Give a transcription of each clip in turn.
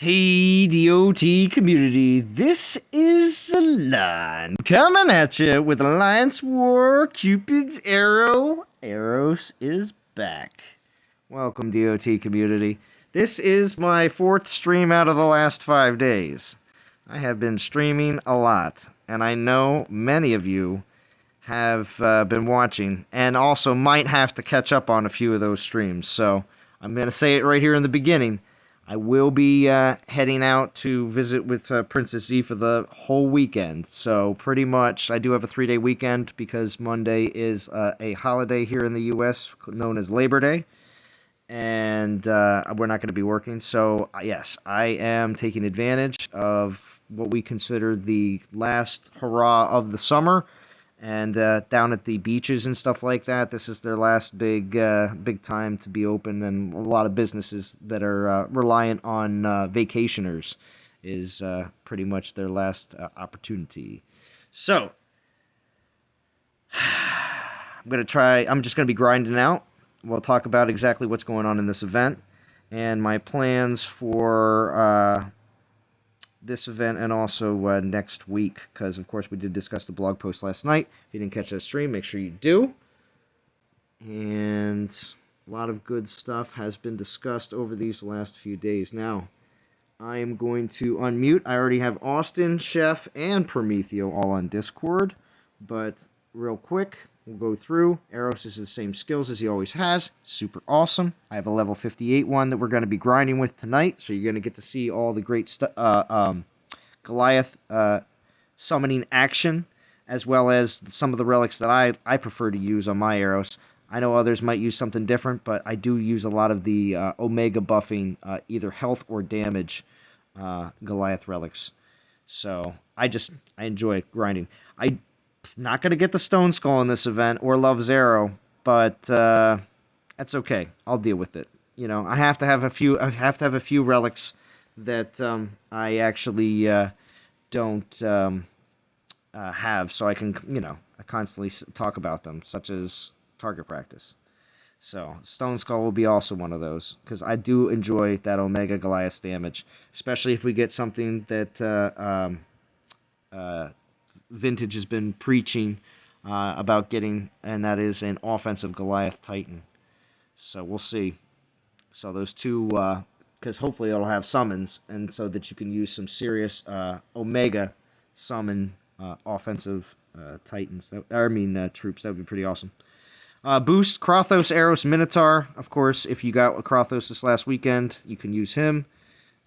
Hey, DOT community, this is Alon coming at you with Alliance War Cupid's Arrow. Eros is back. Welcome, DOT community. This is my fourth stream out of the last 5 days. I have been streaming a lot, and I know many of you have been watching, and also might have to catch up on a few of those streams. So I'm going to say it right here in the beginning. I will be heading out to visit with Princess Z for the whole weekend. So pretty much, I do have a 3-day weekend because Monday is a holiday here in the U.S. known as Labor Day. And we're not going to be working. So yes, I am taking advantage of what we consider the last hurrah of the summer. And down at the beaches and stuff like that, this is their last big time to be open, and a lot of businesses that are reliant on vacationers is pretty much their last opportunity. So I'm just going to be grinding out. We'll talk about exactly what's going on in this event and my plans for this event and also next week, because of course we did discuss the blog post last night. If you didn't catch that stream, make sure you do. And a lot of good stuff has been discussed over these last few days. Now, I am going to unmute. I already have Austin, Chef, and Prometheus all on Discord, but real quick, we'll go through. Eros is the same skills as he always has. Super awesome. I have a level 58 one that we're going to be grinding with tonight, so you're going to get to see all the great Goliath summoning action, as well as some of the relics that I prefer to use on my Eros. I know others might use something different, but I do use a lot of the Omega buffing, either health or damage Goliath relics. So I enjoy grinding. I'm not going to get the Stone Skull in this event or Love Zero, but that's okay. I'll deal with it. You know, I have to have a few relics that I actually don't have, so I can, I constantly talk about them, such as target practice. So Stone Skull will be also one of those, because I do enjoy that Omega Goliath damage, especially if we get something that Vintage has been preaching about getting, and that is an offensive Goliath Titan. So we'll see. So those two, because hopefully it'll have summons, and so that you can use some serious Omega summon offensive Titans. Troops. That would be pretty awesome. Boost, Krothos, Eros, Minotaur. Of course, if you got Krothos this last weekend, you can use him.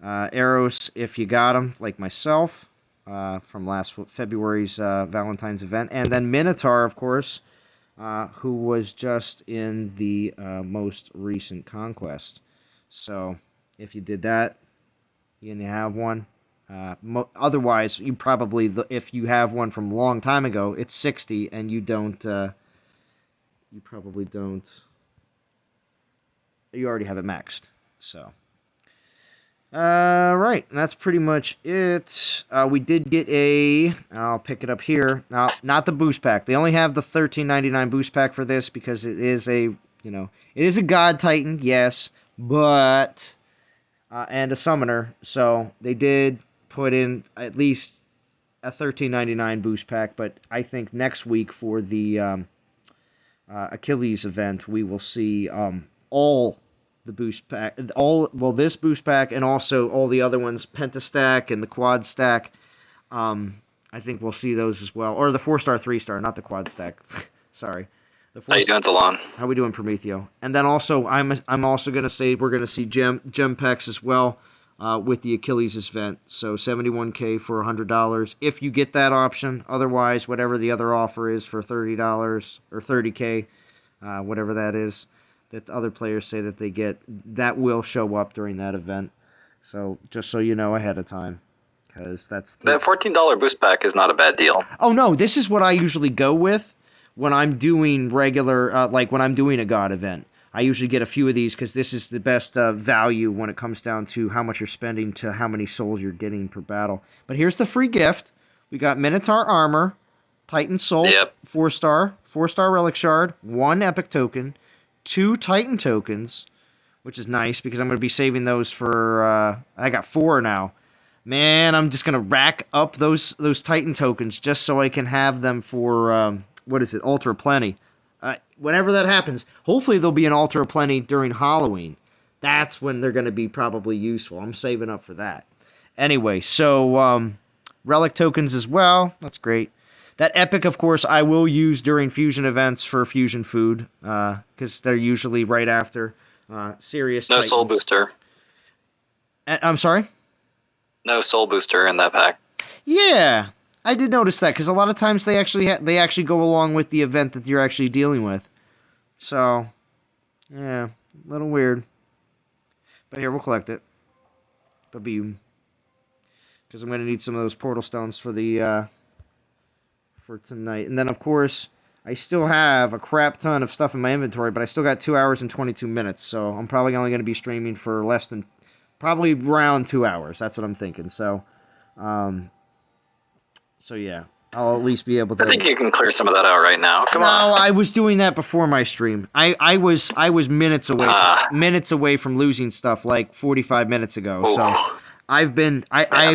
Eros, if you got him, like myself, from last February's Valentine's event. And then Minotaur, of course, who was just in the most recent Conquest. So, if you did that, and you have one. Otherwise, you probably, if you have one from a long time ago, it's 60, and you don't... you probably don't. You already have it maxed. So. Right. That's pretty much it. We did get I'll pick it up here. Now, not the boost pack. They only have the $13.99 boost pack for this because it is it is a God Titan, yes, but, and a summoner. So they did put in at least a $13.99 boost pack, but I think next week for the, Achilles event, we will see all the boost pack, this boost pack, and also all the other ones, Pentastack and the Quad Stack. I think we'll see those as well, or the 4-star, 3-star, not the Quad Stack. Sorry. How you doing, Talon? How we doing, Prometheus? And then also, I'm also gonna say we're gonna see gem packs as well with the Achilles event. So 71K for $100 if you get that option. Otherwise, whatever the other offer is for $30 or 30K, whatever that is, that the other players say that they get, that will show up during that event. So just so you know ahead of time, because that $14 boost pack is not a bad deal. Oh no, this is what I usually go with when I'm doing regular, like when I'm doing a God event. I usually get a few of these because this is the best value when it comes down to how much you're spending to how many souls you're getting per battle. But here's the free gift. We got Minotaur Armor, Titan Soul, yep. 4-star Relic Shard, 1 Epic Token, 2 Titan Tokens, which is nice because I'm going to be saving those for. I got 4 now. Man, I'm just going to rack up those Titan tokens just so I can have them for, Ultra Plenty. Whenever that happens, hopefully there'll be an Ultra Plenty during Halloween. That's when they're going to be probably useful. I'm saving up for that. Anyway, so Relic tokens as well. That's great. That Epic, of course, I will use during Fusion events for Fusion food, because they're usually right after serious No Titans. soul booster. I'm sorry? No soul booster in that pack. Yeah, I did notice that, because a lot of times they actually go along with the event that you're actually dealing with. So, yeah, a little weird. But here, we'll collect it. Ba-boom. Because I'm going to need some of those portal stones for the for tonight. And then, of course, I still have a crap ton of stuff in my inventory, but I still got 2 hours and 22 minutes. So I'm probably only going to be streaming for less than, probably around 2 hours. That's what I'm thinking. So, yeah, I'll at least be able to. I think you can clear some of that out right now. Come on. No, I was doing that before my stream. I was minutes away from losing stuff like 45 minutes ago. Ooh. So I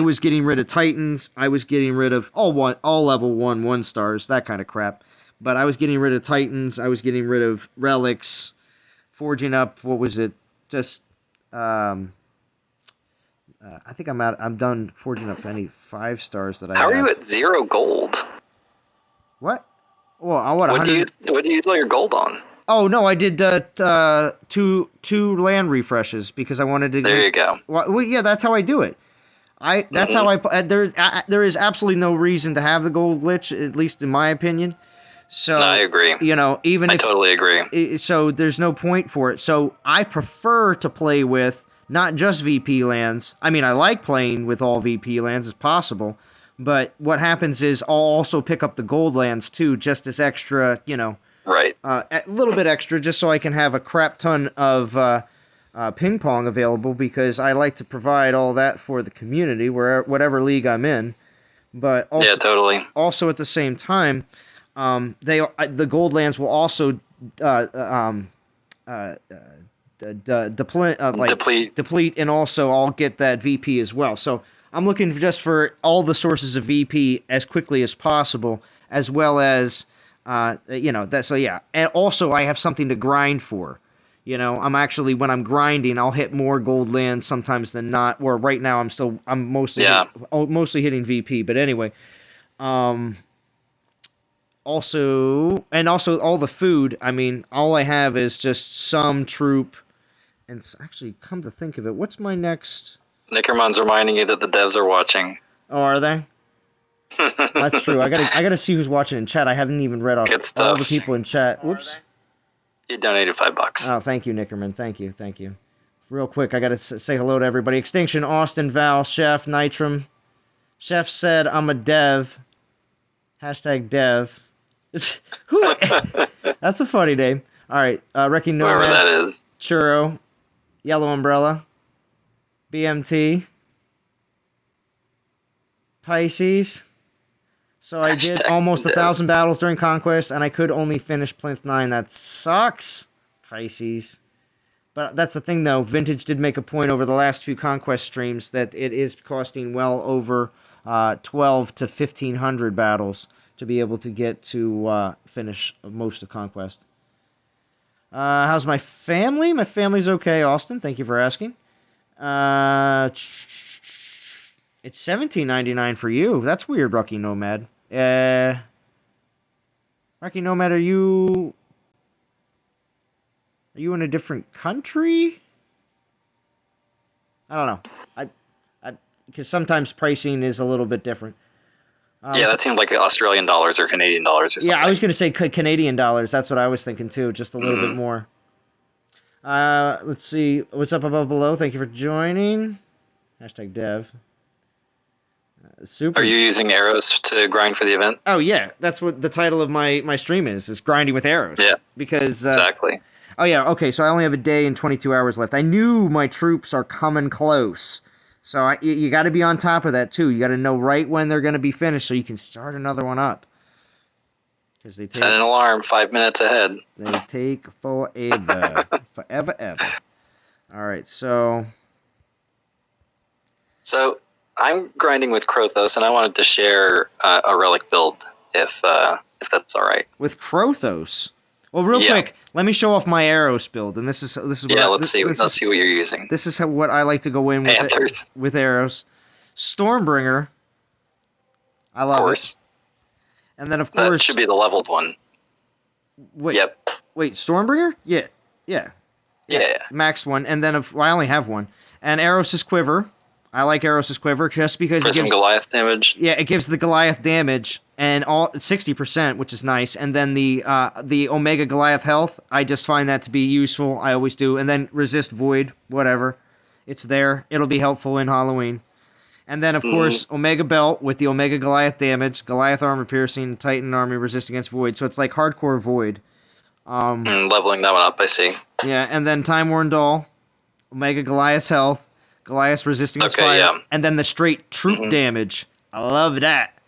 was getting rid of Titans. I was getting rid of all level 1 stars, that kind of crap. But I was getting rid of Titans. I was getting rid of relics, forging up. What was it? Just I think I'm done forging up any 5 stars that I have. How are you at 0 gold? What? Well, What do you use all your gold on? Oh no, I did two land refreshes because I wanted to. There you go. Well, yeah, that's how I do it. That's how I. There is absolutely no reason to have the gold glitch, at least in my opinion. So I agree. I totally agree. So there's no point for it. So I prefer to play with not just VP lands. I mean, I like playing with all VP lands as possible, but what happens is I'll also pick up the gold lands too, just as extra, Right. A little bit extra, just so I can have a crap ton of ping pong available, because I like to provide all that for the community, whatever league I'm in. But also, yeah, totally. Also at the same time, the gold lands will also deplete, and also I'll get that VP as well. So I'm looking just for all the sources of VP as quickly as possible, as well as that. So yeah, and also I have something to grind for. I'm actually, when I'm grinding, I'll hit more gold lands sometimes than not. Or right now I'm mostly hitting VP. But anyway, also all the food. I mean, all I have is just some troop. And actually, come to think of it, what's my next? Nickermon's reminding you that the devs are watching. Oh, are they? That's true. I gotta see who's watching in chat. I haven't even read off all the people in chat. Whoops. You donated $5. Oh, thank you, Nickerman. Thank you. Real quick, I gotta say hello to everybody. Extinction, Austin, Val, Chef, Nitram. Chef said I'm a dev. #dev. Who? That's a funny name. All right, Wrecking Nomad. Whoever that is. Churro. Yellow Umbrella. BMT. Pisces. So I did almost 1,000 battles during Conquest, and I could only finish Plinth 9. That sucks, Pisces. But that's the thing, though. Vintage did make a point over the last few Conquest streams that it is costing well over 12 to 1,500 battles to be able to get to finish most of Conquest. How's my family? My family's okay, Austin. Thank you for asking. It's $17.99 for you. That's weird, Rocky Nomad. Rocky Nomad, are you in a different country? I don't know. Because sometimes pricing is a little bit different. Yeah, that seemed like Australian dollars or Canadian dollars or something. Yeah, I was going to say Canadian dollars. That's what I was thinking too, just a little bit more. Let's see. What's up above below? Thank you for joining. #dev. Super. Are you using Eros to grind for the event? Oh, yeah. That's what the title of my stream is grinding with Eros. Yeah. Because... exactly. Oh, yeah. Okay, so I only have a day and 22 hours left. I knew my troops are coming close. So you got to be on top of that, too. You got to know right when they're going to be finished so you can start another one up. Set an alarm 5 minutes ahead. They take forever. Forever. All right, so I'm grinding with Krothos, and I wanted to share a relic build if that's all right. with Krothos. Well, real Yeah. quick, let me show off my Eros build, and this is what Yeah, I, let's see this what is you're using. this is what I like to go in with Panthers. with Eros. Stormbringer. I Of love it. course. And then of That course should be the leveled one. wait. Yep. Wait, Stormbringer? Yeah. Yeah. Max one, and then I only have one. And Eros' Quiver. I like Eros' Quiver just because For it gives some Goliath damage. Yeah, it gives the Goliath damage and all 60%, which is nice. And then the Omega Goliath health, I just find that to be useful. I always do. And then resist void, whatever. It's there. It'll be helpful in Halloween. And then of course Omega Belt with the Omega Goliath damage, Goliath armor piercing, Titan armor resist against void. So it's like hardcore void. Leveling that one up, I see. Yeah, and then Time Worn Doll, Omega Goliath's health, Goliath's resisting against fire, yeah. and then the straight troop damage. I love that.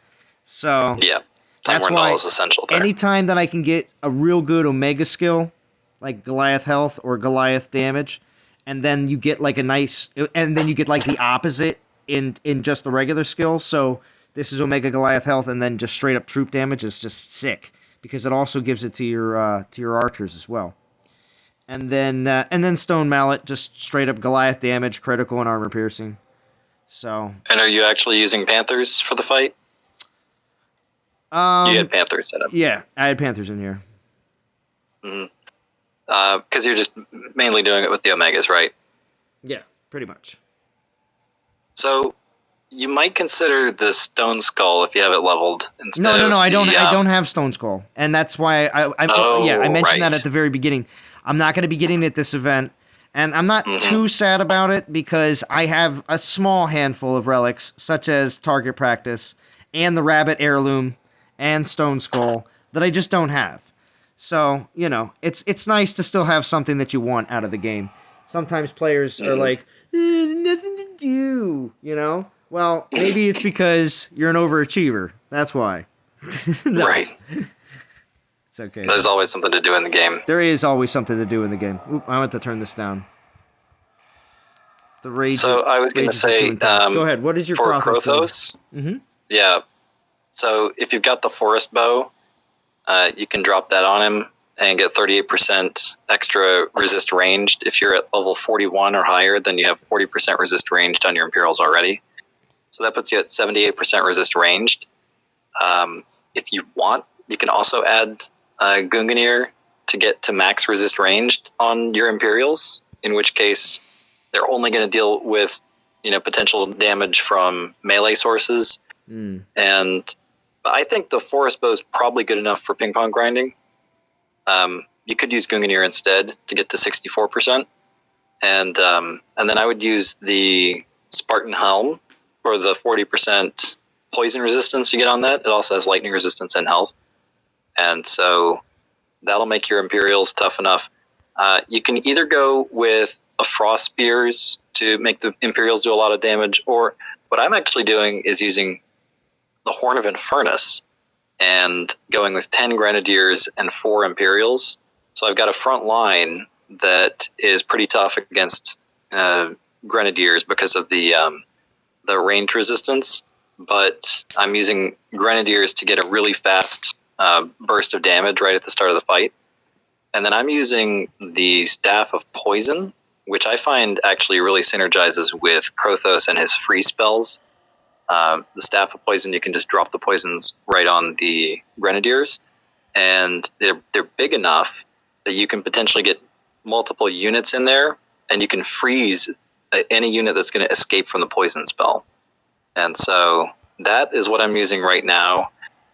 So Yeah, that's Time Worn Doll is essential there. anytime that I can get a real good Omega skill, like Goliath health or Goliath damage, and then you get like and then you get like the opposite in just the regular skill. So this is Omega Goliath health, and then just straight up troop damage is just sick because it also gives it to your archers as well. And then Stone Mallet, just straight up Goliath damage, critical and armor piercing. So. And are you actually using Panthers for the fight? You had Panthers set up. Yeah, I had Panthers in here. Because you're just mainly doing it with the Omegas, right? Yeah, pretty much. So you might consider the Stone Skull if you have it leveled instead. No, I don't have Stone Skull, and that's why I mentioned that at the very beginning. I'm not going to be getting it this event, and I'm not too sad about it because I have a small handful of relics, such as Target Practice and the Rabbit Heirloom and Stone Skull, that I just don't have. So, it's nice to still have something that you want out of the game. Sometimes players are like, nothing to do, Well, maybe it's because you're an overachiever. That's why. No. Right. It's okay. There's always something to do in the game. There is always something to do in the game. Oop, I want to turn this down. The rage. So I was going to say, go ahead. What is your for Krothos? Yeah. So if you've got the Forest Bow, you can drop that on him and get 38% extra resist ranged. If you're at level 41 or higher, then you have 40% resist ranged on your Imperials already. So that puts you at 78% resist ranged. If you want, you can also add Gungnir to get to max resist ranged on your Imperials, in which case they're only going to deal with potential damage from melee sources. And I think the Forest Bow is probably good enough for ping pong grinding. You could use Gungnir instead to get to 64%. And then I would use the Spartan Helm for the 40% poison resistance you get on that. It also has lightning resistance and health. And so that'll make your Imperials tough enough. You can either go with a Frost Spears to make the Imperials do a lot of damage, or what I'm actually doing is using the Horn of Infernus and going with 10 Grenadiers and 4 Imperials. So I've got a front line that is pretty tough against Grenadiers because of the range resistance, but I'm using Grenadiers to get a really fast burst of damage right at the start of the fight. And then I'm using the Staff of Poison, which I find actually really synergizes with Krothos and his free spells. The Staff of Poison, you can just drop the poisons right on the Grenadiers, and they're big enough that you can potentially get multiple units in there, and you can freeze any unit that's going to escape from the poison spell. And so that is what I'm using right now.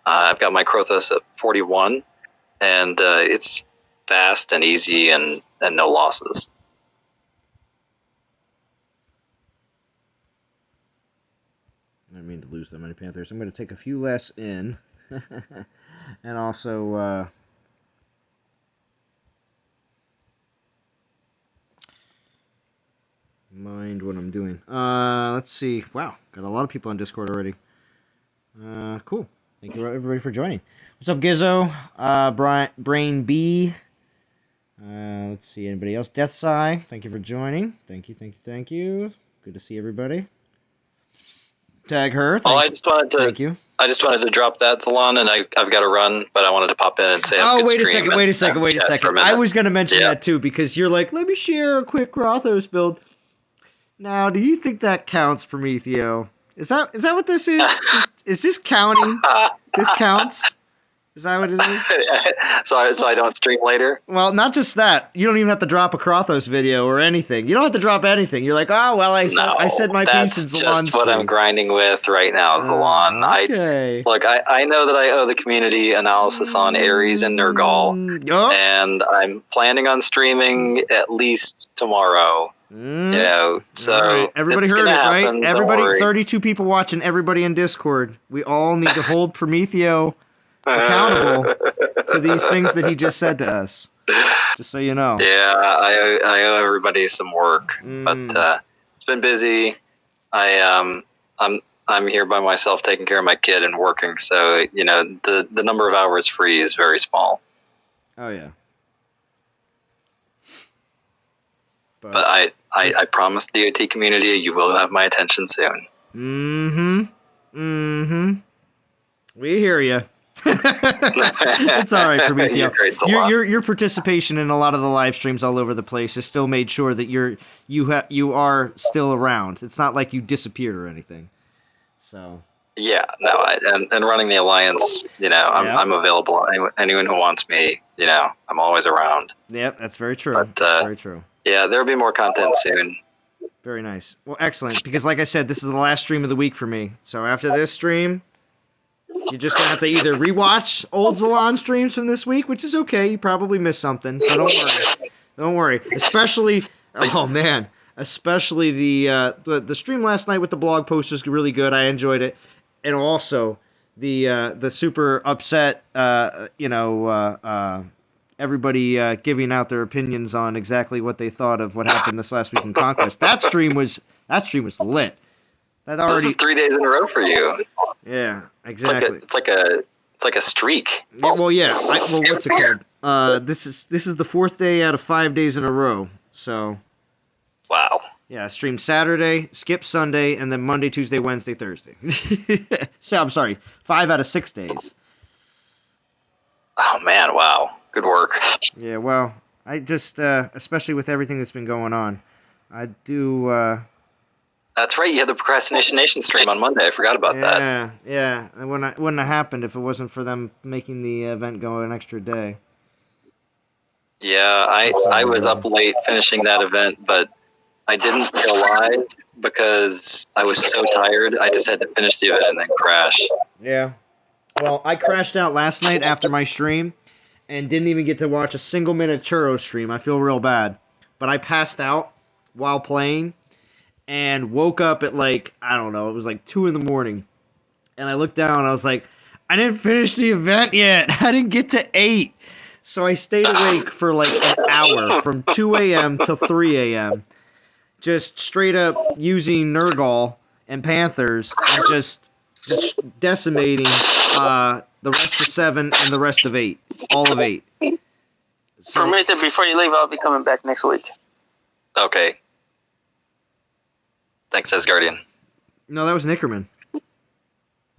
I've got my Krothos at 41, and it's fast and easy and no losses. I didn't mean to lose that many Panthers. I'm going to take a few less in. And also mind what I'm doing. Let's see. Wow, got a lot of people on Discord already. Cool. Thank you everybody for joining. What's up, Gizzo? Brain B. Let's see, anybody else? Death Sigh, thank you for joining. Thank you. Good to see everybody. Tag her. I just wanted to drop that, Salon, and I've got to run, but I wanted to pop in and say wait a second. I was going to mention that too, because you're like, let me share a quick Grothos build. Now, do you think that counts, Prometheo? Is that what this is? Is this counting? This counts? Is that what it is? so I don't stream later? Well, not just that. You don't even have to drop a Grothos video or anything. You don't have to drop anything. You're like, oh, well, I said my piece in Zalon's That's just what I'm grinding with right now, Zalon. Okay. I know that I owe the community analysis on Ares and Nergal, and I'm planning on streaming at least tomorrow. So right. Everybody heard it, right? Everybody, 32 people watching, everybody in Discord. We all need to hold Prometheo accountable to these things that he just said to us. Just so you know. Yeah, I owe everybody some work, but it's been busy. I'm here by myself taking care of my kid and working, so the number of hours free is very small. Oh yeah. But I promise the DOT community you will have my attention soon. We hear you. It's all right, Prometheo. Your participation in a lot of the live streams all over the place has still made sure that you are still around. It's not like you disappeared or anything. So. Yeah, no, and running the alliance, I'm available. Anyone who wants me, I'm always around. Yep, that's very true. But, very true. Yeah, there'll be more content soon. Very nice. Well, excellent. Because like I said, this is the last stream of the week for me. So after this stream, you're just going to have to either rewatch old Zalon streams from this week, which is okay. You probably missed something. So don't worry. Don't worry. Especially the stream last night with the blog post was really good. I enjoyed it. And also the super upset, everybody giving out their opinions on exactly what they thought of what happened this last week in Conquest. That stream was lit. This is 3 days in a row for you. Yeah, exactly. It's like a streak. Yeah, well, yeah. What's it called? This is the 4th day out of 5 days in a row. So. Wow. Yeah, stream Saturday, skip Sunday, and then Monday, Tuesday, Wednesday, Thursday. So I'm sorry, 5 out of 6 days. Oh man, wow. Good work. Yeah, well, I just, especially with everything that's been going on, I do... That's right, you had the Procrastination Nation stream on Monday. I forgot about that. Yeah. It wouldn't have happened if it wasn't for them making the event go an extra day. Yeah, I was up late finishing that event, but I didn't go live because I was so tired. I just had to finish the event and then crash. Yeah. Well, I crashed out last night after my stream and didn't even get to watch a single minute Churro stream. I feel real bad. But I passed out while playing and woke up at it was like 2 in the morning. And I looked down and I was like, I didn't finish the event yet. I didn't get to 8. So I stayed awake for like an hour from 2 a.m. till 3 a.m. Just straight up using Nergal and Panthers and just decimating the rest of 7 and the rest of 8. All of 8. So, Prometheus, before you leave, I'll be coming back next week. Okay. Thanks, Asgardian. No, that was Nickerman.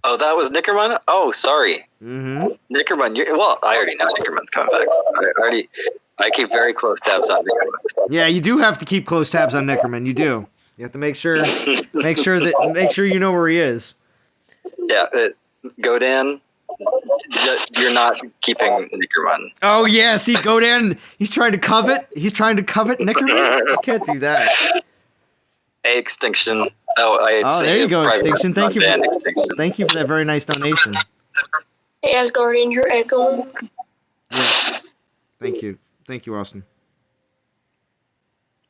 Oh, that was Nickerman? Oh, sorry. Mm-hmm. Nickerman, I already know Nickerman's coming back. I keep very close tabs on Nickerman. Yeah, you do have to keep close tabs on Nickerman. You do. You have to make sure you know where he is. Yeah, Godin, you're not keeping Nickerman. Oh yeah, see, Godin, he's trying to covet Nickerman. You can't do that. Hey, Extinction. There you go, Extinction. Thank you for that very nice donation. Hey, Asgardian, you're echoing. Yeah. Thank you, Austin.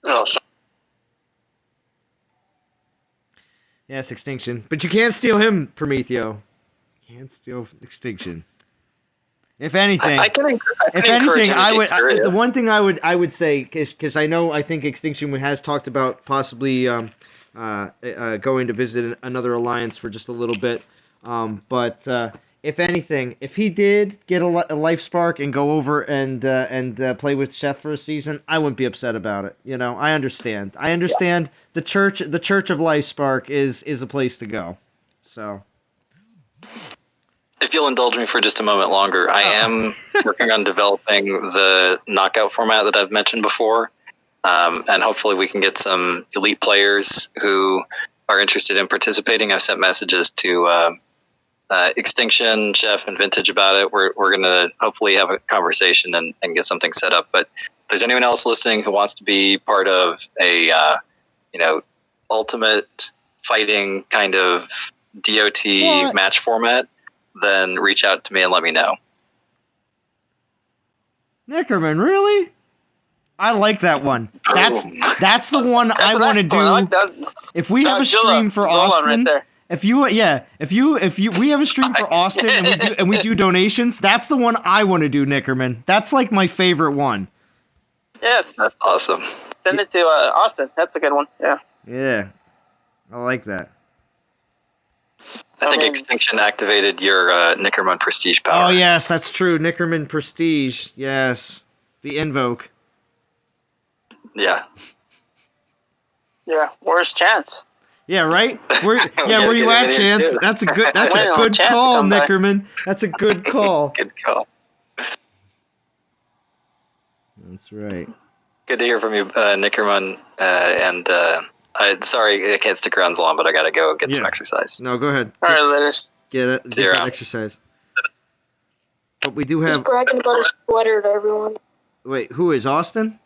Oh, sorry. Yes, Extinction. But you can't steal him, Prometheo. You can't steal Extinction. If anything, the one thing I would say, because I think Extinction has talked about possibly going to visit another alliance for just a little bit. But if anything, if he did get a life spark and go over and play with Chef for a season, I wouldn't be upset about it. You know, I understand. The Church of Life Spark is a place to go. So. If you'll indulge me for just a moment longer, I am working on developing the knockout format that I've mentioned before, and hopefully we can get some elite players who are interested in participating. I've sent messages to Extinction, Chef, and Vintage about it. We're going to hopefully have a conversation and get something set up. But if there's anyone else listening who wants to be part of a ultimate fighting kind of DOT match format, then reach out to me and let me know. Nickerman, really? I like that one. That's the one I want to do. Like if we have a stream for Austin, right if we have a stream for Austin and we do donations, that's the one I want to do, Nickerman. That's like my favorite one. Yes, that's awesome. Send it to Austin. That's a good one. Yeah. Yeah, I like that. I think Extinction activated your Nickerman Prestige power. Oh, yes, that's true. Nickerman Prestige. Yes. The Invoke. Yeah. Yeah, where's Chance? Yeah, right? Where you at, Chance? That's a good call, Nickerman. That's a good call. Good call. That's right. Good to hear from you, Nickerman, sorry, I can't stick around as long, but I gotta go get some exercise. No, go ahead. All right, letters. Get exercise. But we do have. He's bragging about his sweater to everyone. Wait, who is Austin?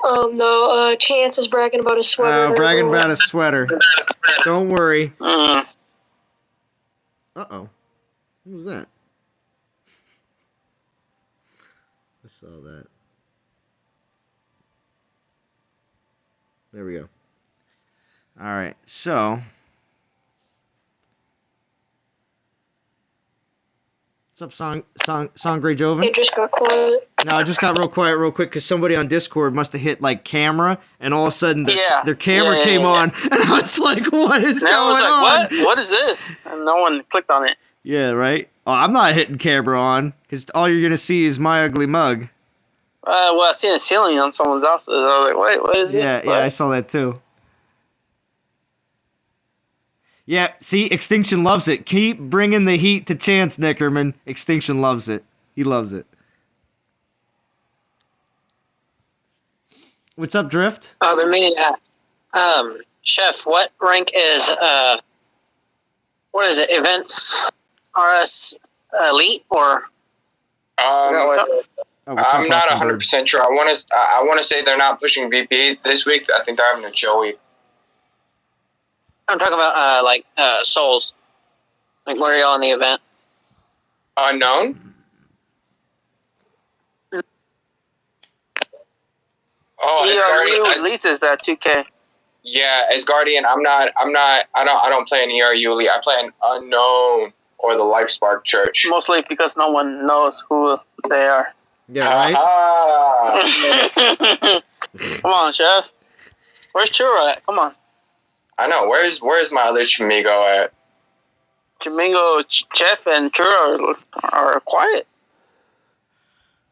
No, Chance is bragging about his sweater. Bragging about his sweater. Don't worry. Uh-oh. What was that? I saw that. There we go. All right, so what's up, Sangre Joven? It just got quiet. No, I just got real quiet real quick because somebody on Discord must have hit like camera, and all of a sudden their camera came on, and I was like, "What is going on?" What? What is this? And no one clicked on it. Yeah, right. Oh, I'm not hitting camera on because all you're gonna see is my ugly mug. Well, I seen a ceiling on someone's house. So I was like, "Wait, what is this?" Yeah, I saw that too. Yeah, see, Extinction loves it. Keep bringing the heat to Chance, Nickerman. Extinction loves it. He loves it. What's up, Drift? I've been meaning to Chef, what rank is, what is it, events, RS Elite, or? I'm not 100% sure. I want to say they're not pushing VP this week. I think they're having a chill week. I'm talking about souls. Like, where are y'all in the event? Unknown. Oh, Elite is that 2K. Yeah, as Guardian, I don't play an ERU Elite. I play an Unknown or the Life Spark Church. Mostly because no one knows who they are. Yeah, right? Come on, Chef. Where's Churro at? Come on. I know. Where's my other Chimigo at? Chimigo, Chef, and Churro are quiet.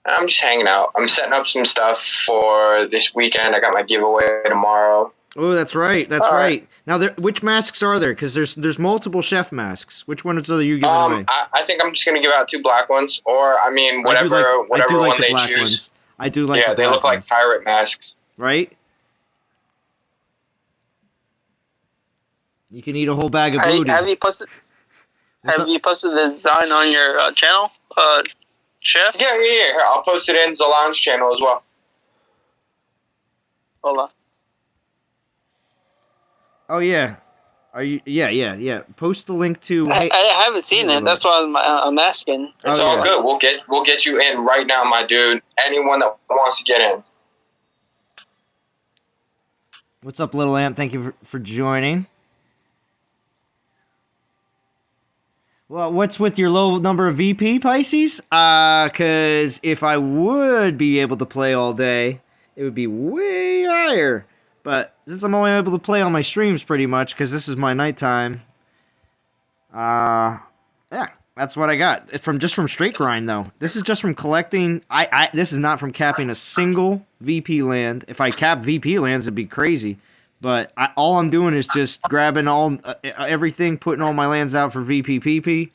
I'm just hanging out. I'm setting up some stuff for this weekend. I got my giveaway tomorrow. Oh, that's right. That's right. Now, which masks are there? Because there's multiple Chef masks. Which ones are you giving away? I think I'm just gonna give out 2 black ones, or I mean, whatever one they choose. Ones. I do like. Yeah, they look like pirate masks. Right. You can eat a whole bag of booty. Have you posted the design on your channel, Chef? Yeah. I'll post it in Zalan's channel as well. Hold on. Oh yeah. Are you? Yeah. Post the link to. I haven't seen it. That's why I'm asking. It's all good. We'll get you in right now, my dude. Anyone that wants to get in. What's up, Little Ant? Thank you for joining. Well, what's with your low number of VP, Pisces? Because if I would be able to play all day, it would be way higher. But since I'm only able to play on my streams pretty much, because this is my nighttime, Yeah, that's what I got. It's from straight grind though. This is just from collecting. This is not from capping a single VP land. If I cap VP lands, it'd be crazy. But all I'm doing is just grabbing everything, putting all my lands out for VPPP,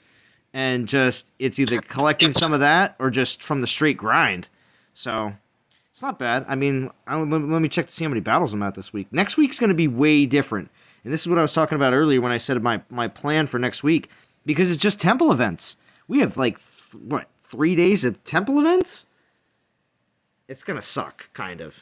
and just it's either collecting some of that or just from the straight grind. So it's not bad. I mean, let me check to see how many battles I'm at this week. Next week's going to be way different. And this is what I was talking about earlier when I said my plan for next week. Because it's just temple events. We have like, 3 days of temple events? It's going to suck, kind of.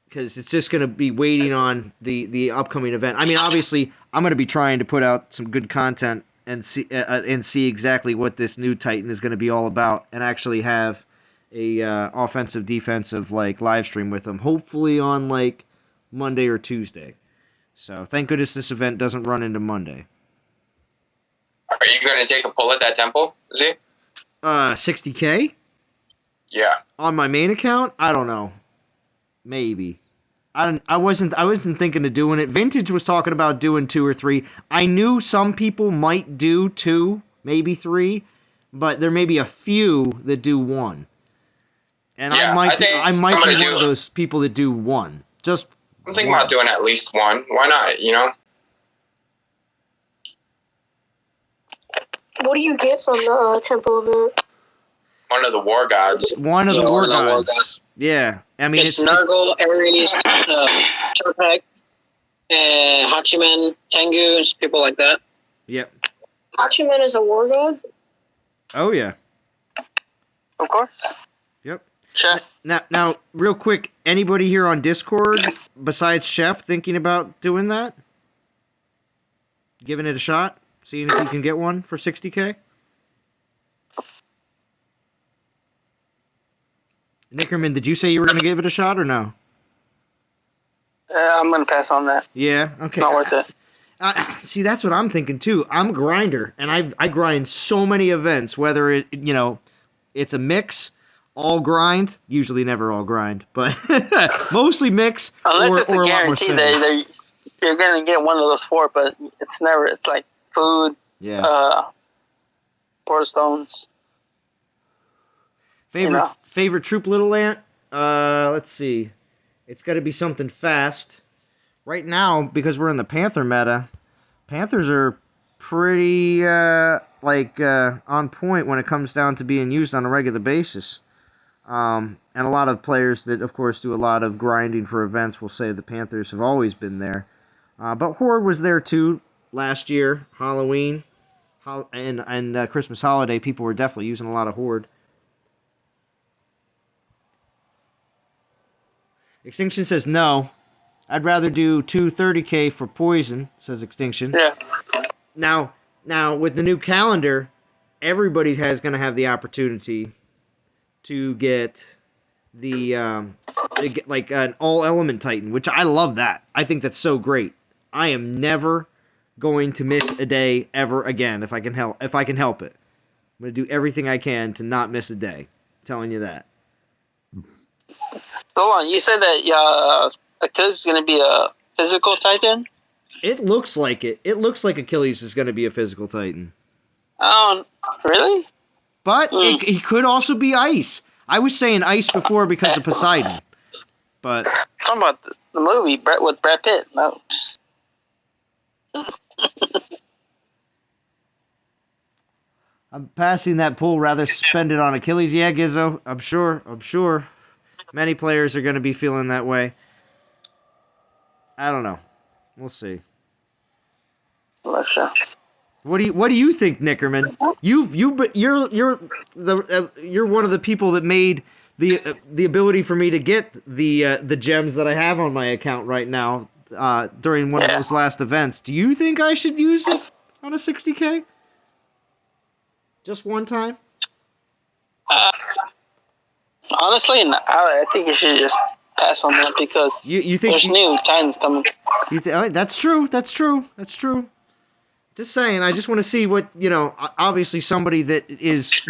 Because it's just going to be waiting on the upcoming event. I mean, obviously, I'm going to be trying to put out some good content and see exactly what this new Titan is going to be all about. And actually have a offensive, defensive live stream with them. Hopefully on Monday or Tuesday. So thank goodness this event doesn't run into Monday. Are you going to take a pull at that temple, Z? 60K? Yeah. On my main account? I don't know. Maybe. I wasn't thinking of doing it. Vintage was talking about doing 2 or 3. I knew some people might do 2, maybe 3, but there may be a few that do 1. And yeah, I might be one of those people that do 1. Just I'm thinking about doing at least 1. Why not, you know? What do you get from the temple event? One of the war gods. One of the war gods. Yeah. I mean, it's Nurgle, Ares, Turpek, and Hachiman, Tengu, people like that. Yep. Hachiman is a war god? Oh, yeah. Of course. Yep. Chef. Now, real quick, anybody here on Discord besides Chef thinking about doing that? Giving it a shot? Seeing if you can get one for 60K? Nickerman, did you say you were going to give it a shot or no? I'm going to pass on that. Yeah? Okay. Not worth it. See, that's what I'm thinking too. I'm a grinder, and I grind so many events, whether it's a mix, all grind, usually never all grind, but mostly mix. Unless it's a guarantee that you're going to get one of those 4, but it's like food, Portastones. Favorite troop, Little Ant? Let's see. It's got to be something fast. Right now, because we're in the Panther meta, Panthers are pretty on point when it comes down to being used on a regular basis. And a lot of players that, of course, do a lot of grinding for events will say the Panthers have always been there. But Horde was there too last year, Halloween, and Christmas holiday. People were definitely using a lot of Horde. Extinction says no. I'd rather do 230K for poison, says Extinction. Yeah. Now with the new calendar, everybody going to have the opportunity to get an all element Titan, which I love that. I think that's so great. I am never going to miss a day ever again if I can help it. I'm going to do everything I can to not miss a day. I'm telling you that. Hold on, you said that Achilles is going to be a physical Titan? It looks like it. It looks like Achilles is going to be a physical Titan. Really? But he could also be ice. I was saying ice before because of Poseidon. But I'm talking about the movie with Brad Pitt. No. I'm passing that pool, rather spend it on Achilles. Yeah, Gizzo, I'm sure. Many players are going to be feeling that way. I don't know. We'll see. Let's show. What do you think, Nickerman? You're one of the people that made the ability for me to get the gems that I have on my account right now during one of those last events. Do you think I should use it on a 60K? Just one time? Honestly, I think you should just pass on that because you think there's new Titans coming. That's true. Just saying, I just want to see what, obviously somebody that is,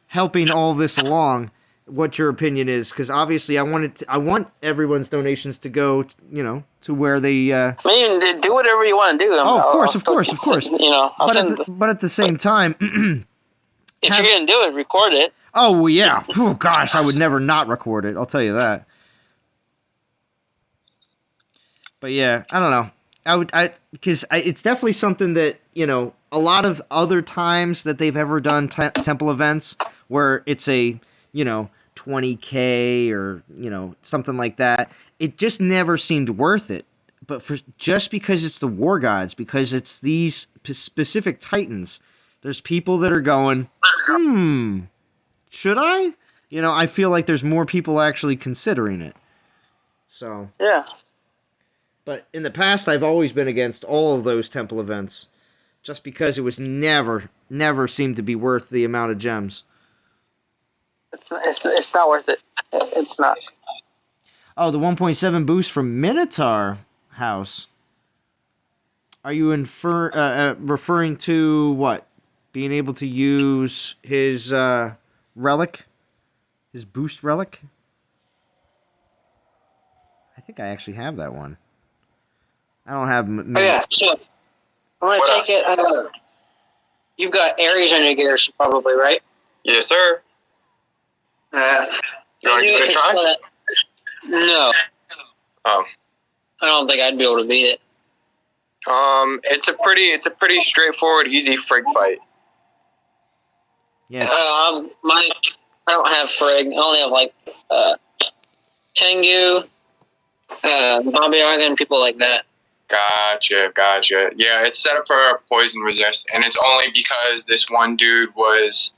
helping all this along what your opinion is, because obviously I want everyone's donations to go, to where they. I mean, do whatever you want to do. Of course. But at the same time, if you're gonna do it, record it. Oh well, yeah. Oh gosh, I would never not record it. I'll tell you that. But yeah, I don't know. Because it's definitely something that, a lot of other times that they've ever done temple events where it's a, 20K or, something like that, it just never seemed worth it. But just because it's the War Gods, because it's these specific Titans, there's people that are going, should I? I feel like there's more people actually considering it. So. Yeah. But in the past, I've always been against all of those temple events, just because it was never seemed to be worth the amount of gems. It's not worth it. It's not. Oh, the 1.7 boost from Minotaur House. Are you referring to what? Being able to use his relic? His boost relic? I think I actually have that one. I don't have... So I'm going to take it... you've got Ares on your gears, probably, right? Yes, sir. You want to give it a try? No. Oh. I don't think I'd be able to beat it. It's a pretty straightforward, easy frig fight. Yeah. I don't have frig. I only have Tengu, Bobby Argan, people like that. Gotcha. Yeah, it's set up for a poison resist, and it's only because this one dude was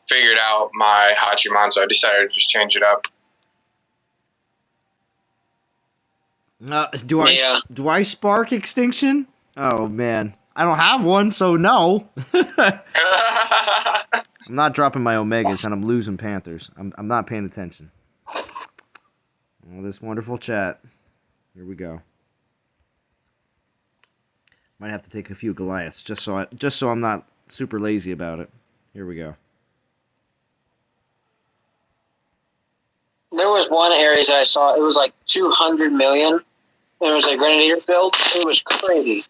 figured out my Hachiman, so I decided to just change it up. Do I spark extinction? Oh man, I don't have one, so no. I'm not dropping my Omegas, and I'm losing Panthers. I'm not paying attention. Oh, this wonderful chat. Here we go. Might have to take a few Goliaths just so I'm not super lazy about it. Here we go. There was one Ares that I saw. It was like 200 million. And it was a Grenadier build. It was crazy.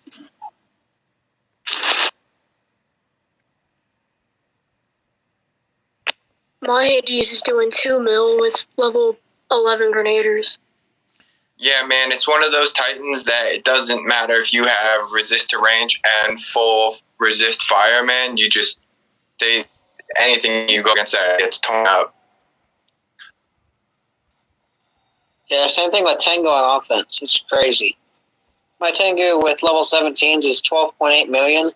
My Hades is doing 2 mil with level 11 Grenadiers. Yeah, man, it's one of those Titans that it doesn't matter if you have resist to range and full resist fire, man. Anything you go against that gets torn up. Yeah, same thing with Tengu on offense. It's crazy. My Tengu with level 17s is 12.8 million.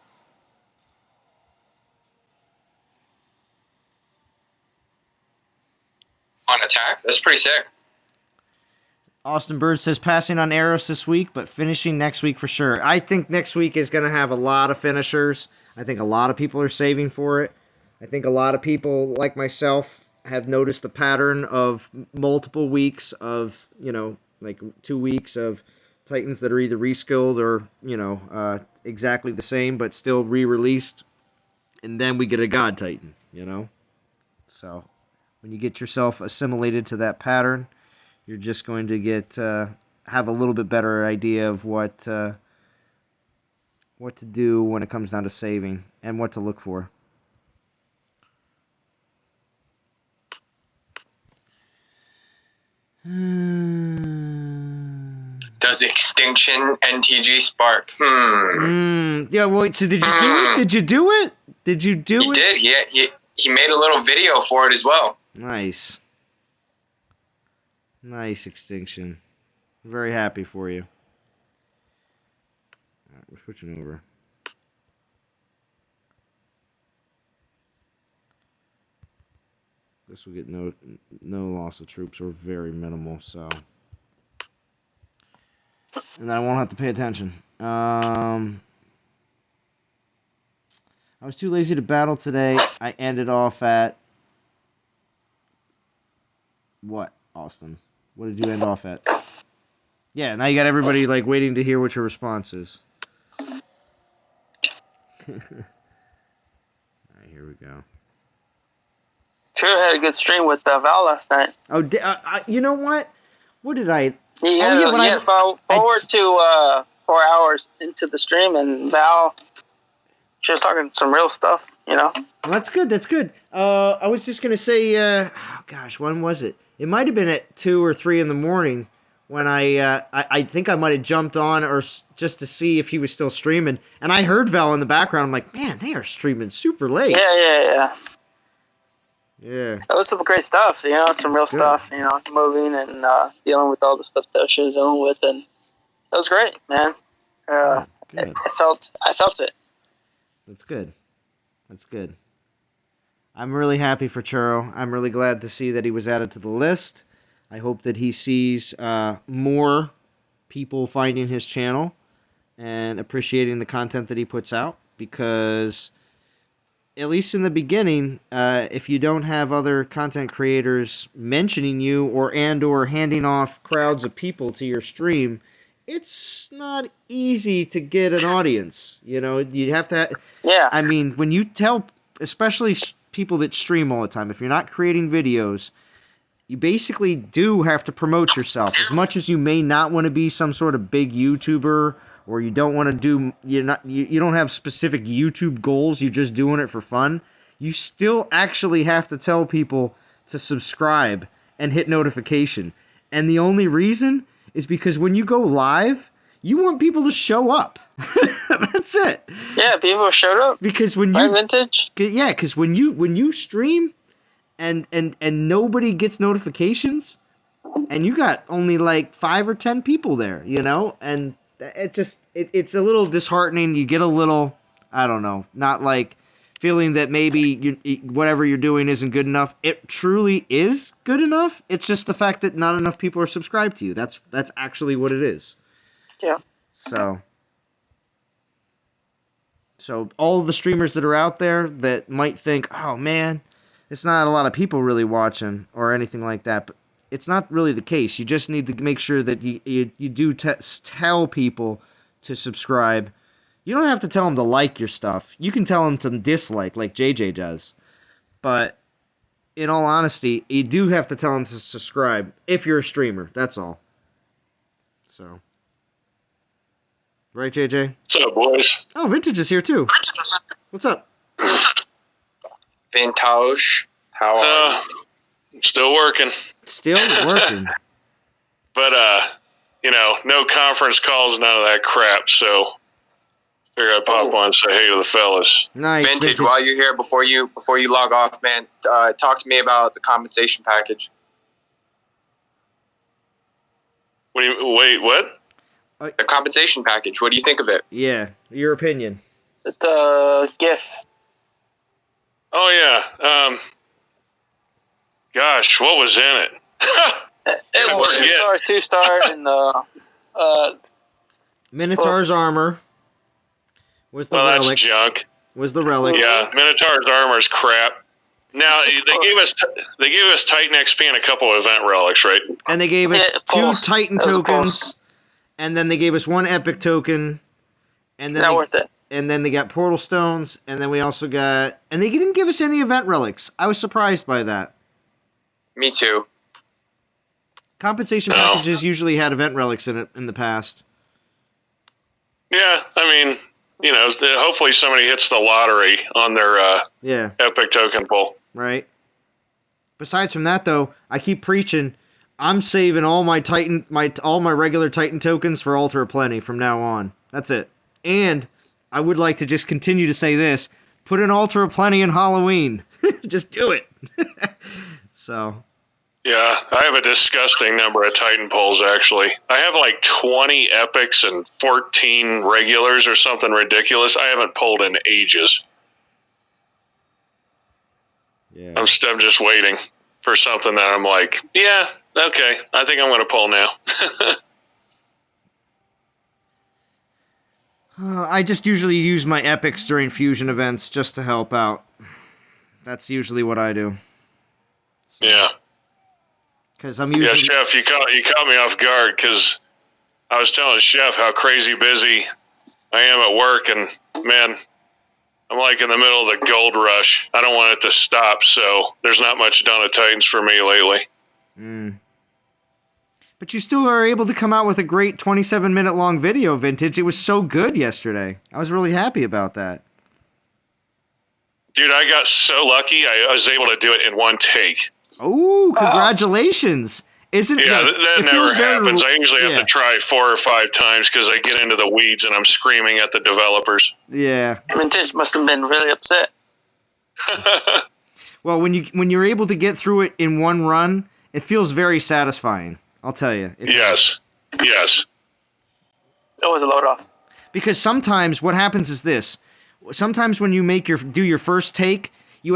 On attack? That's pretty sick. Austin Bird says passing on Eros this week, but finishing next week for sure. I think next week is going to have a lot of finishers. I think a lot of people are saving for it. I think a lot of people, like myself, have noticed the pattern of multiple weeks of, like 2 weeks of Titans that are either reskilled or, exactly the same, but still re-released. And then we get a God Titan, So, when you get yourself assimilated to that pattern, you're just going to have a little bit better idea of what to do when it comes down to saving and what to look for. Does Extinction NTG spark? Yeah, wait, so did you do it? Did you do it? Did you do it? He did. He made a little video for it as well. Nice. Nice, Extinction. Very happy for you. Alright, we're switching over. This will get no loss of troops or very minimal, so. And then I won't have to pay attention. I was too lazy to battle today. I ended off at... What, Austin? What did you end off at? Yeah, now you got everybody waiting to hear what your response is. Alright, here we go. True had a good stream with Val last night. Oh, you know what? What did I? He had forward to 4 hours into the stream, and Val, she was talking some real stuff, you know. Well, that's good. That's good. I was just gonna say, when was it? It might have been at 2 or 3 in the morning when I think I might have jumped on or just to see if he was still streaming, and I heard Val in the background. I'm like, man, they are streaming super late. Yeah. Yeah. That was some great stuff, you know, some real stuff, you know, moving and dealing with all the stuff that she was dealing with, and that was great, man. I felt it. That's good. That's good. I'm really happy for Churro. I'm really glad to see that he was added to the list. I hope that he sees more people finding his channel and appreciating the content that he puts out, because at least in the beginning, if you don't have other content creators mentioning you or handing off crowds of people to your stream, it's not easy to get an audience. You know, you have to. Yeah. I mean, when you tell, especially people that stream all the time, if you're not creating videos, you basically do have to promote yourself. As much as you may not want to be some sort of big YouTuber, or you don't want to do, you don't have specific YouTube goals, you're just doing it for fun, you still actually have to tell people to subscribe and hit notification. And the only reason is because when you go live, you want people to show up. That's it. Yeah, people showed up. Because when you vintage. Yeah, because when you stream and nobody gets notifications, and you got only like 5 or 10 people there, you know, and it's a little disheartening. You get a little, I don't know, not like feeling that maybe whatever you're doing isn't good enough. It truly is good enough. It's just the fact that not enough people are subscribed to you. That's actually what it is. Yeah. So all the streamers that are out there that might think, oh man, it's not a lot of people really watching or anything like that, but it's not really the case. You just need to make sure that you do tell people to subscribe. You don't have to tell them to like your stuff. You can tell them to dislike, like JJ does. But in all honesty, you do have to tell them to subscribe if you're a streamer. That's all. So, right, JJ? What's up, boys? Oh, Vintage is here too. What's up? Vintage, how are you? Still working. Still working. But no conference calls, none of that crap. So figure I'd pop on and say hey to the fellas. Nice. Vintage, while you're here, before you log off, man, talk to me about the compensation package. Wait, what? The compensation package. What do you think of it? Yeah, your opinion. The GIF. Oh yeah. Gosh, what was in it? It was 2-star, and Minotaur's armor. Was the relic. That's junk. Was the relic. Yeah, Minotaur's armor is crap. Now they gave us Titan XP and a couple of event relics, right? And they gave us 2 Titan tokens, and then they gave us 1 epic token, and then not worth it. And then they got portal stones, and then we also got, and they didn't give us any event relics. I was surprised by that. Me too. Compensation packages usually had event relics in it in the past. Yeah, I mean, hopefully somebody hits the lottery on their epic token pull. Right. Besides from that, though, I keep preaching. I'm saving all my regular Titan tokens for Altar of Plenty from now on. That's it. And I would like to just continue to say this: put an Altar of Plenty in Halloween. Just do it. So. Yeah, I have a disgusting number of Titan pulls, actually. I have like 20 epics and 14 regulars or something ridiculous. I haven't pulled in ages. Yeah. I'm just waiting for something that I'm like, yeah, okay, I think I'm going to pull now. I just usually use my epics during fusion events just to help out. That's usually what I do. So. Yeah. Because I'm usually... Yeah, Chef, you caught me off guard because I was telling Chef how crazy busy I am at work, and man, I'm like in the middle of the gold rush. I don't want it to stop, so there's not much Dawn of Titans for me lately. But you still are able to come out with a great 27-minute long video, Vintage. It was so good yesterday. I was really happy about that. Dude, I got so lucky. I was able to do it in one take. Oh, congratulations. Isn't that never happens. I usually have to try 4 or 5 times because I get into the weeds and I'm screaming at the developers. Yeah. Vintage must have been really upset. Well, when you're able to get through it in one run, it feels very satisfying. I'll tell you. Yes. Yes. That was a load off. Because sometimes what happens is this. Sometimes when you do your first take, you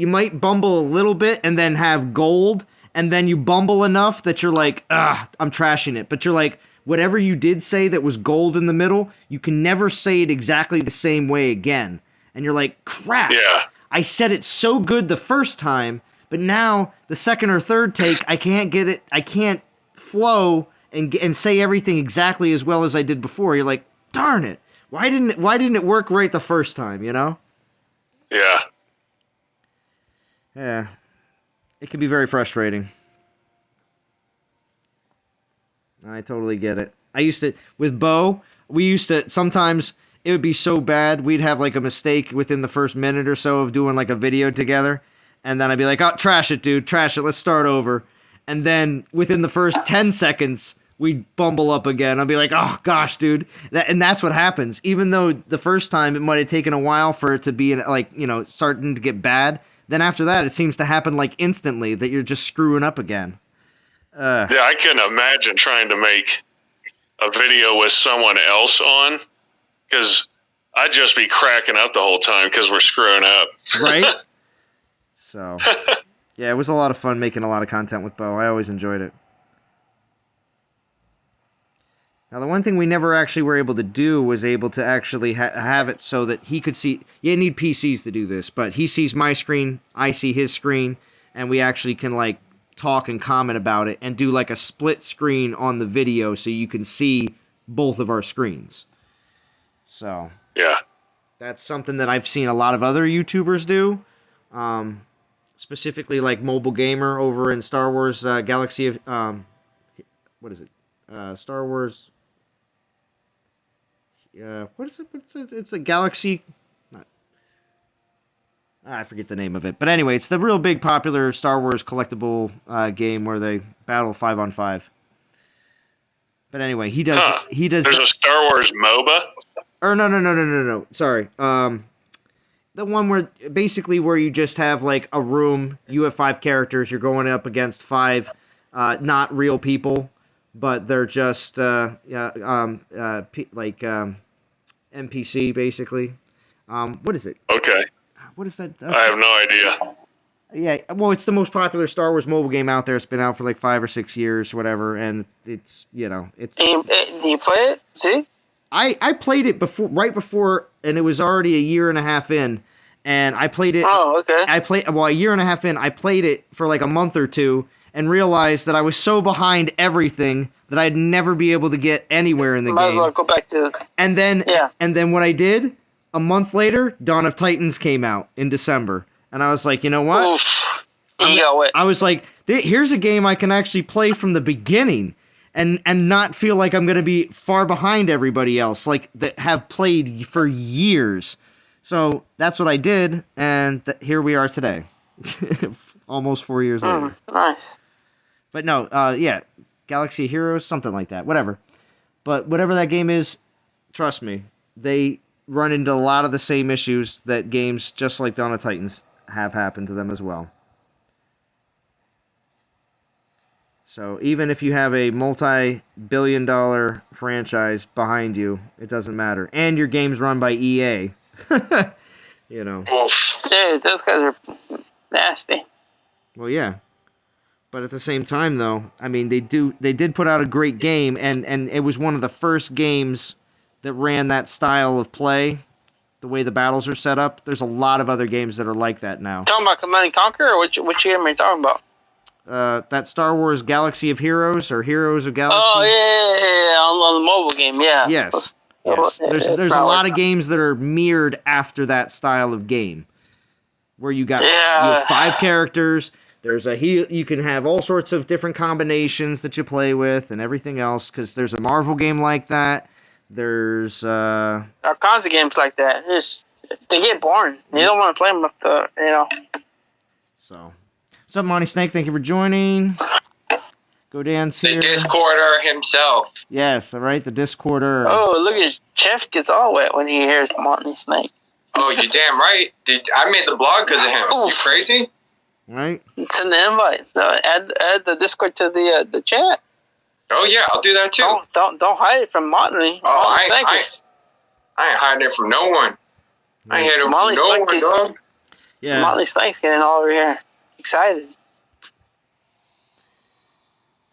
might bumble a little bit and then have gold, and then you bumble enough that you're like, I'm trashing it. But you're like, whatever you did say that was gold in the middle, you can never say it exactly the same way again. And you're like, crap. Yeah. I said it so good the first time, but now the second or third take, I can't get it. I can't flow and say everything exactly as well as I did before. You're like, darn it. Why didn't it work right the first time, you know? Yeah. Yeah. It can be very frustrating. I totally get it. With Bo, sometimes it would be so bad, we'd have like a mistake within the first minute or so of doing like a video together. And then I'd be like, oh, trash it, dude, trash it, let's start over. And then within the first 10 seconds, we'd bumble up again. I'd be like, oh, gosh, dude. And that's what happens. Even though the first time it might have taken a while for it to be, starting to get bad, then after that, it seems to happen, like, instantly, that you're just screwing up again. Yeah, I couldn't imagine trying to make a video with someone else on, because I'd just be cracking up the whole time because we're screwing up. Right? So, yeah, it was a lot of fun making a lot of content with Bo. I always enjoyed it. Now, the one thing we never actually were able to do was able to actually have it so that he could see... You need PCs to do this, but he sees my screen, I see his screen, and we actually can, like, talk and comment about it and do, like, a split screen on the video so you can see both of our screens. So... Yeah. That's something that I've seen a lot of other YouTubers do. Specifically, like Mobile Gamer over in Star Wars Galaxy of... what is it? Star Wars... what is it? It's a Galaxy... I forget the name of it. But anyway, it's the real big popular Star Wars collectible game where they battle 5-on-5. But anyway, he does... There's a Star Wars MOBA? Or no. Sorry. The one where you just have like a room, you have 5 characters, you're going up against 5 not real people, but they're just NPC basically. What is it? Okay. What is that? I have no idea. Yeah, well, it's the most popular Star Wars mobile game out there. It's been out for like 5 or 6 years, whatever, and it's, it's... Do you play it? See? I played it right before, and it was already a year and a half in, and I played it... Oh, okay. A year and a half in, I played it for like a month or two, and realized that I was so behind everything that I'd never be able to get anywhere in the game. Might as well go back to... And then what I did, a month later, Dawn of Titans came out in December. And I was like, you know what? Oof. I was like, here's a game I can actually play from the beginning and not feel like I'm going to be far behind everybody else, like that have played for years. So that's what I did, and here we are today, almost 4 years later. Nice. But no, Galaxy Heroes, something like that, whatever. But whatever that game is, trust me, they run into a lot of the same issues that games just like Dawn of Titans have happened to them as well. So even if you have a multi-billion-dollar franchise behind you, it doesn't matter. And your game's run by EA. Oof. Yeah, those guys are nasty. Well, yeah. But at the same time, though, I mean, they did put out a great game, and it was one of the first games that ran that style of play, the way the battles are set up. There's a lot of other games that are like that now. Talking about Command & Conquer, or which game are you talking about? That Star Wars Galaxy of Heroes, or Heroes of Galaxy. Oh, yeah, on the mobile game, yeah. Yes. Yes. There's a lot of games that are mirrored after that style of game, where you have 5 characters. There's you can have all sorts of different combinations that you play with and everything else. Because there's a Marvel game like that. There's all kinds of games like that. They get boring. You don't want to play them with So, what's up, Monty Snake? Thank you for joining. Go dance here. The Discorder himself. Yes, all right, the Discorder. Oh, look at Jeff gets all wet when he hears Monty Snake. Oh, you're damn right. I made the blog because of him. You crazy? Right. Send the invite. Add the Discord to the chat. Oh yeah, I'll do that too. Don't hide it from Monty. Oh, I ain't hiding it from no one. I ain't hiding it from no one, dog. Yeah. Monty Snake's getting all over here excited.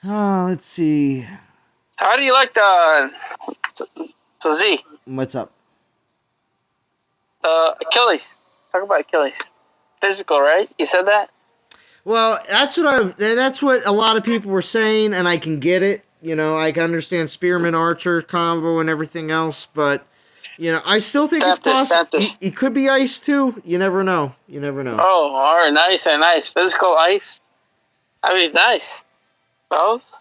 Oh, let's see. How do you like so Z? What's up? Achilles. Talk about Achilles. Physical, right? You said that? Well, that's what a lot of people were saying, and I can get it. You know, I can understand Spearman Archer combo and everything else, but you know, I still think it's possible. He could be ice too. You never know. Oh, all right, nice. Physical ice. I mean, nice. Both.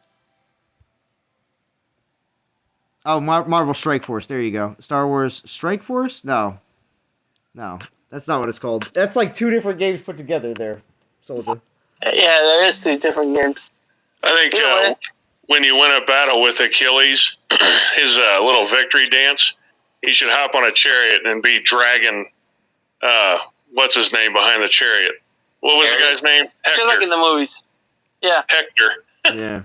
Oh, Marvel Strike Force. There you go. Star Wars Strike Force? No, that's not what it's called. That's like 2 different games put together there, Soldier. Yeah, there is 2 different games. I think when you win a battle with Achilles, his little victory dance, he should hop on a chariot and be dragging, what's his name behind the chariot? What was the guy's name? Hector. Just like in the movies. Yeah. Hector. Yeah.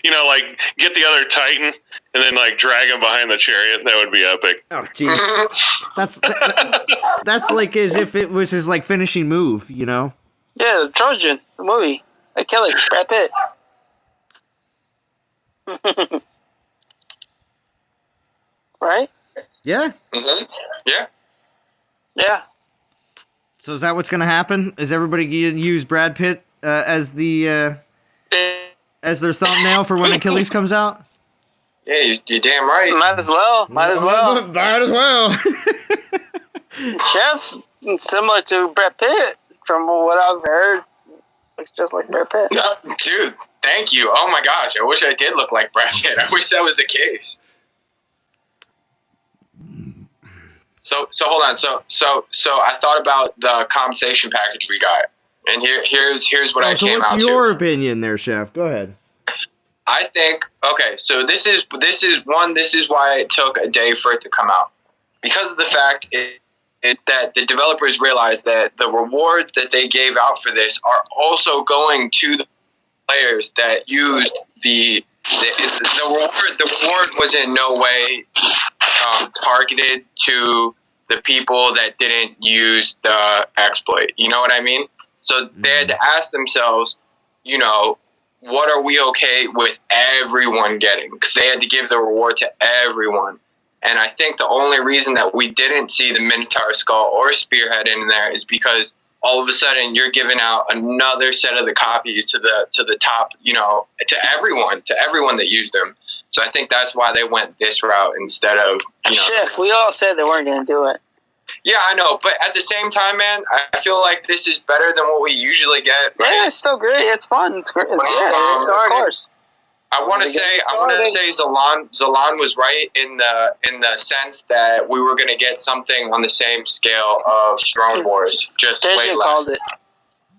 You know, like, get the other Titan and then, like, drag him behind the chariot. That would be epic. Oh, jeez. That's like as if it was his, like, finishing move, you know? Yeah, the Trojan, the movie. Achilles, Brad Pitt. Right? Yeah. Mm-hmm. Yeah. Yeah. So is that what's going to happen? Is everybody going to use Brad Pitt as their thumbnail for when Achilles comes out? Yeah, you're damn right. Might as well. Might as well. Chef's similar to Brad Pitt, from what I've heard. Looks just like Brad Pitt. Dude, thank you. Oh my gosh, I wish I did look like Brad Pitt. I wish that was the case. So hold on. So I thought about the compensation package we got, and here's what I came out to. So what's your opinion there, Chef? Go ahead. I think so this is why it took a day for it to come out, because of the fact that the developers realized that the rewards that they gave out for this are also going to the players that used the reward. The reward was in no way targeted to the people that didn't use the exploit. You know what I mean? So they had to ask themselves, you know, what are we okay with everyone getting? Because they had to give the reward to everyone. And I think the only reason that we didn't see the Minotaur Skull or Spearhead in there is because all of a sudden you're giving out another set of the copies to the top, you know, to everyone that used them. So I think that's why they went this route instead of, you know. Chef, we all said they weren't going to do it. Yeah, I know, but at the same time, man, I feel like this is better than what we usually get. Right? Yeah, it's still great. It's fun. It's great. Of course. I want to say Zalan was right in the sense that we were going to get something on the same scale of Throne Wars, just JJ way less. called it.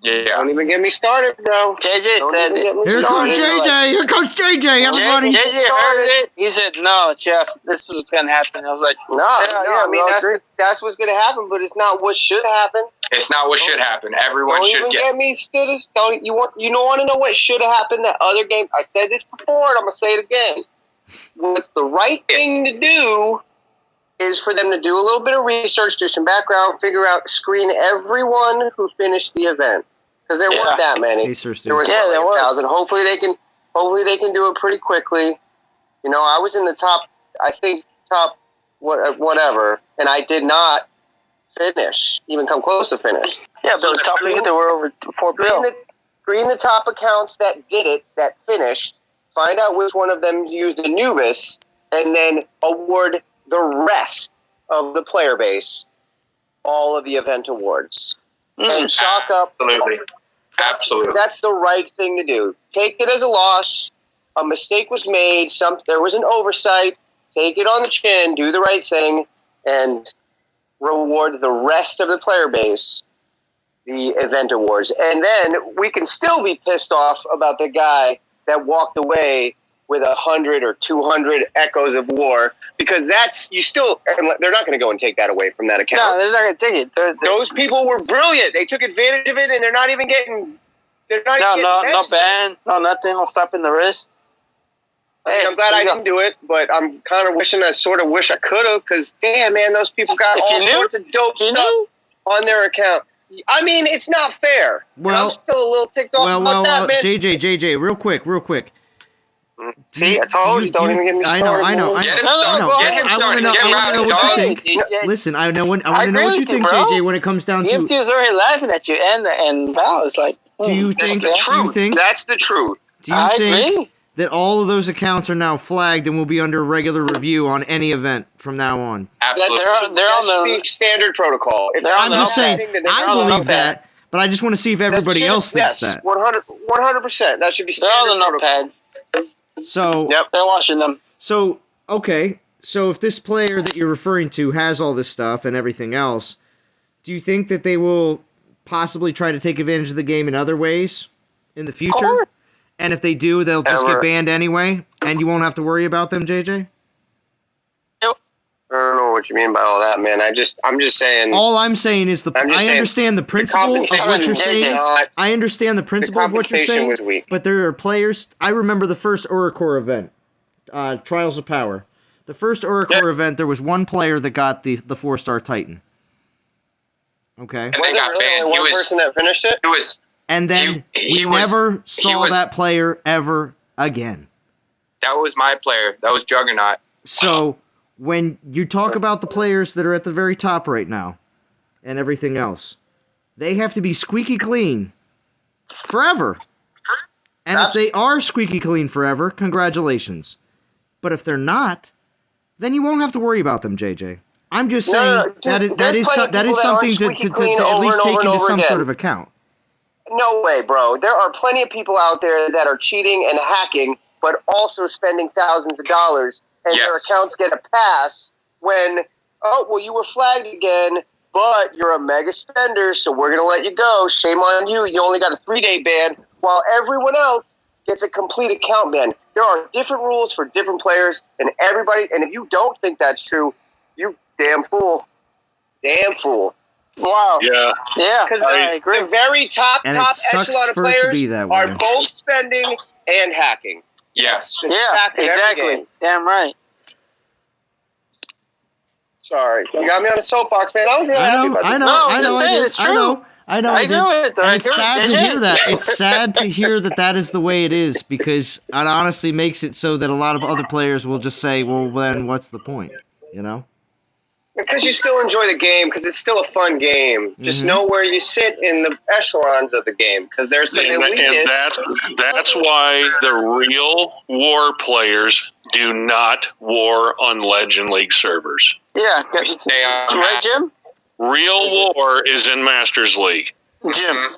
Yeah. Don't even get me started, bro. JJ said it. Here comes JJ. Here comes JJ, everybody. JJ heard it. He said, no, Jeff, this is what's going to happen. I was like, I mean, that's what's going to happen, but it's not what should happen. It's not what should happen. Everyone should get. Don't even get me started. You want to know what should have happened that other game? I said this before, and I'm going to say it again. What the right thing to do is for them to do a little bit of research, do some background, screen everyone who finished the event. Because there weren't that many. There was 1,000. Hopefully they can do it pretty quickly. You know, I was in the top whatever, and I did not even come close to finish. Yeah, but the top people that were over 4 billion. Screen the top accounts that did it, that finished. Find out which one of them used Anubis, and then award the rest of the player base all of the event awards. And chalk up. Absolutely. That's the right thing to do. Take it as a loss. A mistake was made. There was an oversight. Take it on the chin. Do the right thing. And reward the rest of the player base the event awards. And then we can still be pissed off about the guy that walked away with 100 or 200 echoes of war, because they're not going to go and take that away from that account. No, they're not going to take it. Those people were brilliant. They took advantage of it, and they're not even getting. No ban, no nothing. No slapping the wrist. Hey, I'm glad I didn't do it, but I'm kind of wishing I wish I could have, because damn, man, those people got all sorts of dope stuff on their account. I mean, it's not fair. Well, I'm still a little ticked off about that, man. JJ, real quick. See, I told you, don't even get me started. I know. Get him started. I want to know what you think. Listen, I want to know what you think, JJ, when it comes down to. EMT was already laughing at you, and Val is like, do you think that's the truth? Do you think that all of those accounts are now flagged and will be under regular review on any event from now on? Absolutely. They're on the standard protocol. I'm just saying, I believe that, but I just want to see if everybody else thinks that. 100%. That should be standard. They're on the notepad. So, they're watching them. So, okay. So if this player that you're referring to has all this stuff and everything else, do you think that they will possibly try to take advantage of the game in other ways in the future? And if they do, they'll just get banned anyway, and you won't have to worry about them, JJ? I don't know what you mean by all that, man. I'm just saying. All I'm saying is I understand the principle of what you're saying. I understand the principle of what you're saying. But there are players. I remember the first Oracore event, Trials of Power. The first Oracore event, there was one player that got the 4-star Titan. Okay. And they got banned. One person that finished it. And then we never saw that player ever again. That was my player. That was Juggernaut. So when you talk about the players that are at the very top right now and everything else, they have to be squeaky clean forever. And if they are squeaky clean forever, congratulations. But if they're not, then you won't have to worry about them, JJ. I'm just saying that is something to at least take into some sort of account. No way, bro. There are plenty of people out there that are cheating and hacking, but also spending thousands of dollars, and their accounts get a pass when, you were flagged again, but you're a mega spender, so we're going to let you go. Shame on you. You only got a 3-day ban, while everyone else gets a complete account ban. There are different rules for different players, and everybody, and if you don't think that's true, you damn fool. Damn fool. Wow. Yeah. Yeah. Because the very top echelon of players are both spending and hacking. Yes. Yeah, exactly. Damn right. Sorry. You got me on the soapbox, man. I was really happy about this. I know. I know. And it's sad to hear that. It's sad to hear that is the way it is, because it honestly makes it so that a lot of other players will just say, well, then what's the point? You know? Because you still enjoy the game, because it's still a fun game. Just know where you sit in the echelons of the game, because there's some elitists. And that's why the real war players do not war on Legend League servers. Yeah, right, Jim? Real war is in Masters League. Jim,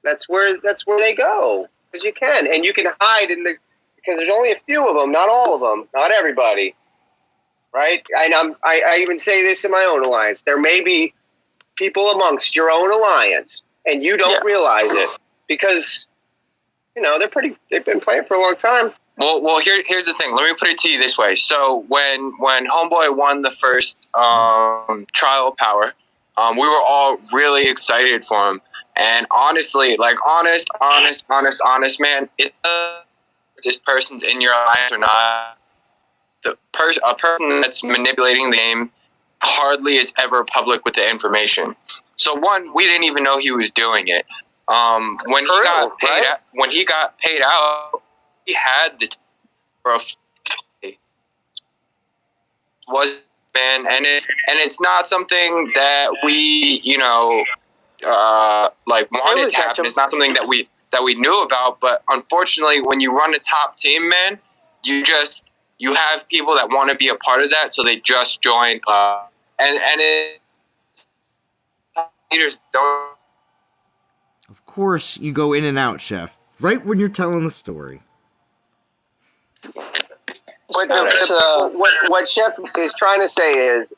that's where they go, because you can, and you can hide because there's only a few of them, not all of them, not everybody. Right? And I even say this in my own alliance. There may be people amongst your own alliance, and you don't realize it, because, they've been playing for a long time. Well, here's the thing. Let me put it to you this way. So when Homeboy won the first Trial of Power, we were all really excited for him. And honestly, honest, man, if this person's in your alliance or not, a person that's manipulating the game hardly is ever public with the information. So one, we didn't even know he was doing it. When he got paid out, he had the was banned, and it's not something that we wanted to happen. It's not something that we knew about. But unfortunately, when you run a top team, man, you just you have people that want to be a part of that, so they just join. Leaders don't. Of course, you go in and out, Chef. Right when you're telling the story. What Chef is trying to say is,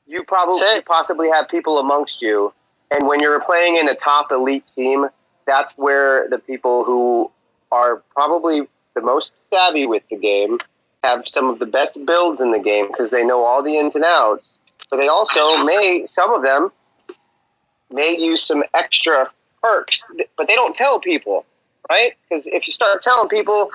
you possibly have people amongst you, and when you're playing in a top elite team, that's where the people who are probably the most savvy with the game have some of the best builds in the game because they know all the ins and outs. But they also some of them may use some extra perks, but they don't tell people, right? Because if you start telling people,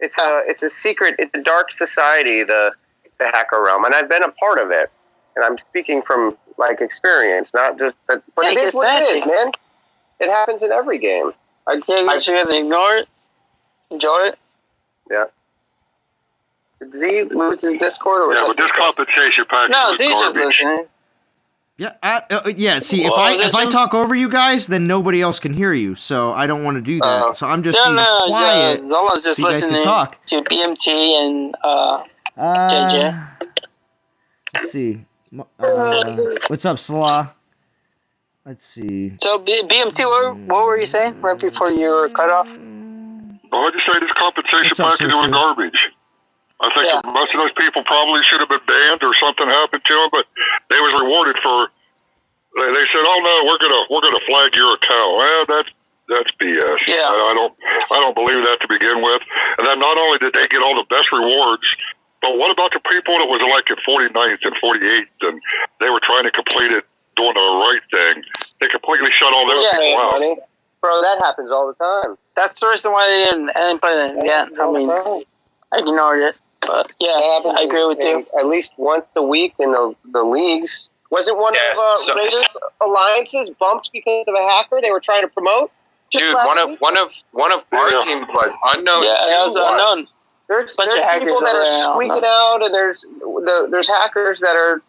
it's a secret. It's a dark society, the hacker realm, and I've been a part of it, and I'm speaking from experience, not just. But it is what it is, man. It happens in every game. I should ignore it, enjoy it. Yeah. Did Z lose his Discord or? Yeah, but this compensation package. No, Z's just listening. Yeah. See, if I talk over you guys, then nobody else can hear you. So I don't want to do that. So I'm just being quiet. Zola's just listening to BMT and JJ. Let's see. What's up, Salah? Let's see. So BMT, what were you saying right before you were cut off? Well, I just say this compensation package was garbage. I think most of those people probably should have been banned or something happened to them, but they was rewarded for. They said, "Oh no, we're gonna flag your account." Well, that's BS. Yeah. I don't believe that to begin with. And then not only did they get all the best rewards, but what about the people that was in 49th and 48th, and they were trying to complete it doing the right thing? They completely shut all those people out. Money. Bro, that happens all the time. That's the reason why they didn't play it again. I mean, I ignored it. But yeah, I agree with you. At least once a week in the leagues. Wasn't one of Raiders' alliances bumped because of a hacker they were trying to promote? Dude, one of our teams was unknown. Yeah, it was unknown. There's people that are squeaking out, and there's hackers that are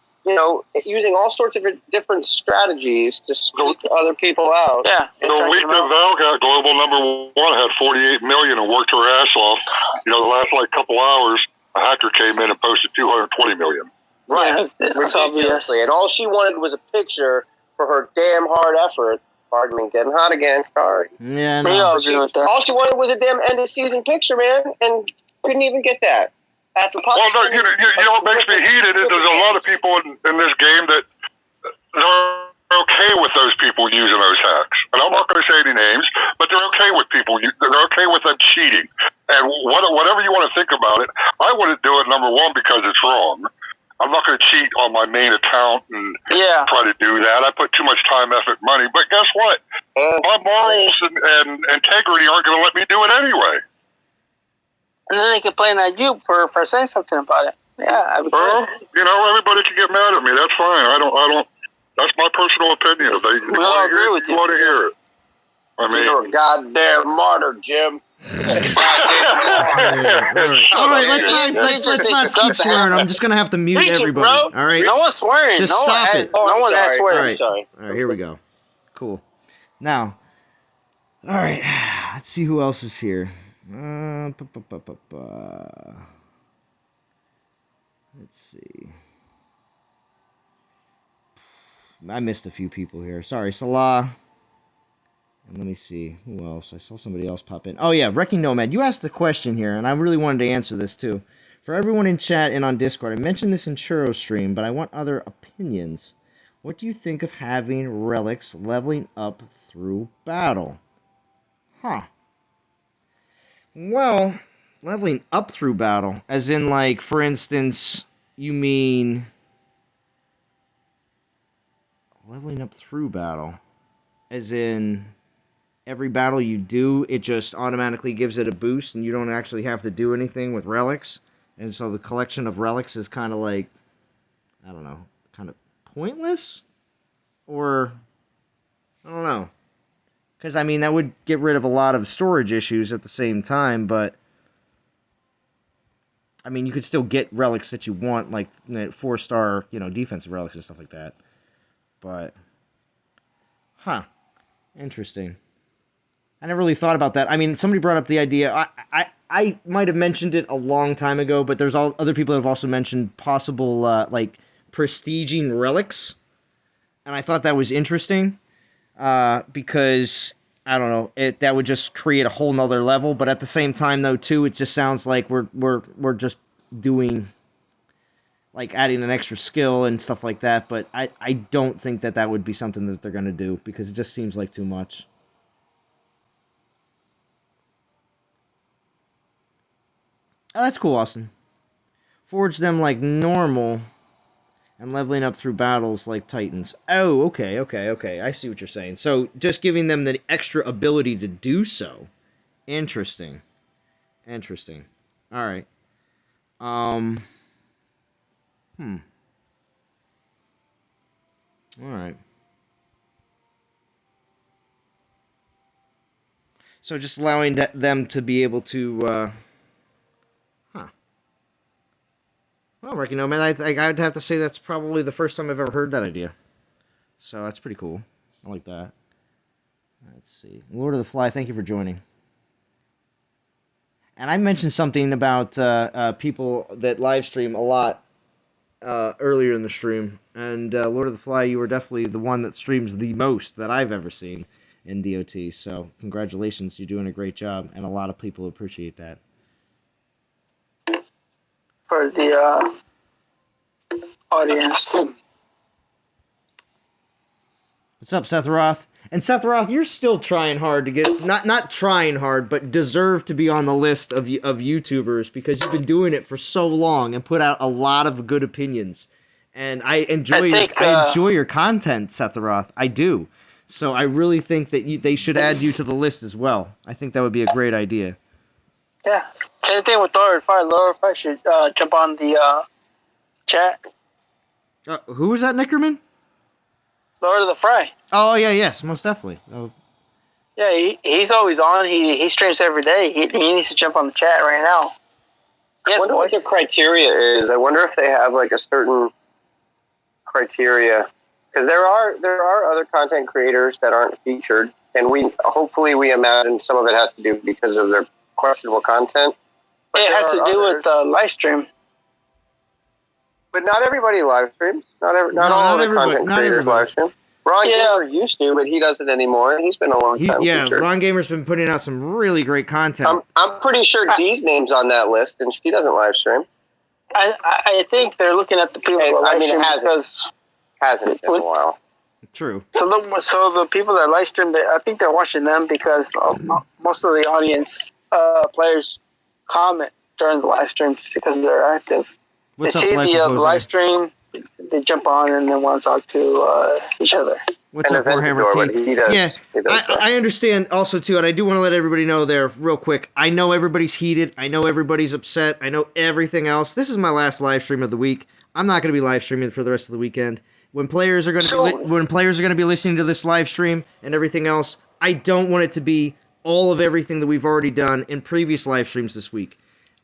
using all sorts of different strategies to squeak other people out. Yeah. The week that Val got global #1 had 48 million and worked her ass off. The last couple hours. A hacker came in and posted 220 million. Right. It's obvious. And all she wanted was a picture for her damn hard effort. Pardon me, getting hot again. Sorry. Yeah, no. We all agree with that. All she wanted was a damn end of season picture, man, and couldn't even get that. After well, no, you know what makes me heated is there's a lot of people in this game that they're okay with those people using those hacks. And I'm not going to say any names, but they're okay with people. They're okay with them cheating. And whatever you want to think about it, I wouldn't do it, #1, because it's wrong. I'm not going to cheat on my main account and try to do that. I put too much time, effort, money. But guess what? My morals and integrity aren't going to let me do it anyway. And then they can blame at you for saying something about it. Yeah, everybody can get mad at me. That's fine. I don't. That's my personal opinion. If they all agree with you. Want to hear it. I mean, you're a goddamn martyr, Jim. All right, let's not keep swearing. I'm just gonna have to mute everybody. All right, no one's swearing. Just stop it. No one has swearing. All right, here we go. Cool. Now, all right, let's see who else is here. Let's see. I missed a few people here. Sorry, Salah. And let me see. Who else? I saw somebody else pop in. Oh, yeah, Wrecking Nomad. You asked the question here, and I really wanted to answer this, too. For everyone in chat and on Discord, I mentioned this in Churro's stream, but I want other opinions. What do you think of having relics leveling up through battle? Huh. Well, leveling up through battle, as in, for instance, you mean leveling up through battle, as in every battle you do, it just automatically gives it a boost and you don't actually have to do anything with relics, and so the collection of relics is kind of I don't know, kind of pointless? Or, I don't know. Because, that would get rid of a lot of storage issues at the same time, but you could still get relics that you want, like 4-star, defensive relics and stuff like that. But, interesting. I never really thought about that. Somebody brought up the idea. I might have mentioned it a long time ago, but there's other people that have also mentioned possible like prestiging relics, and I thought that was interesting because I don't know, that would just create a whole nother level. But at the same time, though, too, it just sounds like we're just doing like adding an extra skill and stuff like that. But I don't think that would be something that they're gonna do because it just seems like too much. Oh, that's cool, Austin. Forge them like normal and leveling up through battles like Titans. Oh, okay. I see what you're saying. So just giving them the extra ability to do so. Interesting. All right. All right. So just allowing them to be able to Well, Ricky, no, man, I'd have to say that's probably the first time I've ever heard that idea. So that's pretty cool. I like that. Let's see. Lord of the Fly, thank you for joining. And I mentioned something about people that live stream a lot earlier in the stream. And Lord of the Fly, you were definitely the one that streams the most that I've ever seen in DOT. So congratulations, you're doing a great job. And a lot of people appreciate that. For the audience. What's up, Seth Roth? And Seth Roth, you're still trying hard to get, not trying hard, but deserve to be on the list of YouTubers because you've been doing it for so long and put out a lot of good opinions. And I enjoy your content, Seth Roth. I do. So I really think that they should add you to the list as well. I think that would be a great idea. Yeah. Same thing with Lord of the Fly. Lord of the Fly should jump on the chat. Who was that, Nickerman? Lord of the Fry. Oh, yeah, yes, most definitely. Oh. Yeah, he's always on. He streams every day. He needs to jump on the chat right now. I wonder what the criteria is. I wonder if they have like a certain criteria. Because there are other content creators that aren't featured, and hopefully we imagine some of it has to do because of their questionable content. But it has to do with live stream. But not everybody live streams. Not all the content creators live stream. Ron Gamer used to, but he doesn't anymore. He's been a long time. Featured. Ron Gamer's been putting out some really great content. I'm pretty sure Dee's name's on that list, and she doesn't live stream. I think they're looking at the people that live stream hasn't been a while. True. So the people that live stream, I think they're watching them because most of the audience players comment during the live stream because they're active. They see the live stream, they jump on and then want to talk to each other. What's up, Warhammer Team? I understand also, too, and I do want to let everybody know there real quick. I know everybody's heated. I know everybody's upset. I know everything else. This is my last live stream of the week. I'm not going to be live streaming for the rest of the weekend. When players are going to be listening to this live stream and everything else, I don't want it to be all of everything that we've already done in previous live streams this week.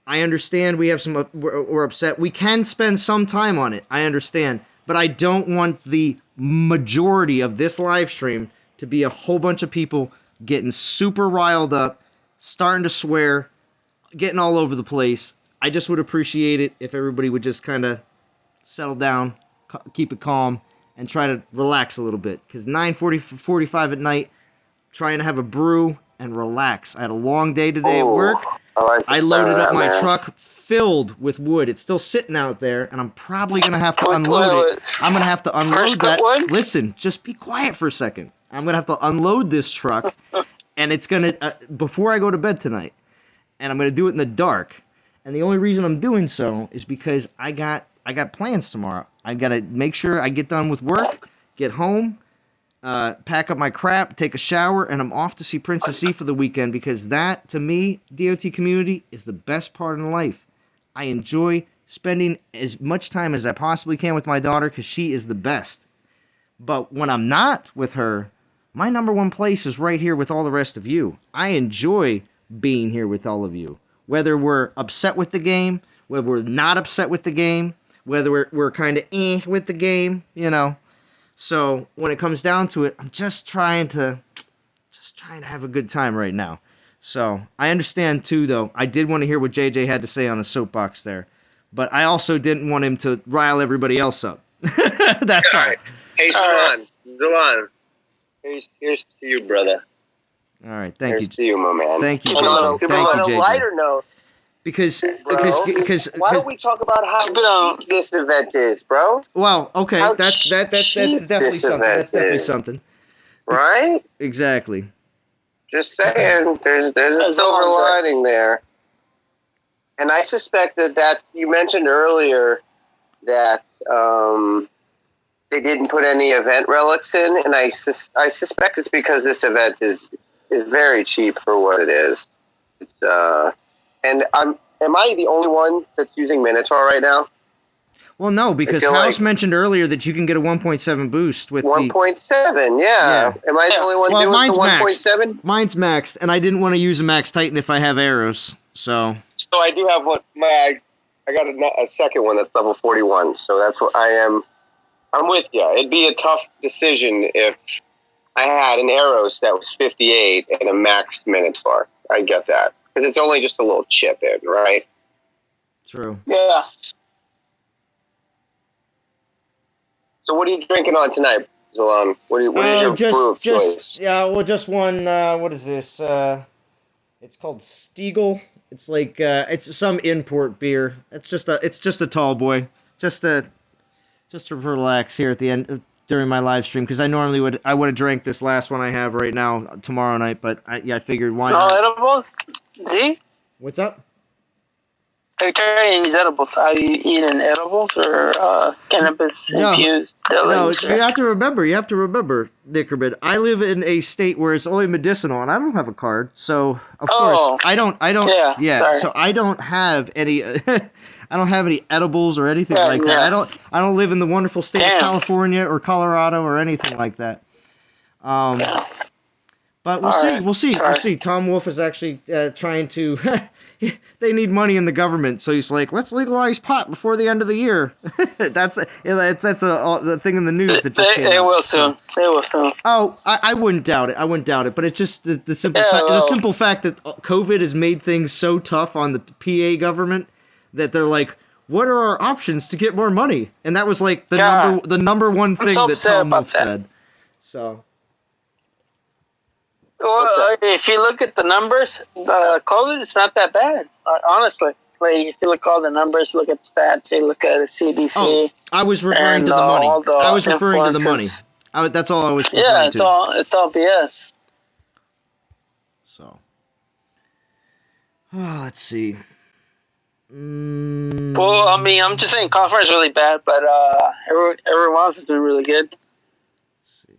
I understand we have we're upset. We can spend some time on it. I understand. But I don't want the majority of this live stream to be a whole bunch of people getting super riled up, starting to swear, getting all over the place. I just would appreciate it if everybody would just kind of settle down, keep it calm, and try to relax a little bit. Because 9:45 at night, trying to have a brew and relax. I had a long day today at work. I loaded up my truck filled with wood. It's still sitting out there, and I'm probably going to have to unload it. I'm going to have to unload that. Listen, just be quiet for a second. I'm going to have to unload this truck, and it's going to, before I go to bed tonight, and I'm going to do it in the dark. And the only reason I'm doing so is because I got plans tomorrow. I got to make sure I get done with work, get home, pack up my crap, take a shower, and I'm off to see Princess E for the weekend because that, to me, DOT community, is the best part in life. I enjoy spending as much time as I possibly can with my daughter because she is the best. But when I'm not with her, my number one place is right here with all the rest of you. I enjoy being here with all of you. Whether we're upset with the game, whether we're not upset with the game, whether we're kind of with the game, you know. So when it comes down to it, I'm just trying to have a good time right now. So I understand too, though. I did want to hear what JJ had to say on a soapbox there, but I also didn't want him to rile everybody else up. That's all. Hey, Zalan. Here's to you, brother. All right, thank you. Here's to you, my man. Thank you, JJ. JJ. Thank you, On a lighter note, because why don't we talk about how cheap this event is, bro? Well, okay, that's definitely something. That's definitely something. Right? Exactly. Just saying, there's a silver lining there. And I suspect that you mentioned earlier that they didn't put any event relics in, and I suspect it's because this event is very cheap for what it is. It's and am I the only one that's using Minotaur right now? Well, no, because House mentioned earlier that you can get a 1.7 boost with 1.7, yeah. Am I the only one doing the 1.7? Mine's maxed, and I didn't want to use a Max Titan if I have Eros, so... So I do have I got a second one that's level 41, so that's what I am... I'm with you. It'd be a tough decision if I had an Eros that was 58 and a maxed Minotaur. I get that. Because it's only just a little chip in, right? True. Yeah. So what are you drinking on tonight, Zalam? What is your brew of choice? Yeah, well, just one, what is this? It's called Stiegel. It's like, it's some import beer. It's just a tall boy. Just to relax here at the end, during my live stream, because I would have drank this last one I have right now tomorrow night, but I figured why not. Edibles? Z? What's up? Are you trying these edibles? Are you eating edibles or cannabis infused? No, you have to remember, Nickerman, I live in a state where it's only medicinal, and I don't have a card, so of course I don't. Yeah. So I don't have any. I don't have any edibles or anything like that. I don't live in the wonderful state of California or Colorado or anything like that. But we'll see. Tom Wolf is actually trying to. They need money in the government, so he's like, let's legalize pot before the end of the year. that's the thing in the news that just came out. They will soon. Oh, I wouldn't doubt it. But it's just the simple fact that COVID has made things so tough on the PA government that they're like, what are our options to get more money? And that was like the number one thing that Tom Wolf said. So. Well, if you look at the numbers, the COVID is not that bad, honestly. Like, if you look at all the numbers, look at the stats, you look at the CDC. Oh, I was referring to the money. I was referring to the money. That's all I was referring to. Yeah, it's all BS. So. Oh, let's see. Well, I mean, I'm just saying California's really bad, but everyone else is doing really good. Let's see.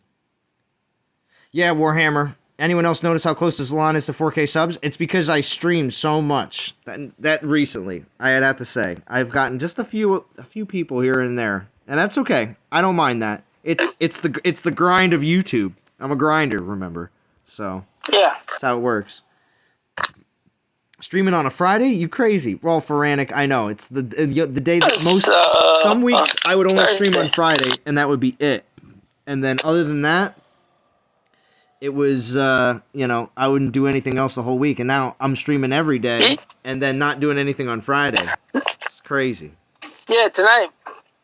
Yeah, Warhammer. Anyone else notice how close this line is to 4K subs? It's because I streamed so much that recently. I have to say, I've gotten just a few people here and there, and that's okay. I don't mind that. It's the grind of YouTube. I'm a grinder, remember? So yeah, that's how it works. Streaming on a Friday? You crazy? Well, Feranic, I know it's the day that some weeks I would only stream on Friday, and that would be it. And then other than that. It was, I wouldn't do anything else the whole week, and now I'm streaming every day, and then not doing anything on Friday. It's crazy. Yeah, tonight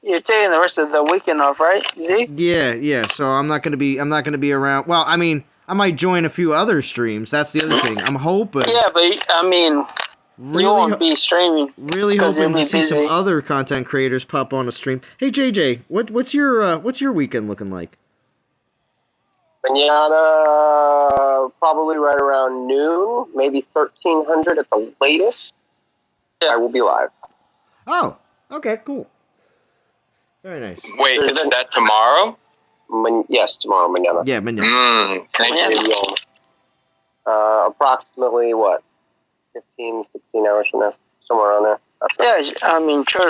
you're taking the rest of the weekend off, right, Z? Yeah. So I'm not gonna be around. Well, I mean, I might join a few other streams. That's the other thing. I'm hoping. Yeah, but I mean, you won't be streaming. Really hoping to see some other content creators pop on a stream. Hey JJ, what's your weekend looking like? Manana, probably right around noon, maybe 1300 at the latest. I will be live. Oh, okay, cool. Very nice. Wait, isn't that tomorrow? Yes, tomorrow, manana. Yeah, manana. Thank you. Approximately, 15, 16 hours from now? Somewhere around there. Yeah, I mean, sure,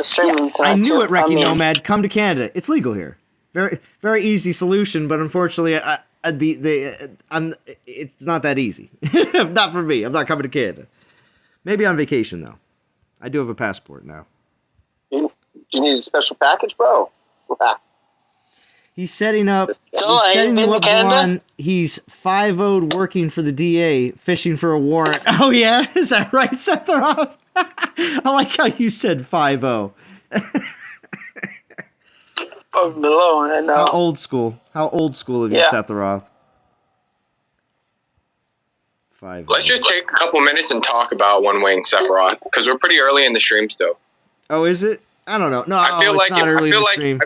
streaming tonight. I knew it, Wrecky Nomad. Come to Canada. It's legal here. Very, very easy solution, but unfortunately, it's not that easy. Not for me. I'm not coming to Canada. Maybe on vacation though. I do have a passport now. You need a special package, bro? He's setting up. So, he's setting have you you been up, to Canada? Juan. He's 5-0'd working for the DA, fishing for a warrant. Oh yeah, is that right, Sephiroth? I like how you said 5-0. Below, I know. How old school? How old school of you, Sephiroth? 5-0. Let's just take a couple minutes and talk about One Wing Sephiroth, because we're pretty early in the stream still. Oh, is it? I don't know. No, I feel it's not early in the stream.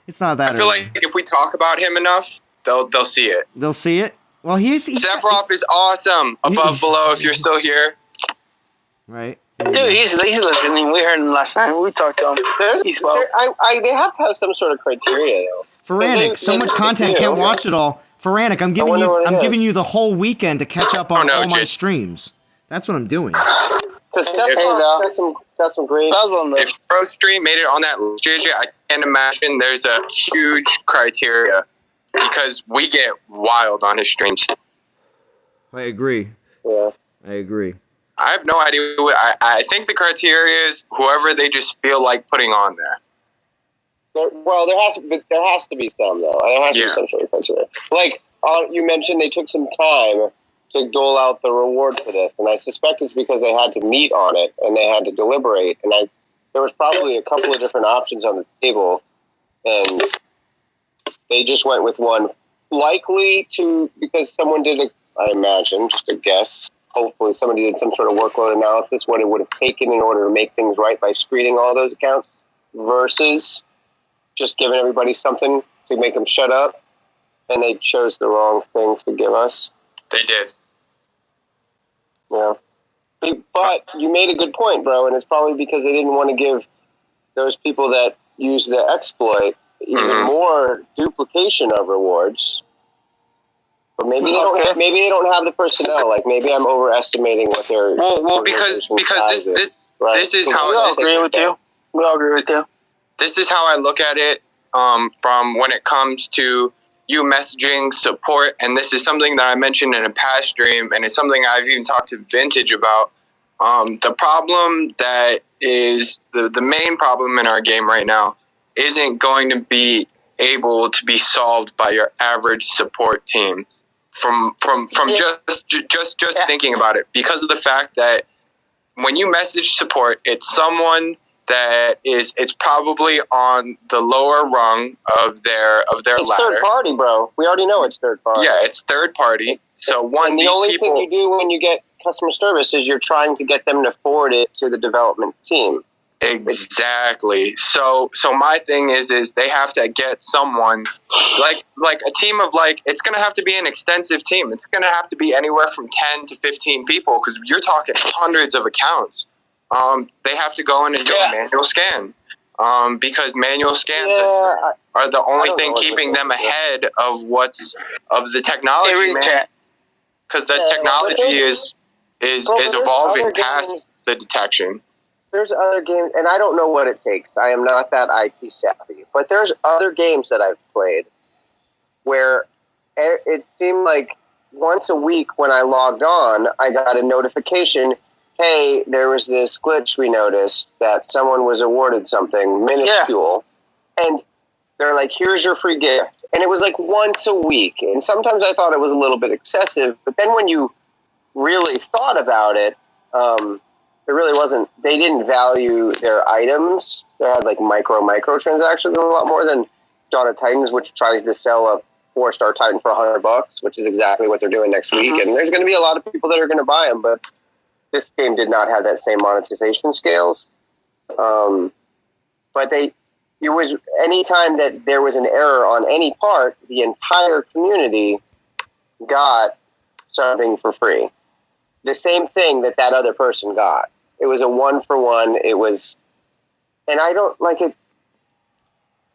It's not that early. I feel like if we talk about him enough, they'll see it. They'll see it? Well, Sephiroth is awesome. Above, below, if you're still here. Right. Dude, he's listening. We heard him last night. We talked to him. They have to have some sort of criteria, though. Foranic, so much content, can't watch it all. Foranic, I'm giving you the whole weekend to catch up on all my streams. That's what I'm doing. Because Sephiroth got some great... If Pro Stream made it on that list, JJ, I can't imagine there's a huge criteria, because we get wild on his streams. I agree. Yeah. I agree. I have no idea. I think the criteria is whoever they just feel like putting on there. There has to be some, though. There has to be some sort of criteria. Like, you mentioned they took some time to dole out the reward for this, and I suspect it's because they had to meet on it, and they had to deliberate, and there was probably a couple of different options on the table, and they just went with one. Likely because someone did I imagine, just a guess, hopefully somebody did some sort of workload analysis, what it would have taken in order to make things right by screening all those accounts, versus just giving everybody something to make them shut up, and they chose the wrong thing to give us. They did. Yeah. But you made a good point, bro, and it's probably because they didn't want to give those people that use the exploit even more duplication of rewards. But maybe they don't have the personnel. Like, maybe I'm overestimating what their because this is how we all agree with you. We all agree with you. This is how I look at it from when it comes to you messaging support, and this is something that I mentioned in a past stream, and it's something I've even talked to Vintage about. The problem that is the main problem in our game right now isn't going to be able to be solved by your average support team. From just thinking about it, because of the fact that when you message support, it's someone that it's probably on the lower rung of their ladder. It's third party, bro. We already know it's third party. Yeah, it's third party. So the only thing you do when you get customer service is you're trying to get them to forward it to the development team. Exactly. So my thing is they have to get someone like a team of it's going to have to be an extensive team. It's going to have to be anywhere from 10 to 15 people, because you're talking hundreds of accounts. They have to go in and do a manual scan, because manual scans are the only thing keeping them ahead of the technology, man. Because the technology is evolving past the detection. There's other games, and I don't know what it takes. I am not that IT savvy, but there's other games that I've played where it seemed like once a week when I logged on, I got a notification, hey, there was this glitch we noticed that someone was awarded something minuscule, and they're like, here's your free gift. And it was like once a week, and sometimes I thought it was a little bit excessive, but then when you really thought about it, it really wasn't. They didn't value their items. They had like micro transactions a lot more than Dawn of Titans, which tries to sell a 4-star Titan for $100, which is exactly what they're doing next week. And there's going to be a lot of people that are going to buy them, but this game did not have that same monetization scales. But it was anytime that there was an error on any part, the entire community got something for free. The same thing that other person got. It was a 1-for-1. It was, and I don't like it.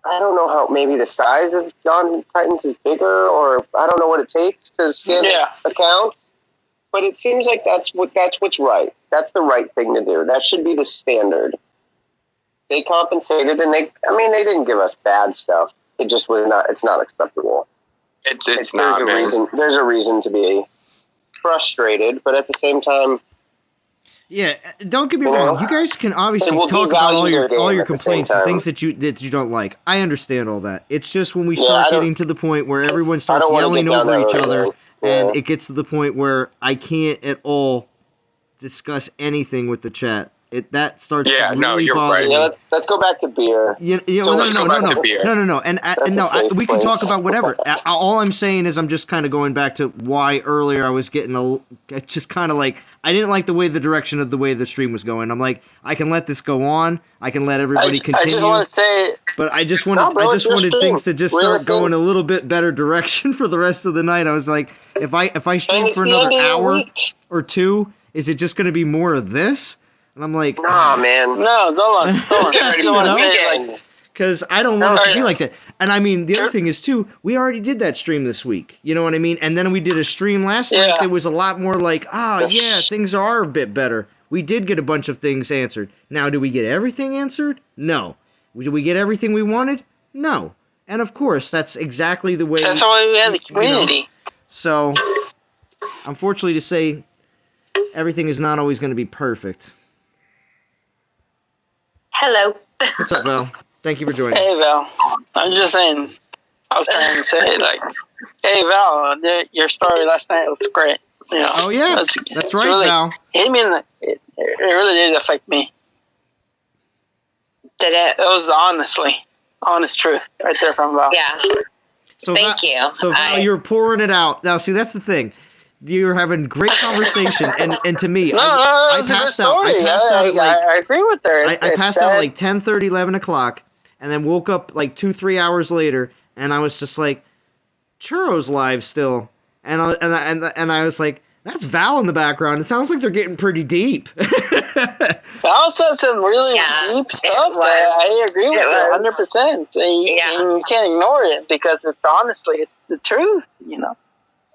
I don't know how, maybe the size of Dawn Titans is bigger, or I don't know what it takes to scan an account. But it seems like that's what's right. That's the right thing to do. That should be the standard. They compensated, and they didn't give us bad stuff. It just was not. It's not acceptable. It's not. There's a reason to be frustrated, but at the same time, Yeah, don't get me wrong. You guys can obviously talk about all your complaints and things that you don't like. I understand all that. It's just when we start getting to the point where everyone starts yelling over each other, and it gets to the point where I can't at all discuss anything with the chat. That starts to really bother me. Yeah, let's go back to beer. No. We can talk about whatever. All I'm saying is I'm just kind of going back to why earlier I was getting just kind of like I didn't like the direction of the way the stream was going. I'm like, I can let this go on. I can let everybody continue. I just want to say, but I just wanted things to just start going a little bit better direction for the rest of the night. I was like, if I stream for another hour or two, is it just going to be more of this? And I'm like, nah, man. No, Zolan. I just want to say, because I don't want it to be like that. And I mean, the other thing is, too, we already did that stream this week. You know what I mean? And then we did a stream last night that was a lot more like, things are a bit better. We did get a bunch of things answered. Now, do we get everything answered? No. Did we get everything we wanted? No. And, of course, that's exactly the way... That's why we had the community. You know, so, unfortunately to say, everything is not always going to be perfect. Hello. What's up, Val? Thank you for joining. Hey, Val. I'm just saying, I was trying to say, like, hey, Val, your story last night was great. You know, oh, yes. That's right, really, Val. It really did affect me. Did it? It was honest truth right there from Val. Yeah. So Thank you. So, Val, you're pouring it out. Now, see, that's the thing. You're having great conversation, and to me, I passed out. I agree with her. I passed out like 10:30, 11 o'clock, and then woke up like 2-3 hours later, and I was just like, Churro's live still, and I was like, that's Val in the background. It sounds like they're getting pretty deep. Val said some really deep stuff that I agree with her 100%. You can't ignore it because it's the truth, you know.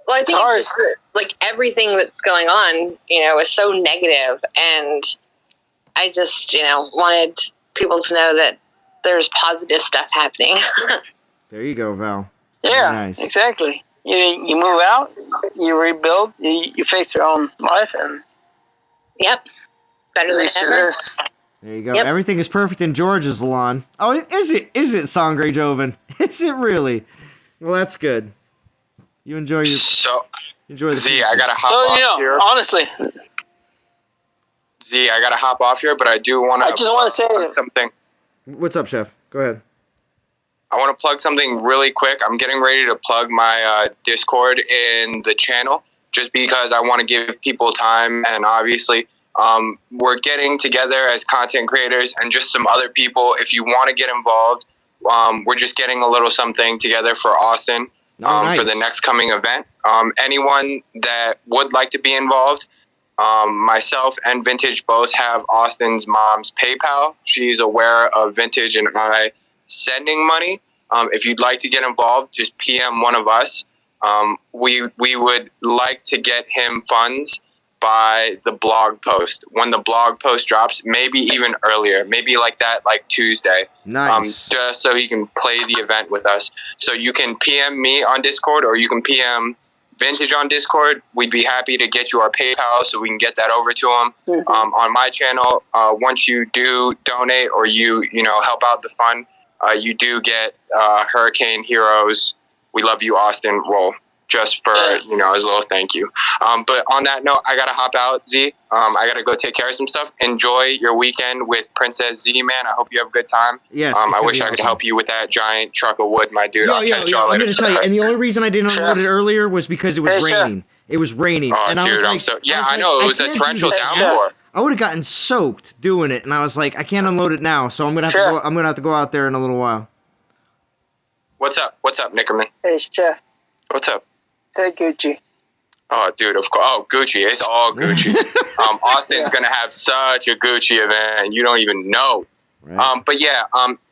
Well, I think it's just, like, everything that's going on, you know, is so negative, and I just, you know, wanted people to know that there's positive stuff happening. There you go, Val. Yeah, nice. Exactly. You move out, you rebuild, you face your own life, and... Yep. Better than ever. There you go. Yep. Everything is perfect in George's lawn. Oh, is it, Sangre Joven? Is it really? Well, that's good. You enjoy the Z, I gotta hop off here. Honestly, Z, I gotta hop off here, but I do want to. I just want to say something. What's up, Chef? Go ahead. I want to plug something really quick. I'm getting ready to plug my Discord in the channel, just because I want to give people time, and obviously, we're getting together as content creators and just some other people. If you want to get involved, we're just getting a little something together for Austin. Nice. For the next coming event. Anyone that would like to be involved, myself and Vintage both have Austin's mom's PayPal. She's aware of Vintage and I sending money. If you'd like to get involved, just PM one of us. We would like to get him funds by the blog post. When the blog post drops, maybe even earlier, maybe like Tuesday. Nice. Just so he can play the event with us. So you can PM me on Discord, or you can PM Vintage on Discord. We'd be happy to get you our PayPal so we can get that over to him. Mm-hmm. On my channel, once you do donate or you help out the fund, you do get Hurricane Heroes We Love You Austin roll. Just for, as a little thank you. But on that note, I got to hop out, Z. I got to go take care of some stuff. Enjoy your weekend with Princess Z, man. I hope you have a good time. Yes. I wish I could help you with that giant truck of wood, my dude. I'll catch y'all later. I'm going to tell you, and the only reason I didn't unload it earlier was because it was raining. It was raining. Oh, and I dude, was like, I know. It was a torrential downpour. I would have gotten soaked doing it, and I was like, I can't unload it now, so I'm going to have to go out there in a little while. What's up, Nickerman? Hey, Chef. What's up? Say Gucci. Oh, dude, of course. Oh, Gucci. It's all Gucci. Austin's going to have such a Gucci event. You don't even know. Right. But yeah,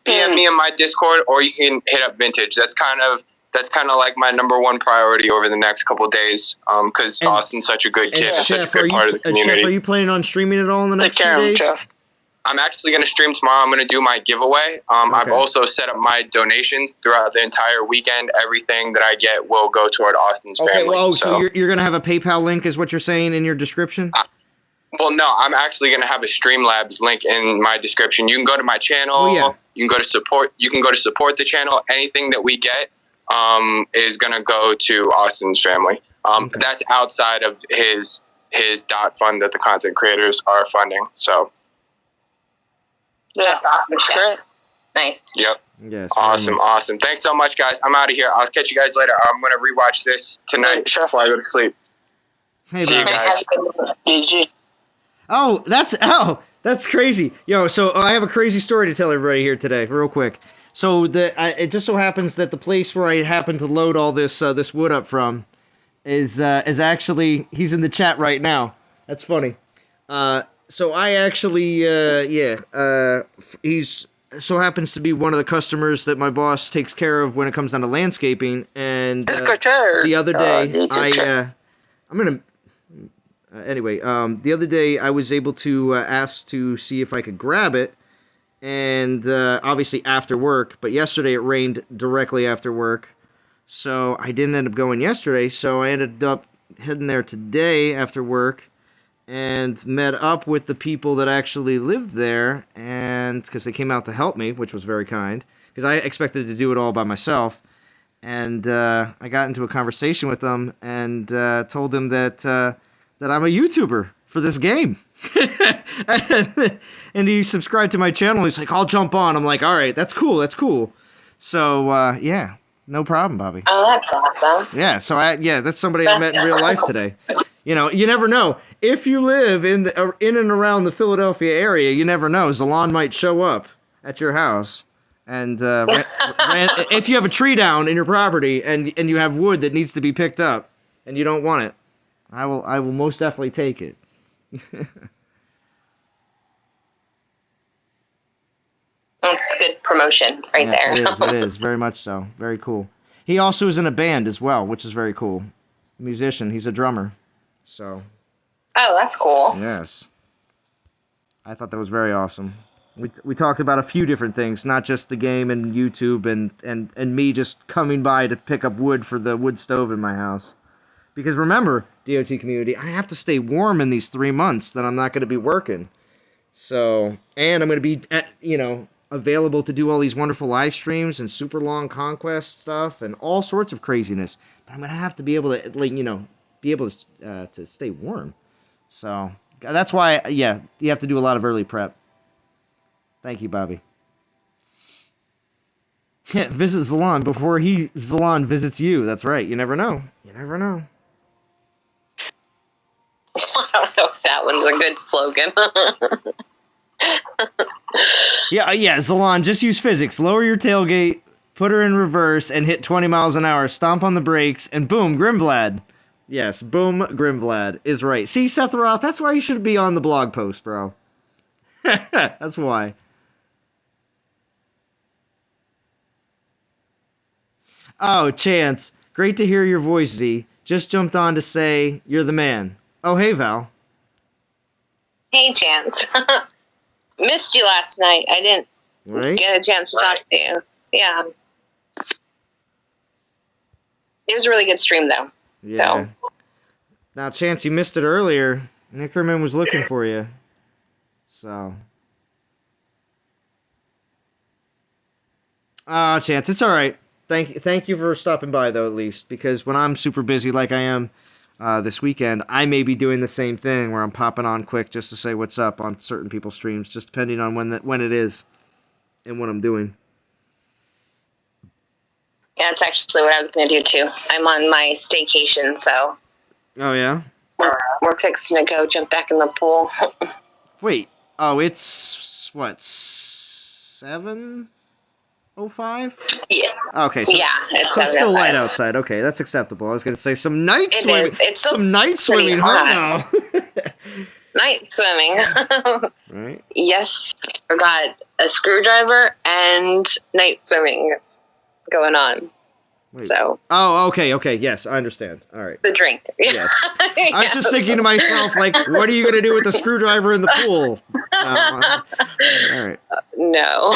PM me in my Discord, or you can hit up Vintage. That's kind of like my number one priority over the next couple of days, because Austin's such a good kid and such a good part of the community. Chef, are you planning on streaming it all in the next few days? Chef. I'm actually going to stream tomorrow. I'm going to do my giveaway. I've also set up my donations throughout the entire weekend. Everything that I get will go toward Austin's family. Well, so you're going to have a PayPal link is what you're saying in your description? Well, no, I'm actually going to have a Streamlabs link in my description. You can go to my channel. Oh, yeah. You can go to support. You can go to support the channel. Anything that we get is going to go to Austin's family. Okay. That's outside of his dot fund that the content creators are funding. So. Yeah. That's awesome. Great. Nice. Yep. Yes. Awesome. Thanks so much, guys. I'm out of here. I'll catch you guys later. I'm going to rewatch this tonight before I go to sleep. Hey, see you guys. GG. Oh, that's crazy. Yo, so I have a crazy story to tell everybody here today, real quick. So it just so happens that the place where I happen to load all this wood up from is actually, he's in the chat right now. That's funny. So I actually, he's so happens to be one of the customers that my boss takes care of when it comes down to landscaping. And the other day, the other day I was able to ask to see if I could grab it, and obviously after work, but yesterday it rained directly after work, so I didn't end up going yesterday, so I ended up heading there today after work, and met up with the people that actually lived there, and because they came out to help me, which was very kind, because I expected to do it all by myself, and I got into a conversation with them, and told them that I'm a YouTuber for this game. And he subscribed to my channel. He's like, I'll jump on. I'm like, all right, that's cool. So, yeah, no problem, Bobby. Oh, that's awesome. Yeah, so that's somebody I met in real life today. You know, you never know. If you live in and around the Philadelphia area, you never know. Zalon might show up at your house. And if you have a tree down in your property and you have wood that needs to be picked up and you don't want it, I will most definitely take it. That's good promotion right there. It is very much so. Very cool. He also is in a band as well, which is very cool. Musician. He's a drummer. So. Oh, that's cool. Yes. I thought that was very awesome. We talked about a few different things, not just the game and YouTube and me just coming by to pick up wood for the wood stove in my house. Because remember, DOT community, I have to stay warm in these 3 months that I'm not going to be working. So, and I'm going to be available to do all these wonderful live streams and super long conquest stuff and all sorts of craziness. But I'm going to have to be able to, to stay warm. So, that's why, you have to do a lot of early prep. Thank you, Bobby. Yeah, visit Zalon before Zalon visits you. That's right. You never know. I don't know if that one's a good slogan. Yeah, Zalon, just use physics. Lower your tailgate, put her in reverse, and hit 20 miles an hour. Stomp on the brakes, and boom, Grimblad. Yes, boom, Grimblad is right. See, Seth Roth, that's why you should be on the blog post, bro. That's why. Oh, Chance. Great to hear your voice, Z. Just jumped on to say you're the man. Oh, hey, Val. Hey, Chance. Missed you last night. I didn't get a chance to talk to you. Yeah. It was a really good stream, though. Yeah. So. Now, Chance, you missed it earlier. Nickerman was looking for you. So. Chance, it's all right. Thank you for stopping by, though, at least. Because when I'm super busy like I am this weekend, I may be doing the same thing where I'm popping on quick just to say what's up on certain people's streams, just depending on when it is and what I'm doing. Yeah, that's actually what I was going to do, too. I'm on my staycation, so... Oh, yeah? We're fixing to go jump back in the pool. Wait. Oh, it's, what, 7:05? Yeah. Okay. So, yeah, it's still light outside. Okay, that's acceptable. I was going to say some night swimming. It's some night swimming hot now. Night swimming. Right. Yes. I got a screwdriver and night swimming going on. Wait. So. Oh, okay. Yes, I understand. All right. The drink. Yes. I was just thinking to myself, like, what are you going to do with the screwdriver in the pool? All right. No.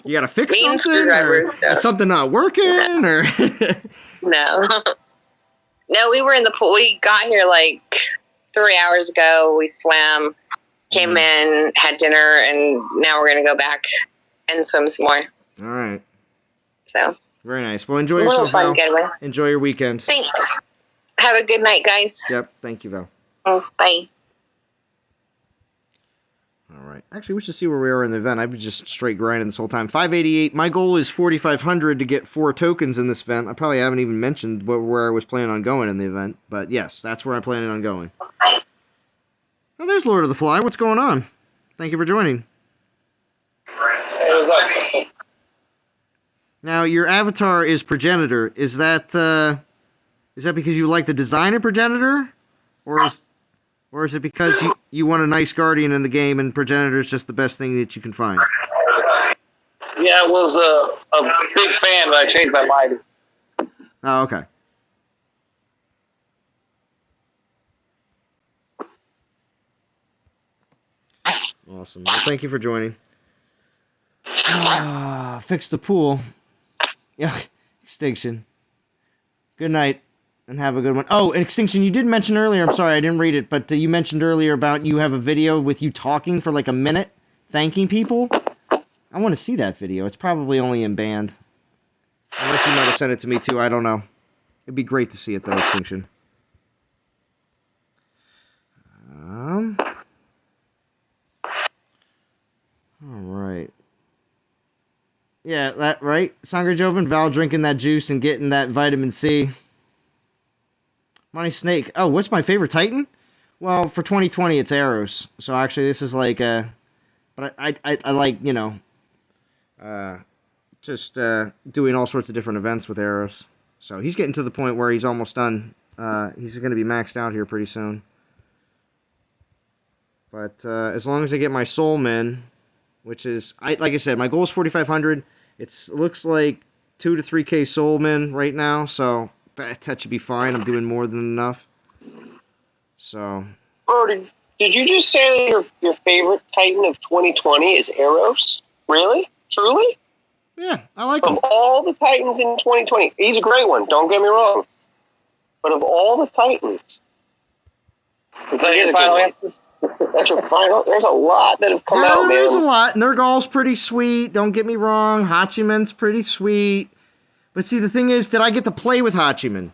You got to fix something? Or is something not working? Or No. No, we were in the pool. We got here like 3 hours ago. We swam, came in, had dinner, and now we're going to go back and swim some more. All right. So. Very nice. Well, enjoy yourself, Val. Enjoy your weekend. Thanks. Have a good night, guys. Yep. Thank you, Val. Bye. All right. Actually, we should see where we are in the event. I've been just straight grinding this whole time. 588. My goal is 4,500 to get 4 tokens in this event. I probably haven't even mentioned where I was planning on going in the event. But yes, that's where I'm planning on going. Oh, there's Lord of the Fly. What's going on? Thank you for joining. Hey, what's up? Now, your avatar is Progenitor. Is that because you like the design of Progenitor? Or is it because you want a nice guardian in the game and Progenitor is just the best thing that you can find? Yeah, I was a big fan, but I changed my mind. Oh, okay. Awesome. Well, thank you for joining. Fix the pool. Yeah, Extinction. Good night. And have a good one. Oh, Extinction, you did mention earlier, I'm sorry, I didn't read it, but you mentioned earlier about you have a video with you talking for like a minute, thanking people. I want to see that video. It's probably only in band. Unless you might have sent it to me too, I don't know. It'd be great to see it though, Extinction. Alright. Yeah, that right? Sangre Joven, Val drinking that juice and getting that vitamin C. Money Snake. Oh, what's my favorite Titan? Well, for 2020, it's Eros. So actually, this is like but I like, you know, just doing all sorts of different events with Eros. So he's getting to the point where he's almost done. He's going to be maxed out here pretty soon. But as long as I get my Soulmen, which is, like I said, my goal is 4,500. It looks like 2 to 3K Soulmen right now, so that should be fine. I'm doing more than enough. So. Bro, did you just say your favorite Titan of 2020 is Eros? Really? Truly? Yeah, I like him. Of all the Titans in 2020, he's a great one, don't get me wrong. But of all the Titans, that's your final. There's a lot that have come out, man. There's a lot. Nergal's pretty sweet. Don't get me wrong. Hachiman's pretty sweet. But see, the thing is, did I get to play with Hachiman?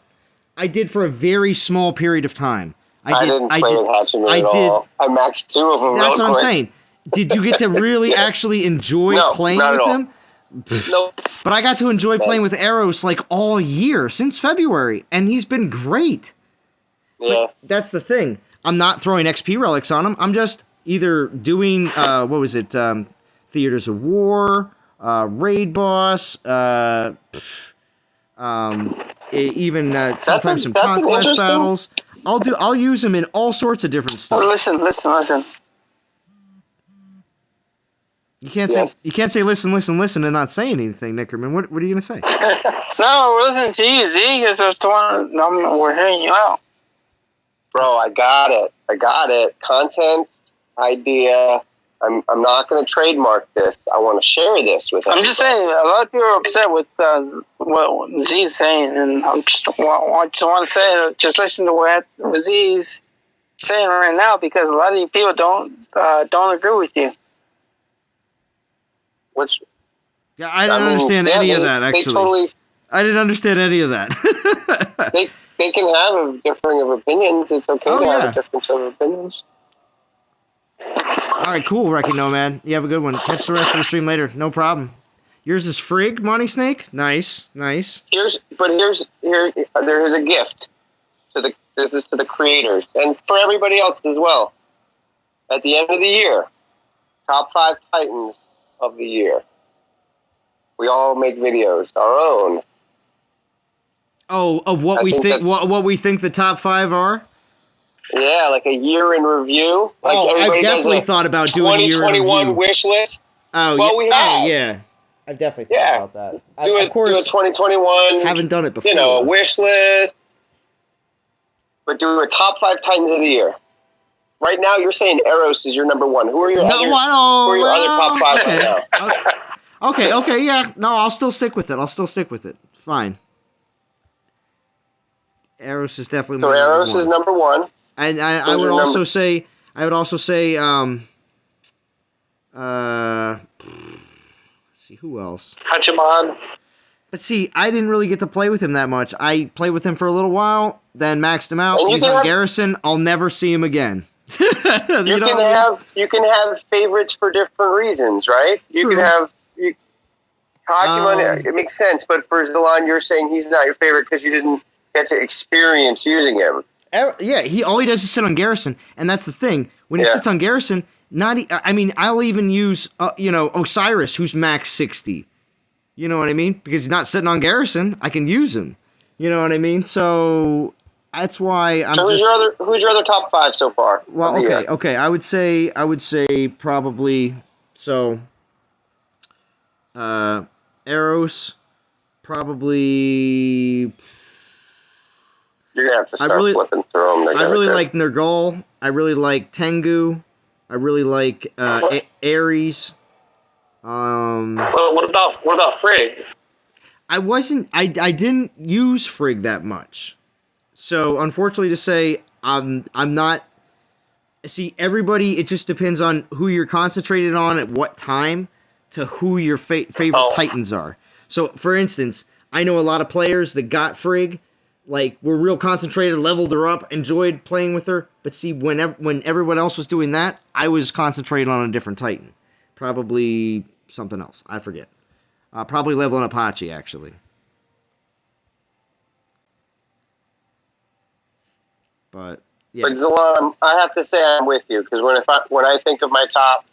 I did for a very small period of time. I didn't play with Hachiman at all. I maxed 2 of them. That's what I'm saying. Did you get to really actually enjoy playing with him? Nope. But I got to enjoy playing with Eros like all year since February, and he's been great. Yeah. But that's the thing. I'm not throwing XP relics on him. I'm just either doing Theaters of War, Raid Boss, even sometimes some Conquest battles. I'll use him in all sorts of different stuff. Listen. You can't say listen and not say anything, Nickerman. What are you gonna say? No, we're listening to you, Z. We're hearing you out. Bro, I got it. Content, idea. I'm not going to trademark this. I want to share this with everybody. I'm just saying, a lot of people are upset with what Z's saying, and I just want to say, just listen to what Z's saying right now, because a lot of you people don't agree with you. Yeah, I didn't understand any of that, actually. I didn't understand any of that. They can have a differing of opinions. It's okay to have a difference of opinions. All right, cool, Wrecking Nomad. You have a good one. Catch the rest of the stream later. No problem. Yours is Frigg, Monty Snake. Nice. Here's a gift this is to the creators and for everybody else as well. At the end of the year, top 5 Titans of the year. We all make videos, our own. Oh, of what we think the top 5 are? Yeah, like a year in review. I've definitely thought about doing a year in review. 2021 wish list. Oh, well, we have. Yeah. I've definitely thought about that. Do a 2021. Haven't done it before. A wish list. But do a top 5 Titans of the year. Right now, you're saying Eros is your number 1. Who are your other top 5 right now? Okay, yeah. No, I'll still stick with it. Fine. Eros is definitely Eros is number 1. I would also say let's see who else. Hachiman. But see, I didn't really get to play with him that much. I played with him for a little while, then maxed him out. He's on Garrison. I'll never see him again. You can have favorites for different reasons, right? You can have Hachiman. It makes sense, but for Zalon, you're saying he's not your favorite because you didn't get to experience using him. Yeah, all he does is sit on Garrison, and that's the thing. When he sits on Garrison, I'll even use Osiris, who's max 60. You know what I mean? Because he's not sitting on Garrison, I can use him. You know what I mean? So that's why I'm. So who's your other top 5 so far? Well, okay. I would say probably Eros, probably. You're gonna have to start flipping through them. I really like Nergal. I really like Tengu. I really like Ares. Well, what about Frigg? I didn't use Frigg that much. So unfortunately to say, I'm not. See, everybody, it just depends on who you're concentrated on at what time to who your favorite Titans are. So for instance, I know a lot of players that got Frigg, like were real concentrated, leveled her up, enjoyed playing with her. But see, when everyone else was doing that, I was concentrated on a different Titan. Probably something else. I forget. Probably leveling up Hachi, actually. But, yeah. But Zalon, I have to say I'm with you, because when I think of my top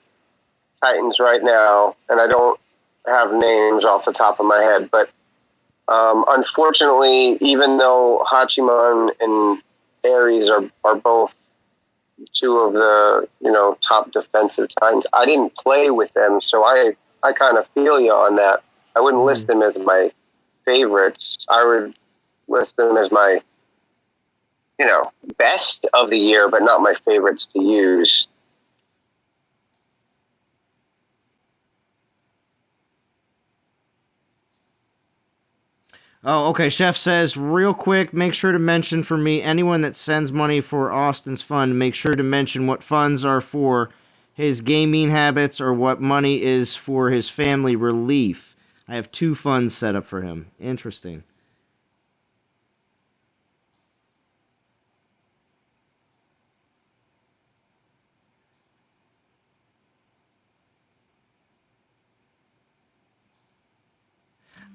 Titans right now, and I don't have names off the top of my head, but unfortunately, even though Hachiman and Ares are both 2 of the top defensive Titans, I didn't play with them, so I kind of feel you on that. I wouldn't list them as my favorites. I would list them as my best of the year, but not my favorites to use. Oh, okay. Chef says, real quick, make sure to mention for me, anyone that sends money for Austin's fund, make sure to mention what funds are for his gaming habits or what money is for his family relief. I have 2 funds set up for him. Interesting.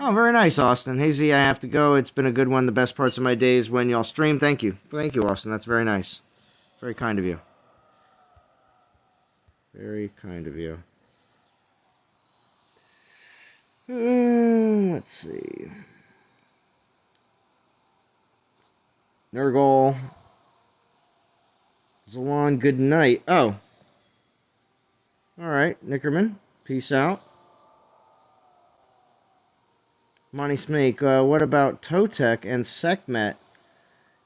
Oh, very nice, Austin. Hazy, I have to go. It's been a good one. The best parts of my day is when y'all stream. Thank you. Thank you, Austin. That's very nice. Very kind of you. Very kind of you. Let's see. Nergal. Zalon, good night. Oh. Alright, Nickerman. Peace out. Monty Snake, what about Totec and Sekhmet?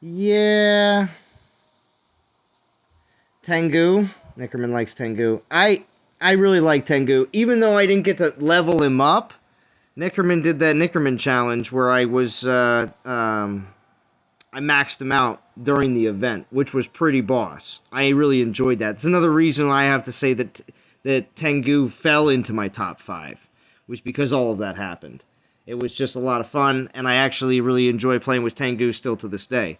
Yeah. Tengu. Nickerman likes Tengu. I really like Tengu. Even though I didn't get to level him up, Nickerman did that Nickerman challenge where I was, I maxed him out during the event, which was pretty boss. I really enjoyed that. It's another reason why I have to say that Tengu fell into my top 5, was because all of that happened. It was just a lot of fun, and I actually really enjoy playing with Tengu still to this day.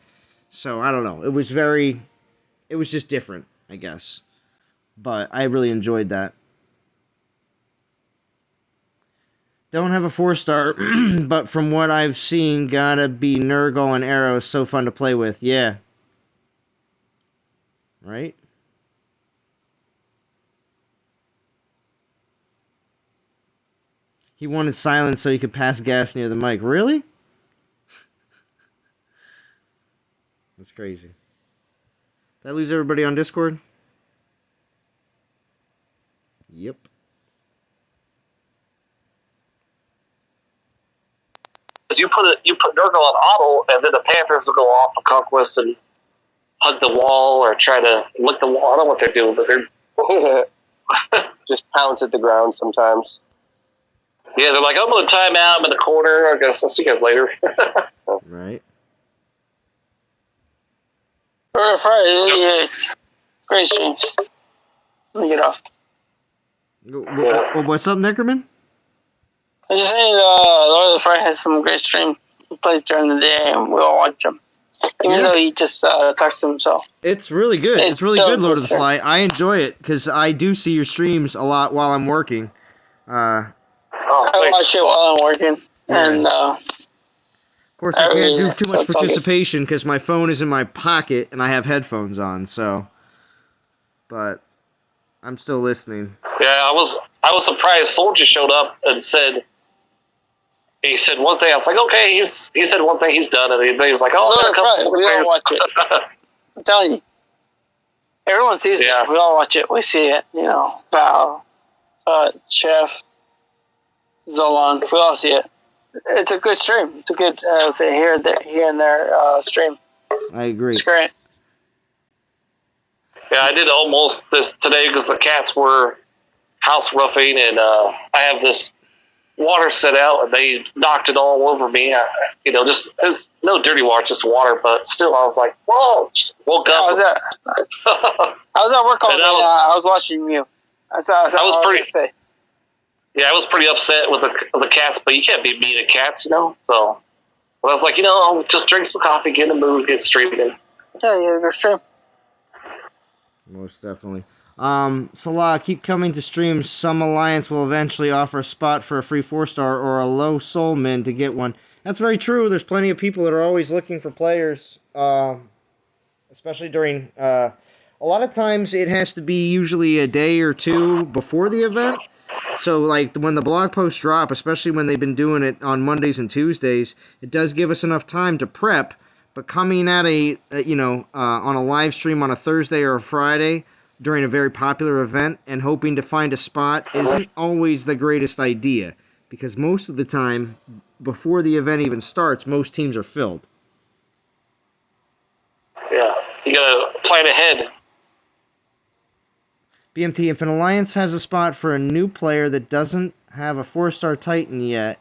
So, I don't know. It was just different, I guess. But I really enjoyed that. Don't have a 4-star, but from what I've seen, gotta be Nergal and Eros. So fun to play with. Yeah. Right? He wanted silence so he could pass gas near the mic. Really? That's crazy. Did I lose everybody on Discord? Yep. You put Nurgle on auto, and then the Panthers will go off the conquest and hug the wall or try to lick the wall. I don't know what they're doing, but they're just pounce at the ground sometimes. Yeah, they're like, I'm going to time out. I'm in the corner. I guess I'll see you guys later. Right. Friday, yeah. Great streams. Let me get off. What's up, Nickerman? I'm just saying, Lord of the Fry has some great stream. He plays during the day, and we all watch him. Even though he just talks to himself. It's really good. It's really good, Lord of the Fly. I enjoy it because I do see your streams a lot while I'm working. I watch it while I'm working, and of course I can't do too much participation because my phone is in my pocket and I have headphones on. So, but I'm still listening. Yeah, I was surprised. Soldier showed up and he said one thing. I was like, okay, he said one thing, he's done, and he was like, oh, we all watch it. I'm telling you, everyone sees it. We all watch it. We see it. You know, Val, Chef, Zolan, we all see it. It's a good stream. It's a good here and there stream. I agree. It's great. Yeah, I did almost this today because the cats were house roughing, and I have this water set out, and they knocked it all over me. Just it was no dirty water, just water, but still, I was like, whoa! Woke up. How was that? I was at work all day. I was watching you. I was pretty. Say. Yeah, I was pretty upset with the cats, but you can't be mean to cats, So, but I was like, I'll just drink some coffee, get in the mood, get streaming. Yeah, for sure. Most definitely. Salah, keep coming to streams. Some alliance will eventually offer a spot for a free 4-star or a low soul min to get one. That's very true. There's plenty of people that are always looking for players, especially during... a lot of times it has to be usually a day or two before the event. So, like, when the blog posts drop, especially when they've been doing it on Mondays and Tuesdays, it does give us enough time to prep. But coming at on a live stream on a Thursday or a Friday during a very popular event and hoping to find a spot isn't always the greatest idea, because most of the time, before the event even starts, most teams are filled. Yeah, you gotta plan ahead. BMT, if an alliance has a spot for a new player that doesn't have a 4-star Titan yet,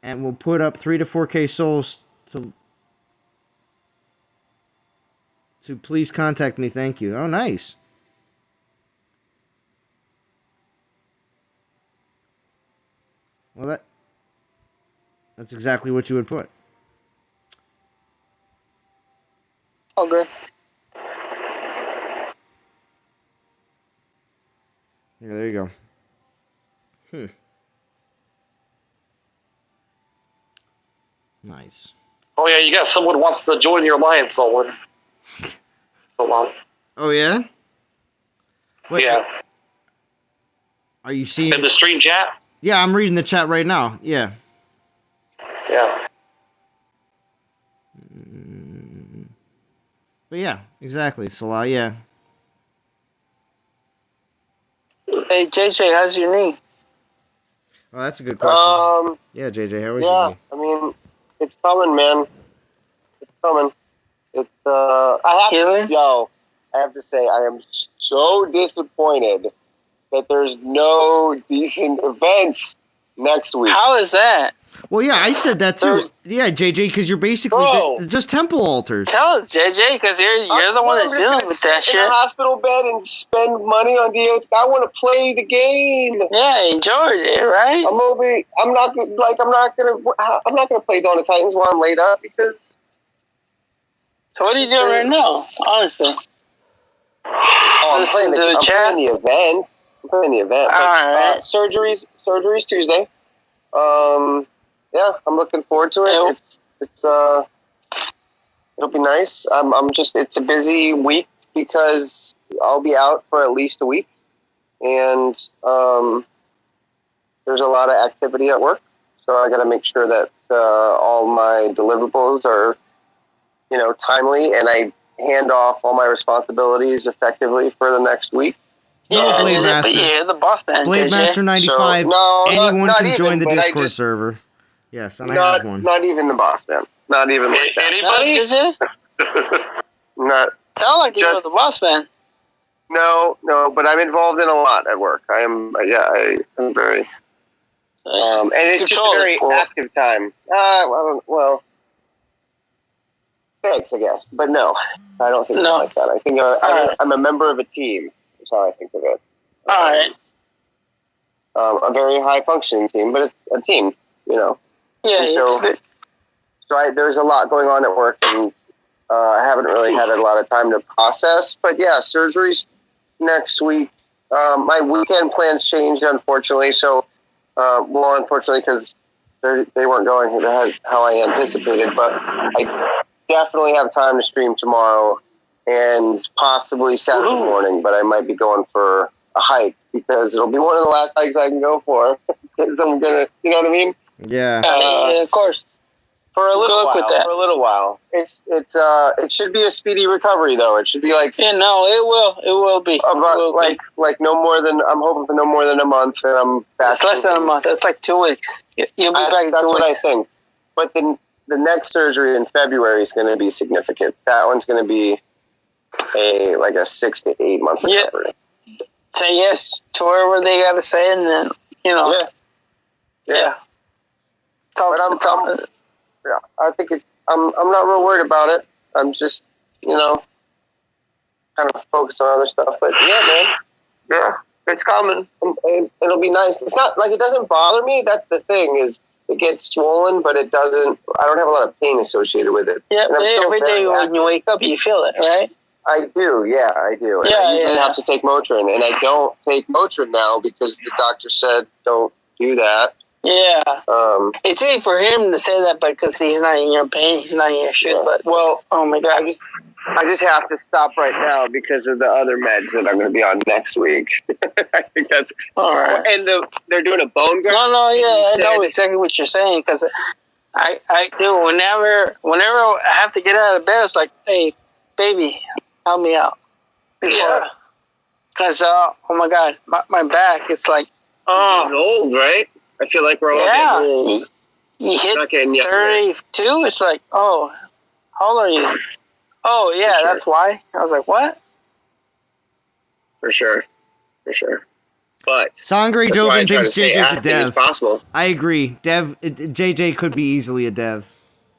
and will put up 3 to 4K souls to please contact me, thank you. Oh, nice. Well, that's exactly what you would put. Okay. Yeah, there you go. Nice. Oh yeah, you got someone who wants to join your alliance, Solon. Oh yeah? Wait, yeah. Are you seeing in the stream chat? Yeah, I'm reading the chat right now. Yeah. Yeah. But yeah, exactly, Salah. Yeah. Hey JJ, how's your knee? Oh, that's a good question. Yeah, JJ, how is your knee? I mean, it's coming, man. It's coming. It's I have to say, I am so disappointed that there's no decent events next week. How is that? Well, yeah, I said that too. Yeah, JJ, because you're basically just temple altars. Tell us, JJ, because you're the one that's dealing with that shit. In a hospital bed and spend money on DOT. I want to play the game. Yeah, enjoy it, right? I'm not gonna play Dawn of Titans while I'm laid up because. So what are you doing right now? Honestly. I'm playing the event. I'm playing the event. Alright. Surgery's Tuesday. Yeah, I'm looking forward to it. It'll be nice. It's a busy week because I'll be out for at least a week, and there's a lot of activity at work. So I got to make sure that all my deliverables are, timely, and I hand off all my responsibilities effectively for the next week. Yeah, Blade Master. Yeah, the boss man. Blade Master 95. So, anyone can join the but Discord server. Yes, and I have one. Not even the boss man. Not even like that. Anybody? Not. Sound like you was the boss man. No, but I'm involved in a lot at work. I am very. And it's just a very active time. Thanks, I guess. But no, I don't think like that. I think I'm a member of a team. That's how I think of it. All right. A very high-functioning team, but it's a team, you know. Yeah, there's a lot going on at work, and I haven't really had a lot of time to process. But yeah, surgery's next week. My weekend plans changed, unfortunately. So, unfortunately, because they weren't going how I anticipated. But I definitely have time to stream tomorrow and possibly Saturday morning. But I might be going for a hike because it'll be one of the last hikes I can go for. Because I'm gonna, you know what I mean? Yeah. Yeah, of course. For a little while. With that. For a little while. It should be a speedy recovery though. It should be like it will be. Like no more than I'm hoping for no more than a month, and I'm back. It's less than a month. It's like 2 weeks. You'll be back in 2 weeks. That's what I think. But the next surgery in February is going to be significant. That one's going to be a 6 to 8 month recovery. Say yes to whatever they got to say, and then Yeah. I think I'm not real worried about it. I'm just, kind of focused on other stuff. But yeah, man. Yeah, it's coming. And it'll be nice. It's not like it doesn't bother me. That's the thing is it gets swollen, but it doesn't. I don't have a lot of pain associated with it. Yeah, every day when you wake up, you feel it, right? I do. Yeah, I do. And I usually have to take Motrin, and I don't take Motrin now because the doctor said don't do that. Yeah. It's easy for him to say that, but because he's not in your pain, he's not in your shit. But oh my god, I just have to stop right now because of the other meds that I'm going to be on next week. I think that's all right. And they're doing a bone graft. No, yeah, I know exactly what you're saying because I do whenever I have to get out of bed, it's like, hey, baby, help me out. Yeah. Because oh my god, my back, it's like getting old, right? I feel like we're all getting old. You hit 32, it's like, oh, how old are you? Oh, yeah, that's why. I was like, what? For sure. But Sangre Joven thinks JJ's a dev. It's possible. I agree. JJ could be easily a dev.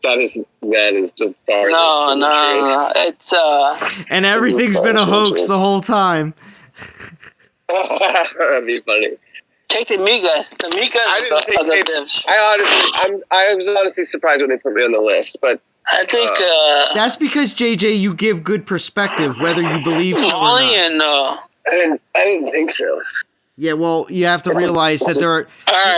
That is the farthest. No. It's and everything's been a hoax the whole time. That'd be funny. Take the Migas. The Migas I was honestly surprised when they put me on the list, but I think that's because JJ, you give good perspective, whether you believe so or not. I didn't think so. Yeah, well, you have to realize that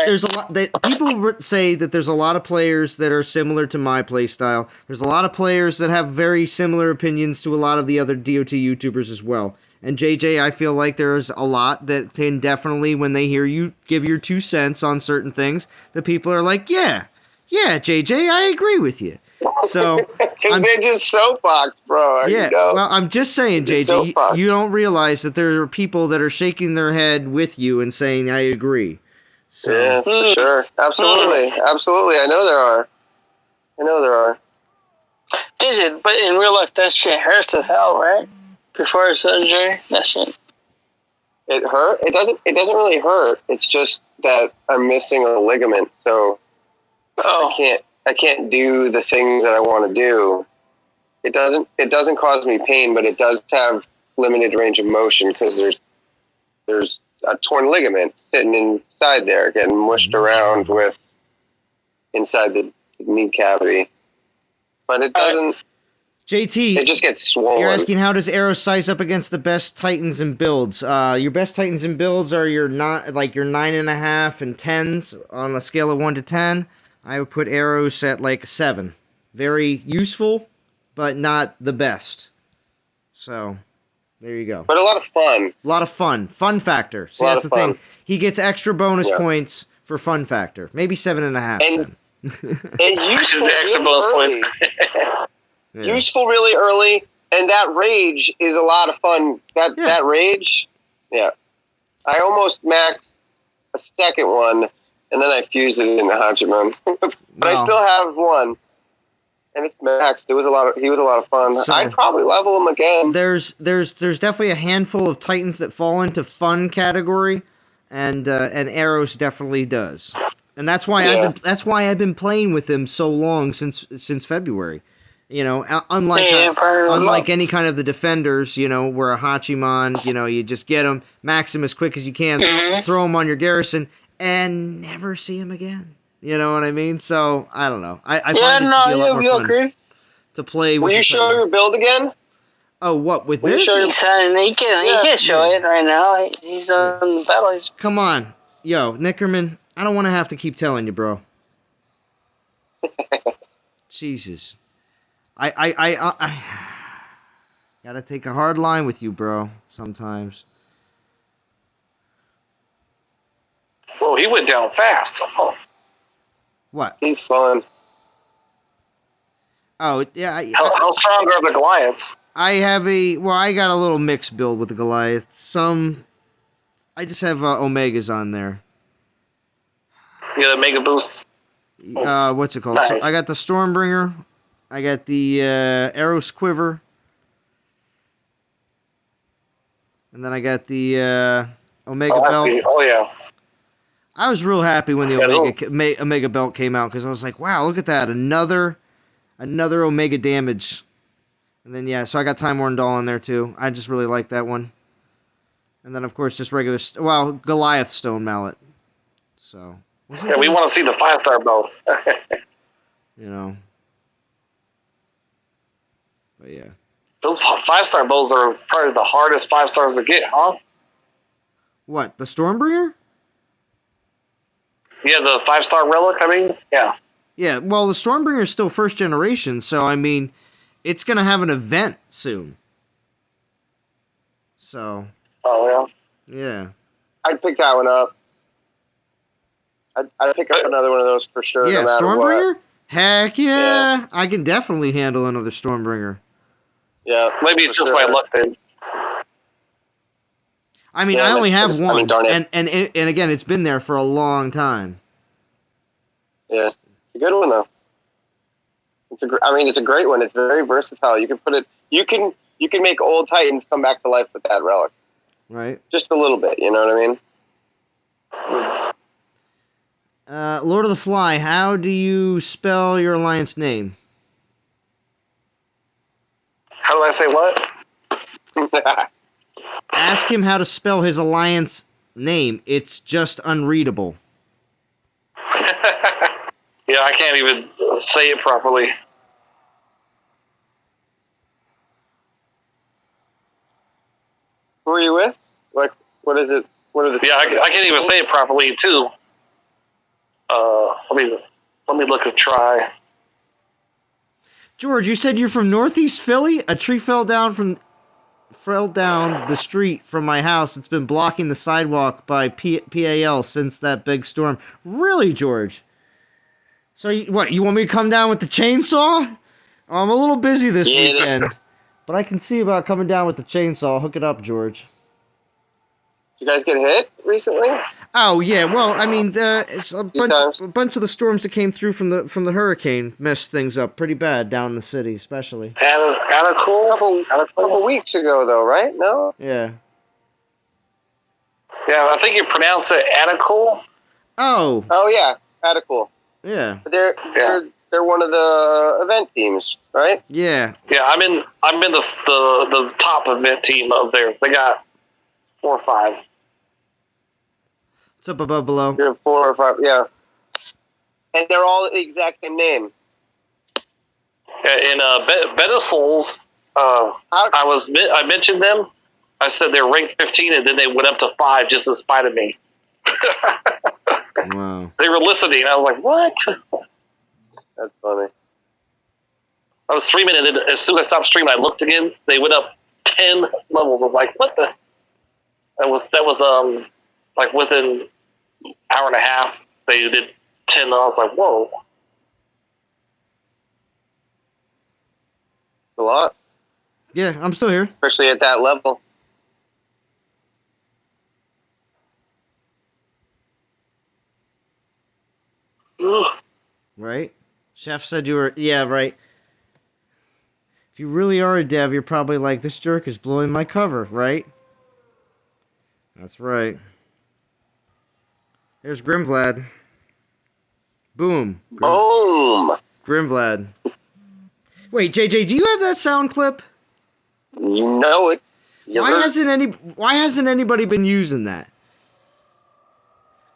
there's a lot that people say that there's a lot of players that are similar to my play style. There's a lot of players that have very similar opinions to a lot of the other DOT YouTubers as well. And JJ, I feel like there's a lot that can definitely, when they hear you give your 2 cents on certain things, the people are like, yeah, JJ, I agree with you. So they're just soapbox, bro. Well, I'm just saying, JJ, you don't realize that there are people that are shaking their head with you and saying, I agree. So. Yeah, for sure. Absolutely. I know there are. JJ, but in real life, that shit hurts as hell, right? Before surgery, that shit. It hurt? It doesn't really hurt. It's just that I'm missing a ligament, so I can't do the things that I want to do. It doesn't cause me pain, but it does have limited range of motion because there's a torn ligament sitting inside there, getting mushed around with inside the knee cavity. But it doesn't. JT, it just gets swollen. You're asking how does Eros size up against the best Titans and builds? Your best Titans and builds are your 9.5 and 10s on a scale of 1 to 10. I would put Eros at like a 7. Very useful, but not the best. So, there you go. But a lot of fun. A lot of fun. Fun factor. See, that's the thing. He gets extra bonus points for fun factor. Maybe 7.5. And useful extra bonus points. Useful really early, and that rage is a lot of fun. That rage, I almost maxed a second one, and then I fused it into Hachiman. But I still have one, and it's maxed. He was a lot of fun. So, I'd probably level him again. There's definitely a handful of Titans that fall into fun category, and Eros definitely does. And that's why I've been playing with him so long since February. You know, unlike any kind of the defenders, you know, where a Hachiman, you know, you just get them, max them as quick as you can, throw them on your garrison, and never see them again. You know what I mean? So, I don't know. I find it to be a lot more fun to play with. Will you show your build again? Oh, what, with this? You can show it right now. He's on the battle. Come on. Yo, Nickerman, I don't want to have to keep telling you, bro. Jesus. I gotta take a hard line with you, bro, sometimes. Well, he went down fast. Oh. What? He's fun. Oh, yeah. How strong are the Goliaths? I got a little mixed build with the Goliaths. I just have Omegas on there. Yeah, the Mega Boosts. What's it called? Nice. So I got the Stormbringer. I got the Eros Quiver. And then I got the Omega Belt. Oh, yeah. I was real happy when the Omega Belt came out because I was like, wow, look at that. Another Omega damage. And then, yeah, so I got Time Worn Doll in there, too. I just really like that one. And then, of course, just regular, Goliath Stone Mallet. So. Yeah, we want to see the 5-star bow. You know. But, yeah. Those 5-star bows are probably the hardest 5-stars to get, huh? What, the Stormbringer? Yeah, the 5-star relic, I mean, yeah. Yeah, well, the Stormbringer is still first generation, so, I mean, it's going to have an event soon. So. Oh, yeah? Yeah. I'd pick that one up. I'd pick up another one of those for sure. Yeah, no matter Stormbringer? What. Heck yeah. I can definitely handle another Stormbringer. Yeah. Maybe it's just my luck then. I mean, I only have one, and again, it's been there for a long time. Yeah, it's a good one though. It's a great one. It's very versatile. You can put it. You can make old Titans come back to life with that relic. Right. Just a little bit. You know what I mean? Lord of the Fly, how do you spell your alliance name? How do I say what? Ask him how to spell his alliance name. It's just unreadable. Yeah, I can't even say it properly. Who are you with? Like, what is it? What are the? Yeah, I can't even say it properly too. Let me look and try. George, you said you're from Northeast Philly? A tree fell down the street from my house. It's been blocking the sidewalk by PAL since that big storm. Really, George? So, you want me to come down with the chainsaw? I'm a little busy this weekend. But I can see about coming down with the chainsaw. Hook it up, George. You guys get hit recently? Oh, yeah. Well, I mean, it's a bunch of the storms that came through from the hurricane messed things up pretty bad down in the city, especially. A couple weeks ago, though, right? No? Yeah. Yeah, I think you pronounce it Anacool. Oh. Oh, yeah. Anacool. Yeah. They're one of the event teams, right? Yeah. Yeah, I'm in the top event team of theirs. They got 4 or 5. What's up above below? You're 4 or 5, yeah. And they're all the exact same name. In Beta Souls, I mentioned them. I said they're ranked 15, and then they went up to 5 just in spite of me. Wow. They were listening. I was like, what? That's funny. I was streaming, and then as soon as I stopped streaming, I looked again. They went up 10 levels. I was like, what the? That was like within an hour and a half, they did 10. And I was like, whoa. It's a lot. Yeah, I'm still here. Especially at that level. Right? Chef said you were... Yeah, right. If you really are a dev, you're probably like, this jerk is blowing my cover, right? That's right. There's Grimvlad. Boom. Boom. Grimvlad. Wait, JJ, do you have that sound clip? You know it. Why hasn't anybody been using that?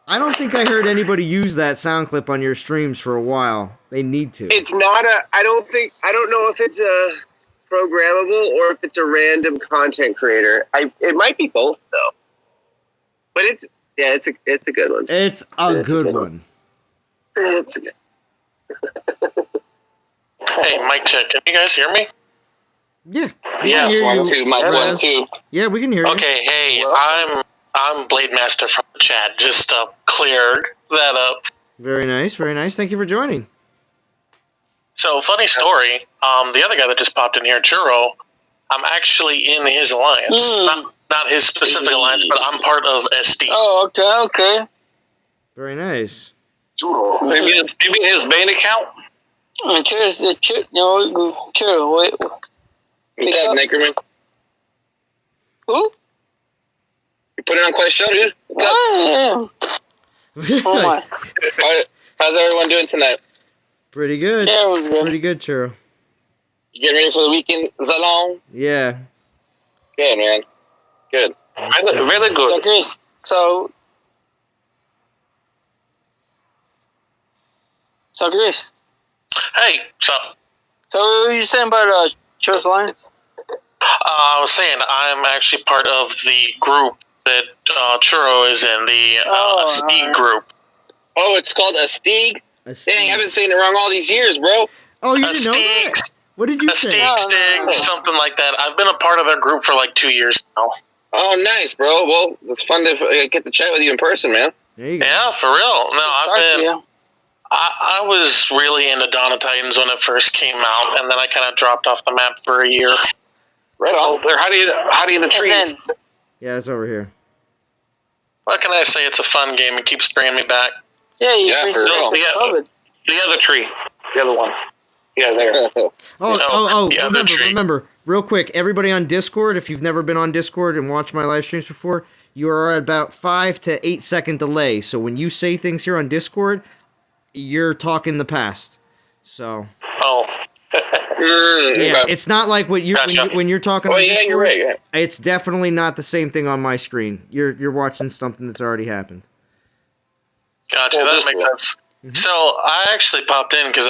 I don't think I heard anybody use that sound clip on your streams for a while. They need to. It's not I don't know if it's a programmable or if it's a random content creator. It might be both though. But it's a good one. It's a good one. It's good. Hey, mic check. Can you guys hear me? Yeah. Yeah, Mic 1, 2. Yeah, we can hear you. Okay, hey, I'm Blade Master from the chat. Just cleared that up. Very nice, very nice. Thank you for joining. So, funny story. The other guy that just popped in here, Churro, I'm actually in his alliance. Not his specific alliance, but I'm part of SD. Oh, okay. Very nice. Churro. Maybe his main account? Churro, wait. What's up, Nickerman? Who? You put it on quite a show, dude. What's up? Oh my. How's everyone doing tonight? Pretty good. Yeah, it was good. Pretty good, Churro. You getting ready for the weekend, Zalong? Yeah. Good, man. Good. Really good. So, Chris, Chris. Hey, what's up? So, what were you saying about Churros Alliance? I was saying I'm actually part of the group that Churro is in, the Steeg group. Oh, it's called a Steeg? Dang, I've been saying it wrong all these years, bro. Oh, you didn't know that? What did you say? Steeg, something like that. I've been a part of their group for like 2 years now. Oh, nice, bro. Well, it's fun to get to chat with you in person, man. There you go. Yeah, for real. No, I was really into Dawn of Titans when it first came out, and then I kind of dropped off the map for a year. Right on. They're hiding in the trees. Yeah, it's over here. What can I say? It's a fun game. It keeps bringing me back. Yeah, for real. The other tree. The other one. Yeah, there. Remember, real quick, everybody on Discord, if you've never been on Discord and watched my live streams before, you are at about 5 to 8 second delay. So when you say things here on Discord, you're talking the past. So. Oh. Yeah, it's not like what you when you're talking on Discord. You're right. Yeah. It's definitely not the same thing on my screen. You're watching something that's already happened. Gotcha, that makes sense. Mm-hmm. So I actually popped in because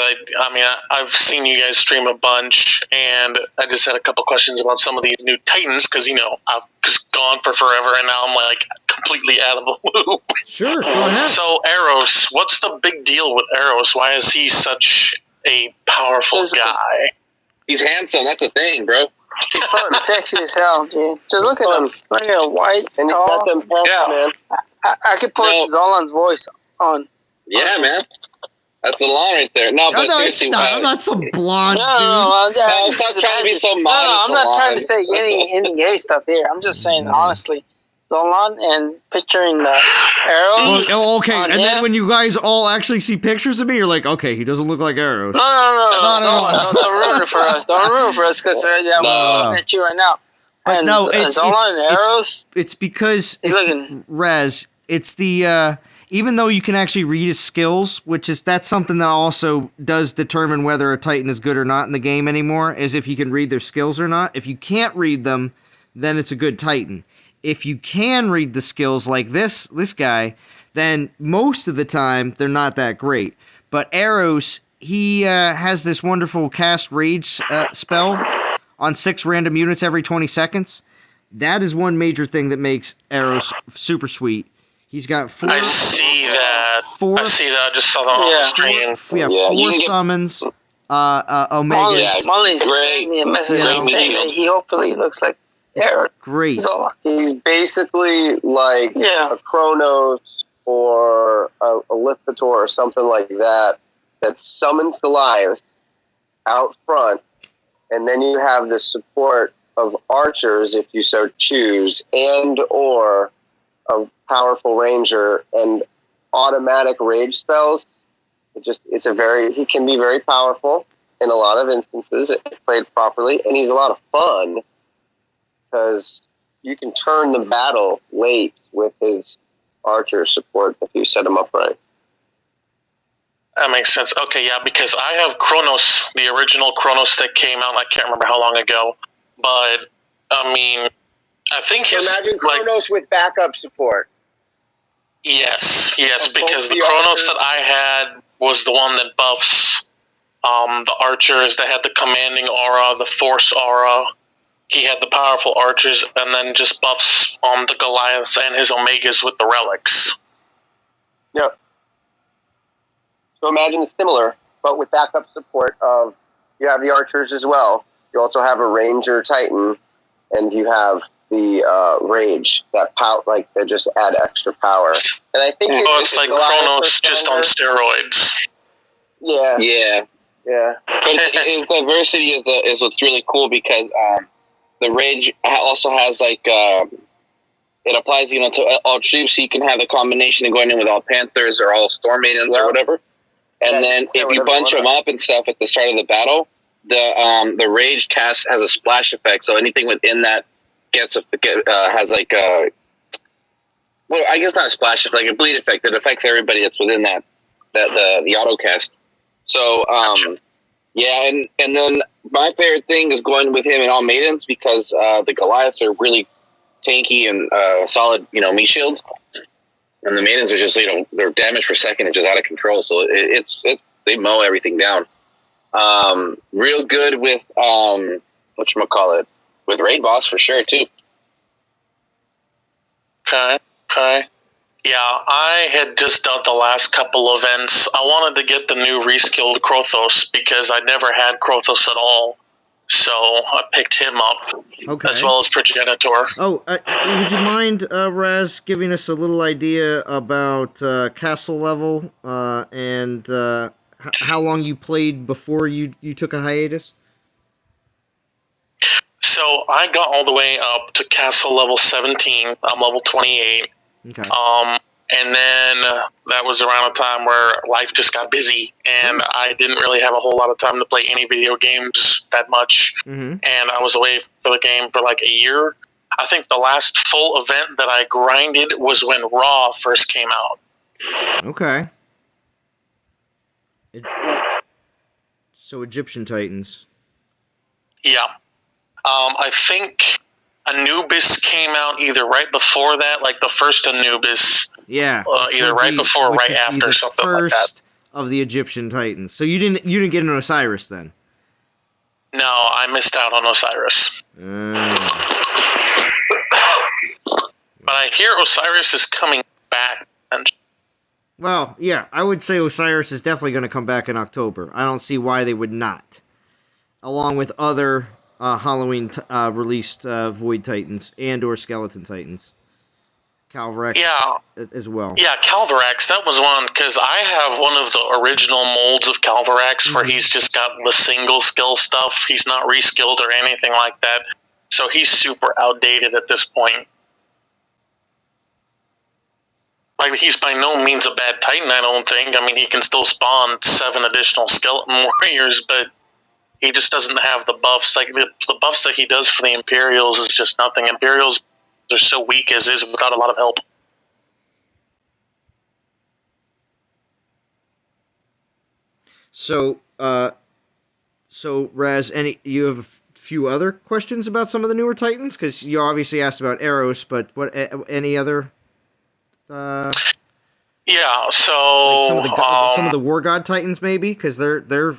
I've seen you guys stream a bunch, and I just had a couple questions about some of these new Titans because I've just gone for forever, and now I'm like completely out of the loop. Sure, go ahead. So Eros, what's the big deal with Eros? Why is he such a powerful guy? He's handsome. That's the thing, bro. He's fucking sexy as hell, dude. Just look at him. Look at him, white, and tall. Man. I could put Zolan's voice on. Yeah, man. That's a line right there. No, but seriously, I'm not some blonde dude. No, stop trying to be so modest. No, I'm not trying to say any gay stuff here. I'm just saying, honestly, Zolan and picturing the Eros. Well, okay, and then when you guys all actually see pictures of me, you're like, okay, he doesn't look like Eros. No. Don't ruin it for us. Don't ruin it for us because I'm looking at you right now. But and no, Zolan and Eros. It's because Rez. It's the even though you can actually read his skills, that's something that also does determine whether a Titan is good or not in the game anymore, is if you can read their skills or not. If you can't read them, then it's a good Titan. If you can read the skills like this guy, then most of the time they're not that great. But Eros, he has this wonderful cast rage spell on 6 random units every 20 seconds. That is one major thing that makes Eros super sweet. He's got 4. I see that. I just saw that on the screen. We have 4 summons. Omegas. Molly sent me a message saying that he hopefully looks like Eros. Great. He's basically like a Kronos or a Lithator or something like that summons Goliath out front, and then you have the support of archers, if you so choose, and or a powerful ranger and automatic rage spells. He can be very powerful in a lot of instances if played properly, and he's a lot of fun because you can turn the battle late with his archer support if you set him up right. That makes sense. Okay, yeah, because I have Chronos, the original Chronos that came out, and I can't remember how long ago. But, I mean, I think so imagine Chronos with backup support. Yes, because the Chronos that I had was the one that buffs the archers, that had the commanding aura, the force aura. He had the powerful archers, and then just buffs the Goliaths and his Omegas with the relics. Yep. So imagine it's similar, but with backup support of, you have the archers as well. You also have a ranger titan, and you have the rage that that just add extra power. And I think it's like Chronos just on steroids. Yeah. But the diversity is what's really cool, because the rage also has it applies to all troops. So you can have the combination of going in with all Panthers or all Storm Maidens or whatever. And then if you bunch them up and stuff at the start of the battle, the rage cast has a splash effect. So anything within that has I guess not a splash effect, like a bleed effect that affects everybody that's within the auto cast. So and then my favorite thing is going with him in all maidens, because the Goliaths are really tanky and solid, meat shield. And the maidens are just, their damage per second is just out of control. So they mow everything down. Real good with whatchamacallit, with raid boss for sure too. Okay. Yeah, I had just done the last couple events. I wanted to get the new reskilled Krothos, because I never had Krothos at all. So I picked him up, as well as Progenitor. Oh, would you mind, Raz, giving us a little idea about castle level and how long you played before you took a hiatus? So I got all the way up to castle level 17. I'm level 28. Okay. And then that was around a time where life just got busy, and I didn't really have a whole lot of time to play any video games that much. Mm-hmm. And I was away for the game for like a year. I think the last full event that I grinded was when Raw first came out. Okay. So Egyptian Titans. Yeah. I think Anubis came out either right before that, like the first Anubis. Yeah. Either right before or right after, something like that. First of the Egyptian Titans. So you didn't get an Osiris then? No, I missed out on Osiris. But I hear Osiris is coming back. Well, yeah, I would say Osiris is definitely going to come back in October. I don't see why they would not. Along with other Halloween released Void Titans and or Skeleton Titans. Calvarax as well. Yeah, Calvarax, that was one, because I have one of the original molds of Calvarax where he's just got the single skill stuff. He's not reskilled or anything like that. So he's super outdated at this point. Like, he's by no means a bad Titan, I don't think. I mean, he can still spawn 7 additional skeleton warriors, but he just doesn't have the buffs. Like, the buffs that he does for the Imperials is just nothing. Imperials are so weak as is without a lot of help. So Raz, you have a few other questions about some of the newer Titans? Because you obviously asked about Eros, but any other? Yeah. So like some of the War God Titans, maybe, because they're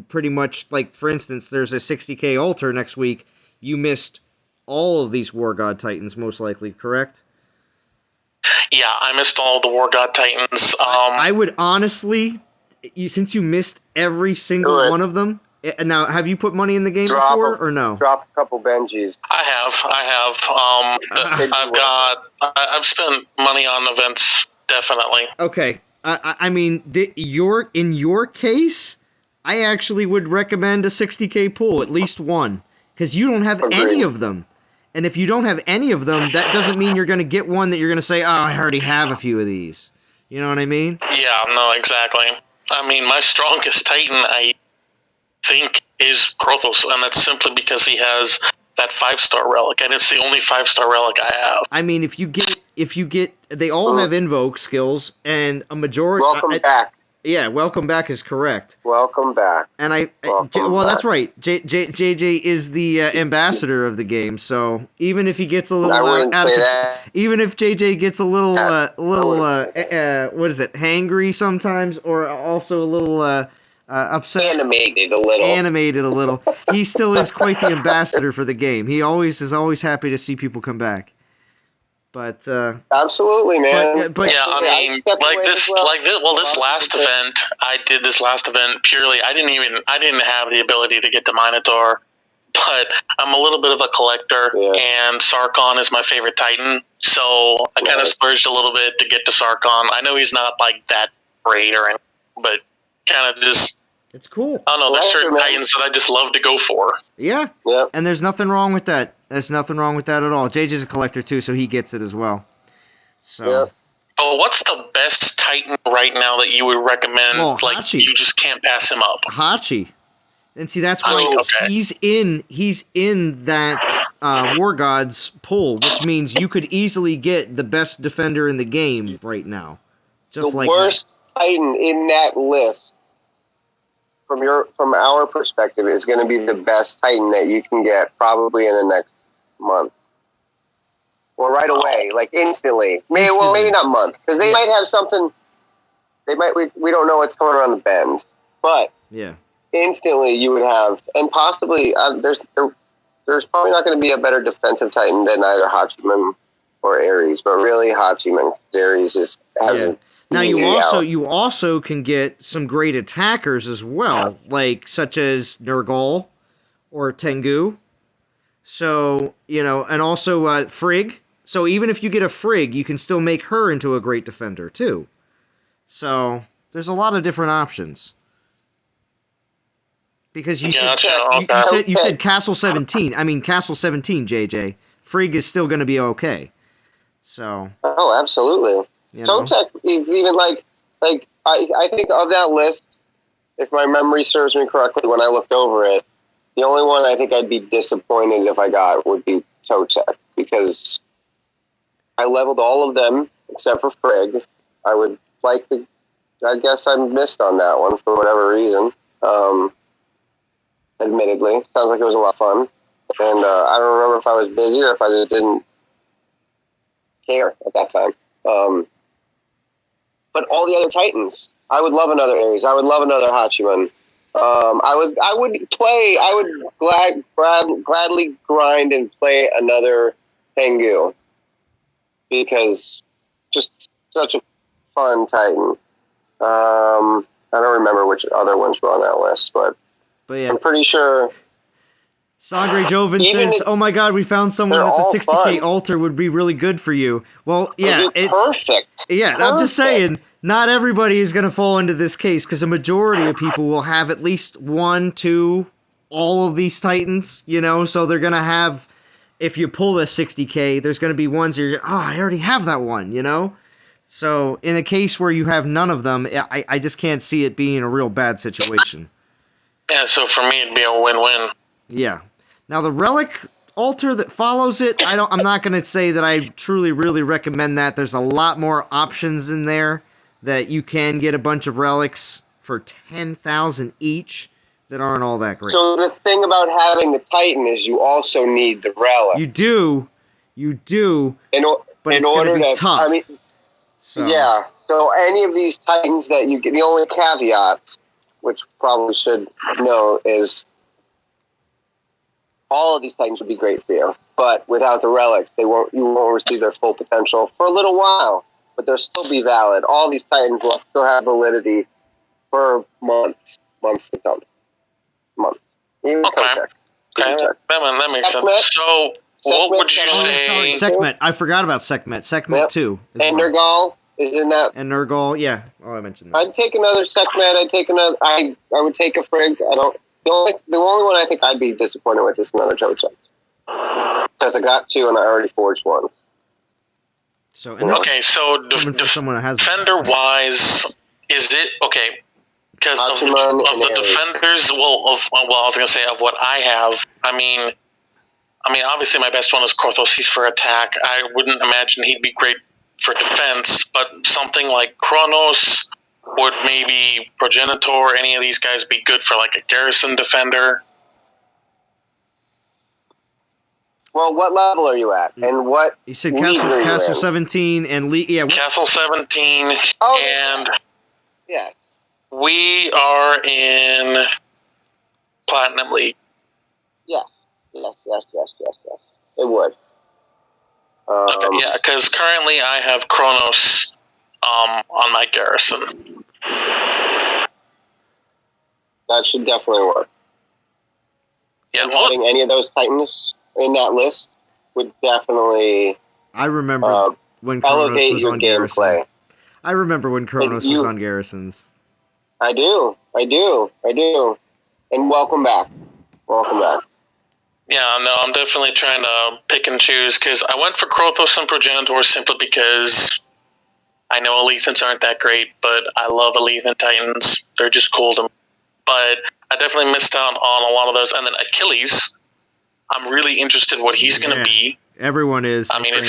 pretty much like, for instance, there's a 60k altar next week. You missed all of these War God Titans, most likely, correct? Yeah, I missed all the War God Titans. I would honestly, since you missed every single one of them. Now, have you put money in the game before or no? Drop a couple Benjis. I have. I've spent money on events, definitely. Okay. I mean, in your case, I actually would recommend a 60k pool, at least one, because you don't have any of them. And if you don't have any of them, that doesn't mean you're going to get one that you're going to say, oh, I already have a few of these. You know what I mean? Yeah, no, exactly. I mean, my strongest Titan, I think, is Krothos, and that's simply because he has that 5-star relic, and it's the only 5-star relic I have. I mean, if you get, they all have invoke skills, and a majority. Welcome back. Yeah, welcome back is correct. Welcome back. And that's right. JJ is the ambassador of the game, so even if he gets a little even if JJ gets a little what is it, hangry sometimes, or also a little upset, animated a little, he still is quite the ambassador for the game. He is always happy to see people come back. But absolutely, man. But yeah, I mean, this last event, I did this last event purely. I didn't have the ability to get to Minotaur, but I'm a little bit of a collector, and Sarkon is my favorite Titan, so I kind of splurged a little bit to get to Sarkon. I know he's not like that great or anything, but kind of just. It's cool. I don't know. There's certain Titans that I just love to go for. Yeah. Yep. And there's nothing wrong with that. There's nothing wrong with that at all. JJ's a collector too, so he gets it as well. So. Yep. Oh, what's the best Titan right now that you would recommend? Well, like Hachi. You just can't pass him up. Hachi. And see, that's why he's in that War Gods pool, which means you could easily get the best defender in the game right now. Just the worst Titan in that list. From our perspective, is going to be the best Titan that you can get probably in the next month, or right away, like instantly. Maybe not month, because they might have something. They might we don't know what's coming around the bend, but instantly you would have, and possibly there's probably not going to be a better defensive Titan than either Hachiman or Ares, but really Hachiman. Ares hasn't. Now you also can get some great attackers as well, like such as Nergal or Tengu. So, and also Frigg. So even if you get a Frigg, you can still make her into a great defender too. So there's a lot of different options. Because you said Castle 17. I mean Castle 17, JJ. Frigg is still going to be okay. So. Oh, absolutely. Totec is even like I think of that list, if my memory serves me correctly, when I looked over it, the only one I think I'd be disappointed if I got would be Totec, because I leveled all of them except for Frigg. I guess I missed on that one for whatever reason. Admittedly, sounds like it was a lot of fun, and I don't remember if I was busy or if I just didn't care at that time. But all the other Titans, I would love another Ares. I would love another Hachiman. I would gladly grind and play another Tengu, because just such a fun Titan. I don't remember which other ones were on that list, but yeah. I'm pretty sure. Sangre Joven says, "Oh my God, we found someone that the 60k altar would be really good for you." Well, yeah, it's perfect. Yeah, perfect. I'm just saying, not everybody is going to fall into this case, because a majority of people will have at least 1, 2, all of these Titans. So they're going to have. If you pull the 60k, there's going to be ones you're, I already have that one. So in a case where you have none of them, I just can't see it being a real bad situation. Yeah, so for me it'd be a win-win. Yeah. Now the Relic altar that follows it, I'm not going to say that I truly really recommend that. There's a lot more options in there that you can get a bunch of relics for 10,000 each that aren't all that great. So the thing about having the Titan is you also need the relic. You do. But it's going to be tough. I mean, yeah. So any of these Titans that you get, the only caveats, which probably should know, is all of these Titans would be great for you, but without the relics, you won't receive their full potential for a little while, but they'll still be valid. All these Titans will still have validity for months to come. Months. Even Totec. That makes sense. So, what would you say? Sekhmet. I forgot about Sekhmet. Sekhmet 2. And Nergal is in that. And Nergal, yeah. Oh, I mentioned that. I'd take another Sekhmet. I would take a Frigg. The only one I think I'd be disappointed with is another Totec, because I got 2 and I already forged 1. So defender-wise, is it okay? Because of the defenders, I was gonna say of what I have. I mean, obviously my best one is Korthos. He's for attack. I wouldn't imagine he'd be great for defense, but something like Kronos Would maybe Progenitor or any of these guys be good for like a garrison defender? Well, what level are you at, and what? You said Castle 17 and Castle 17, and yeah, we are in Platinum League. Yes. It would. Okay, yeah, because currently I have Kronos on my garrison. That should definitely work. Yeah, and having any of those Titans in that list would definitely. I remember when Kronos was on Garrison. I remember when Kronos was on Garrisons. I do. And welcome back. Yeah, no, I'm definitely trying to pick and choose, because I went for Krothos and Progenitor simply because I know Alethans aren't that great, but I love Alethan Titans. They're just cool to me. But I definitely missed out on a lot of those. And then Achilles, I'm really interested what he's going to be. Everyone is. I mean, if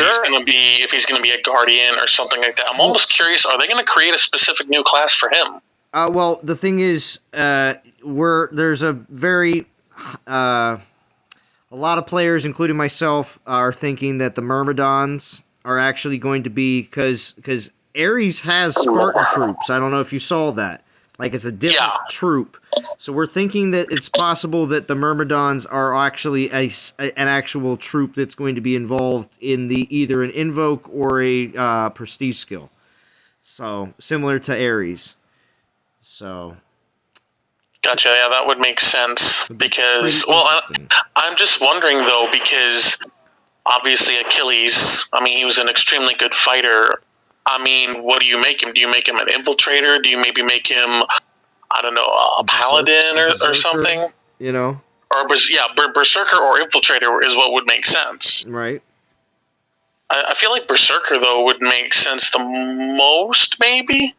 he's going to be a Guardian or something like that. I'm almost curious, are they going to create a specific new class for him? Well, the thing is, there's a very... a lot of players, including myself, are thinking that the Myrmidons are actually going to be... Because Ares has Spartan troops. I don't know if you saw that. Like, it's a different troop. So we're thinking that it's possible that the Myrmidons are actually an actual troop that's going to be involved in either an Invoke or a Prestige skill. So, similar to Ares. So... Gotcha, yeah, that would make sense, because, I'm just wondering, though, because obviously Achilles, I mean, he was an extremely good fighter. I mean, what do you make him? Do you make him an infiltrator? Do you maybe make him, I don't know, a paladin or something? You know? Or, Berserker or infiltrator is what would make sense. Right. I feel like Berserker, though, would make sense the most, maybe?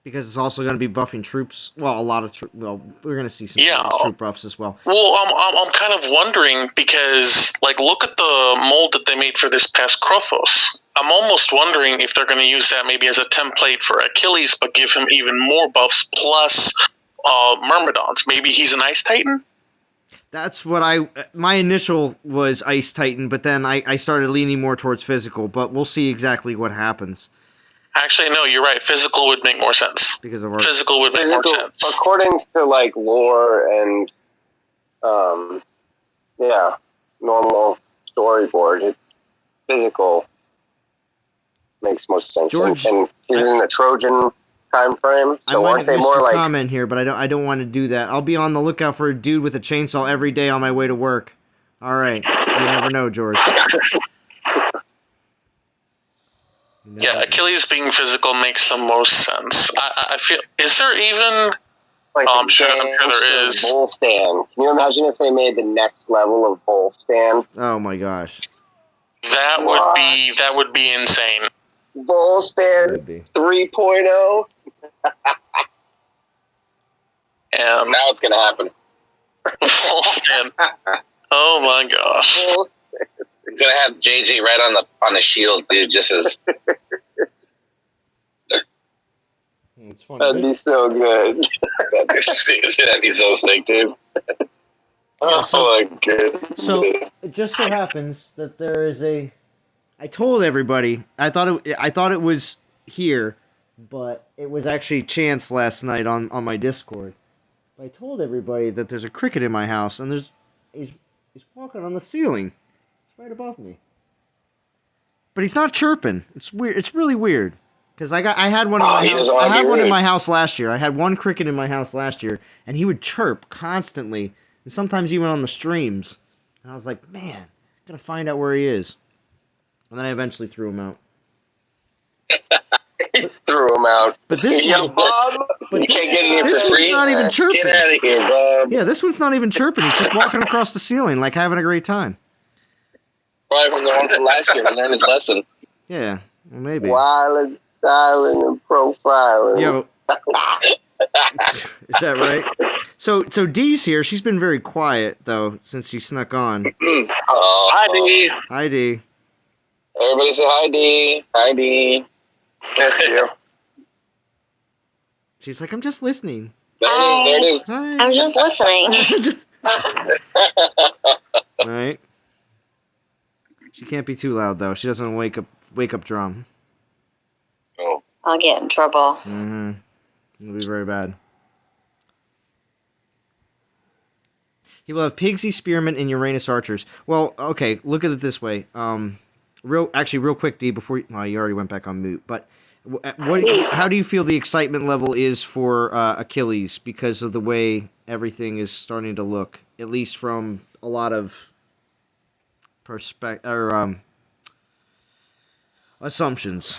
Because it's also going to be buffing troops. Well, a lot of we're going to see some troop buffs as well. Well, I'm kind of wondering, because, like, look at the mold that they made for this past Krothos. I'm almost wondering if they're going to use that maybe as a template for Achilles, but give him even more buffs plus Myrmidons. Maybe he's an Ice Titan? That's what my initial was Ice Titan, but then I started leaning more towards physical, but we'll see exactly what happens. Actually, no, you're right. Physical would make more sense. Because of Physical would make more sense. According to, like, lore and, normal storyboard, physical makes most sense. George, and he's in the Trojan time frame, so aren't they more like... comment here, but I don't want to do that. I'll be on the lookout for a dude with a chainsaw every day on my way to work. All right. You never know, George. Yeah, Achilles being physical makes the most sense. I feel... Is there even... Like I'm sure there is. Bull stand. Can you imagine if they made the next level of bull stand? Oh my gosh. That would be insane. Bull stand 3.0. Now it's gonna happen. Bull stand. Oh my gosh. It's gonna have JJ right on the shield, dude. Just as. It's funny. That'd be so good. That'd be so sick, dude. So it just so happens that there is a. I told everybody. I thought it was here, but it was actually Chance last night on my Discord. I told everybody that there's a cricket in my house, and he's walking on the ceiling. It's right above me. But he's not chirping. It's weird. It's really weird. Because I had one in my house. I had one in my house last year. I had one cricket in my house last year, and he would chirp constantly, and sometimes even on the streams. And I was like, man, I gotta find out where he is. And then I eventually threw him out. Threw him out. But this one, Bob, you can't get in here for free. This one's not even chirping. Get out of here, Bob. Yeah, this one's not even chirping. He's just walking across the ceiling, like having a great time. Probably from the one from last year to learn his lesson. Yeah, well, maybe. Wild, silent, and profiling. Yo. Is that right? So Dee's here. She's been very quiet, though, since she snuck on. Hi, Dee. Hi, Dee. Everybody say hi, Dee. Hi, Dee. That's you. She's like, I'm just listening. There it is. Hi. I'm just listening. All right. She can't be too loud though. She doesn't wake up drum. Oh. I'll get in trouble. Mm-hmm. It'll be very bad. He will have Pigsy, Spearmen, and Uranus Archers. Well, okay, look at it this way. Real quick, D, before you already went back on mute, but how do you feel the excitement level is for Achilles because of the way everything is starting to look, at least from a lot of assumptions?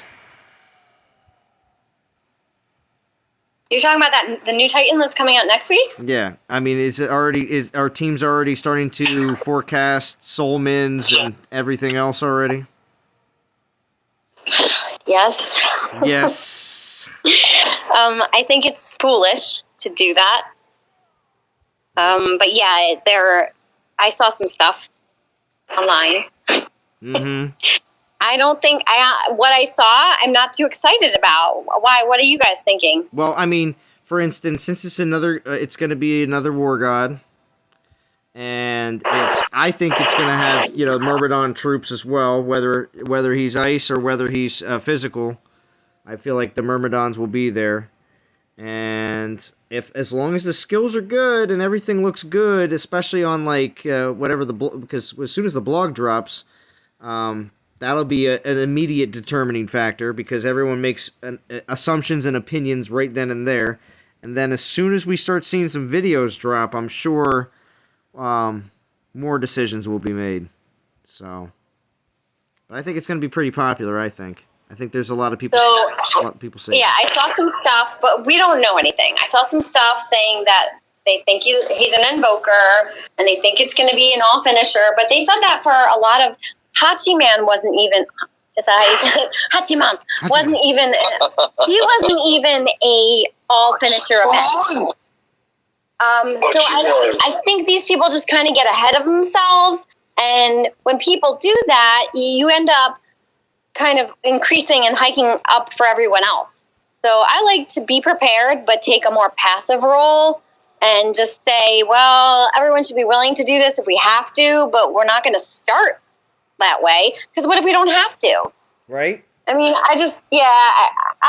You're talking about the new Titan that's coming out next week? Yeah, I mean, is our teams already starting to forecast Soulmins and everything else already? Yes. Yes. I think it's foolish to do that. But yeah, I saw some stuff online. Mm-hmm. I don't think what I saw, I'm not too excited about. Why? What are you guys thinking? Well, I mean, for instance, since it's going to be another war god, and I think it's going to have Myrmidon troops as well, whether he's ice or whether he's physical. I feel like the Myrmidons will be there, and as long as the skills are good and everything looks good, especially on because as soon as the blog drops, that'll be an immediate determining factor because everyone makes assumptions and opinions right then and there. And then as soon as we start seeing some videos drop, I'm sure more decisions will be made. So, but I think it's going to be pretty popular, I think there's a lot of people saying. Yeah, I saw some stuff, but we don't know anything. I saw some stuff saying that they think he's an invoker, and they think it's going to be an all finisher, but they said that for a lot of... Hachiman wasn't even, is that how you say it? Hachiman wasn't even, he wasn't even a all finisher event. So I think these people just kind of get ahead of themselves, and when people do that, you end up kind of increasing and hiking up for everyone else. So I like to be prepared, but take a more passive role and just say, well, everyone should be willing to do this if we have to, but we're not going to start that way, because what if we don't have to? Right. I mean, I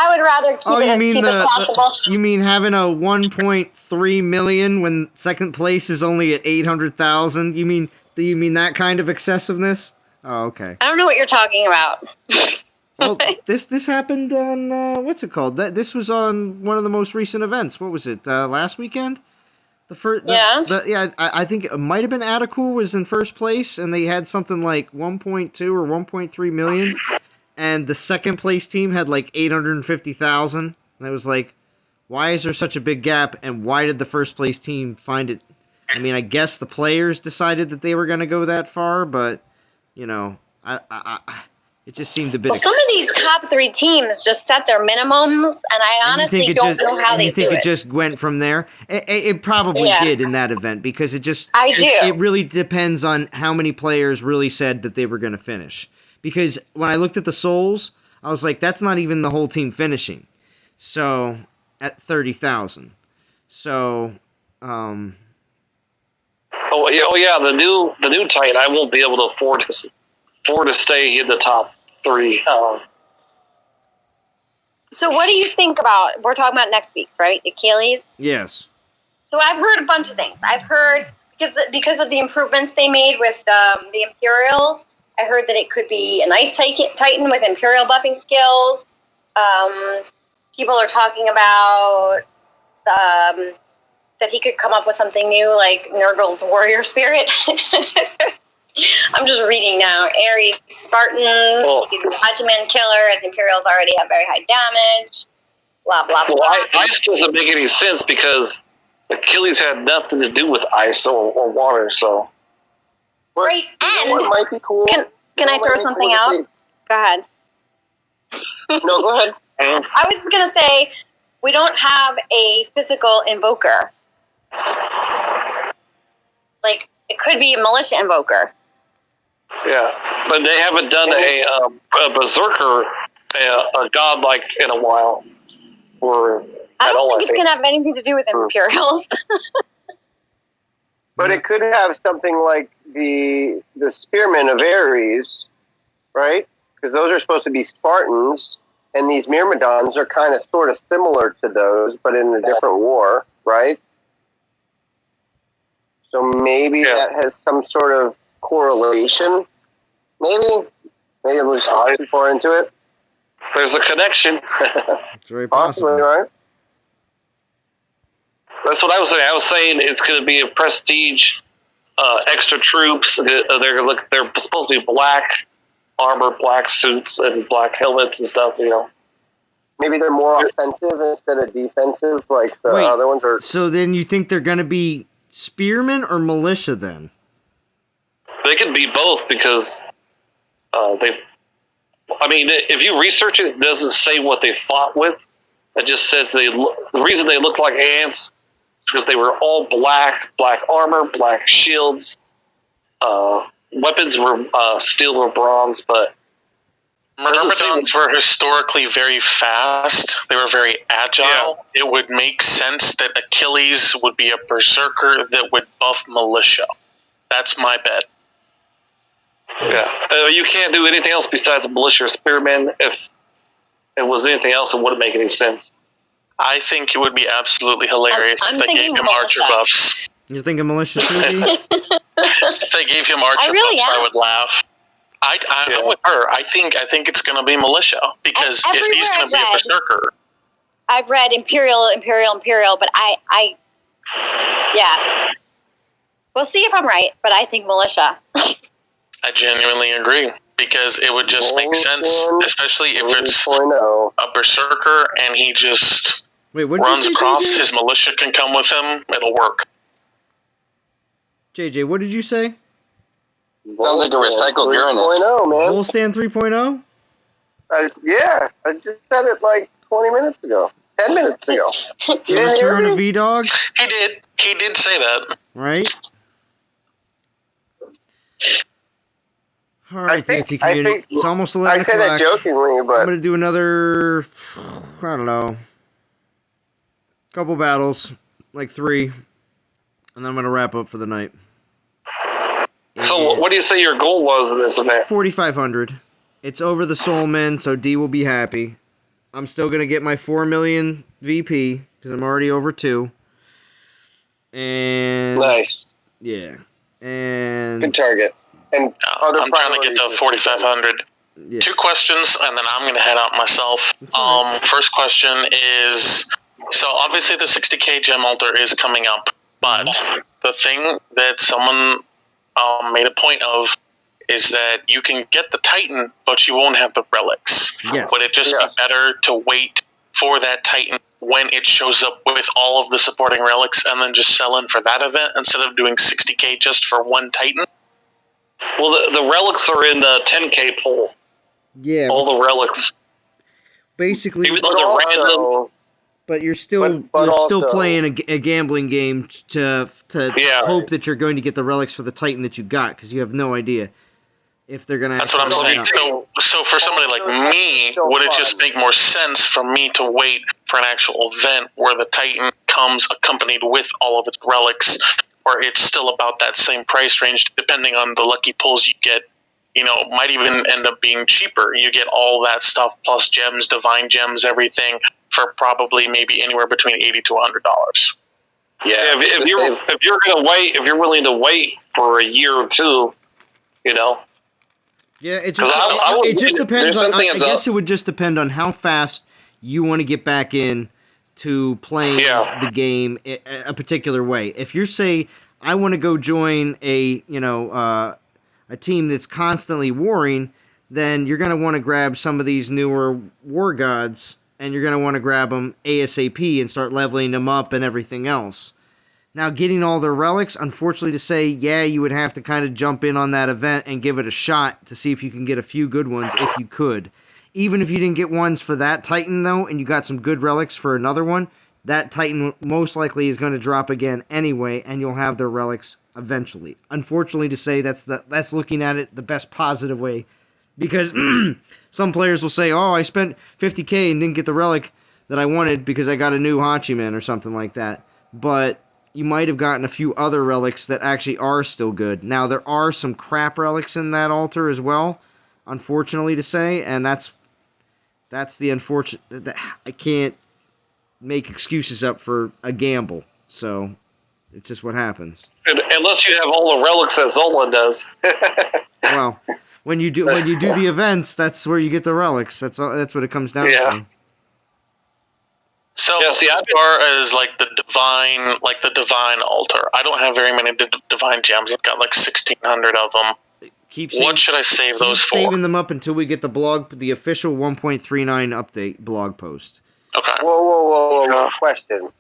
would rather keep it as cheap as possible. You mean having a 1.3 million when second place is only at 800,000? Do you mean that kind of excessiveness? Oh, okay. I don't know what you're talking about. Well, this happened on what's it called? This was on one of the most recent events. What was it? Last weekend? I think it might have been Atticool was in first place, and they had something like 1.2 or 1.3 million, and the second place team had like 850,000. And I was like, why is there such a big gap, and why did the first place team find it? I mean, I guess the players decided that they were going to go that far, but it just seemed a bit... Well, some of these top three teams just set their minimums, and I honestly don't know how they do it. You think it just went from there? It probably did in that event, because it really depends on how many players really said that they were going to finish. Because when I looked at the souls, I was like, that's not even the whole team finishing. So, at 30,000. So, Oh yeah, the new Titan, I won't be able to afford to stay in the top three. So what do you think about, we're talking about next week's, right? Achilles? Yes. So I've heard a bunch of things. I've heard, because of the improvements they made with the Imperials, I heard that it could be an Ice Titan with Imperial buffing skills. People are talking about that he could come up with something new, like Nurgle's Warrior Spirit. I'm just reading now. Ares Spartans, he could be Hachiman Killer, as Imperials already have very high damage. Blah, blah, blah. Well, ice doesn't make any sense because Achilles had nothing to do with ice or water, so. Right, and might be cool. Can I throw something out? Go ahead. No, go ahead. I was just going to say, we don't have a physical invoker. Like, it could be a militia invoker. Yeah, but they haven't done a berserker, a godlike in a while. Or I don't think it's going to have anything to do with Imperials. But it could have something like the spearmen of Ares, right? Because those are supposed to be Spartans, and these Myrmidons are kind of sort of similar to those, but in a different war, right? So maybe that has some sort of correlation. Maybe I'm just too far into it. There's a connection. It's very possible. Possibly, right? That's what I was saying. I was saying it's going to be a prestige, extra troops. They're supposed to be black armor, black suits, and black helmets and stuff. Maybe they're more offensive instead of defensive, like the other ones are. So then you think they're going to be spearmen or militia then? They could be both because if you research it, it doesn't say what they fought with. It just says the reason they look like ants. Because they were all black armor, black shields. Weapons were steel or bronze, but Myrmidons were historically very fast. They were very agile. Yeah. It would make sense that Achilles would be a berserker that would buff militia. That's my bet. Yeah, you can't do anything else besides a militia or spearmen. If it was anything else, it wouldn't make any sense. I think it would be absolutely hilarious if they gave him militia. archer buffs. You're thinking militia too? If they gave him archer buffs, I would laugh. I'm with her. I think it's going to be militia because if he's going to be a berserker. I've read Imperial, but I we'll see if I'm right, but I think militia. I genuinely agree because it would just make sense, especially if it's a berserker and he just runs across. His militia can come with him. It'll work. JJ, what did you say? Sounds like a recycled Uranus. 3.0, man. Volstan 3.0? Yeah, I just said it like 20 minutes ago. 10 minutes ago. The return of V-Dog? He did say that. Right? All right, Fancy Community. It's almost 11 o'clock. I say that jokingly, but... I'm going to do another, I don't know, couple battles, like 3, and then I'm going to wrap up for the night. So what do you say your goal was in this event? 4,500. It's over the Soulmen, so D will be happy. I'm still going to get my 4 million VP, because I'm already over 2. And... Nice. Yeah. And... Good target. And I'm trying to get to 4,500. Yeah. 2 questions, and then I'm going to head out myself. First question is, so obviously the 60k gem altar is coming up, but the thing that someone made a point of is that you can get the Titan, but you won't have the relics. Yes. Would it just be better to wait for that Titan when it shows up with all of the supporting relics and then just sell in for that event instead of doing 60k just for one Titan? Well, the relics are in the 10k pool. Yeah. All the relics. Basically, even though they're random. But you're still playing a gambling game to hope that you're going to get the relics for the Titan that you got, because you have no idea if they're going to. That's what I'm saying. So for somebody like me, would it just make more sense for me to wait for an actual event where the Titan comes accompanied with all of its relics, or it's still about that same price range, depending on the lucky pulls you get? Might even end up being cheaper. You get all that stuff plus gems, divine gems, everything for probably maybe anywhere between $80 to $100. Yeah, if you're gonna wait, if you're willing to wait for a year or 2, Yeah, it just depends on. I guess it would just depend on how fast you want to get back in to playing the game a particular way. If you say, I want to go join a team that's constantly warring, then you're going to want to grab some of these newer war gods, and you're going to want to grab them ASAP and start leveling them up and everything else. Now, getting all their relics, unfortunately to say, you would have to kind of jump in on that event and give it a shot to see if you can get a few good ones, if you could. Even if you didn't get ones for that Titan, though, and you got some good relics for another one, that Titan most likely is going to drop again anyway, and you'll have their relics eventually. Unfortunately to say, that's looking at it the best positive way, because some players will say, I spent 50k and didn't get the relic that I wanted because I got a new Hachiman or something like that. But you might have gotten a few other relics that actually are still good. Now, there are some crap relics in that altar as well, unfortunately to say, and that's the unfortunate... I can't make excuses up for a gamble, so it's just what happens. Unless you have all the relics that Zolan does. Well, when you do the events, that's where you get the relics. That's what it comes down to. So as far as the divine altar, I don't have very many divine gems. I've got like 1,600 of them. What should I save those for? Saving them up until we get the official 1.39 update blog post. Okay. Whoa. Question.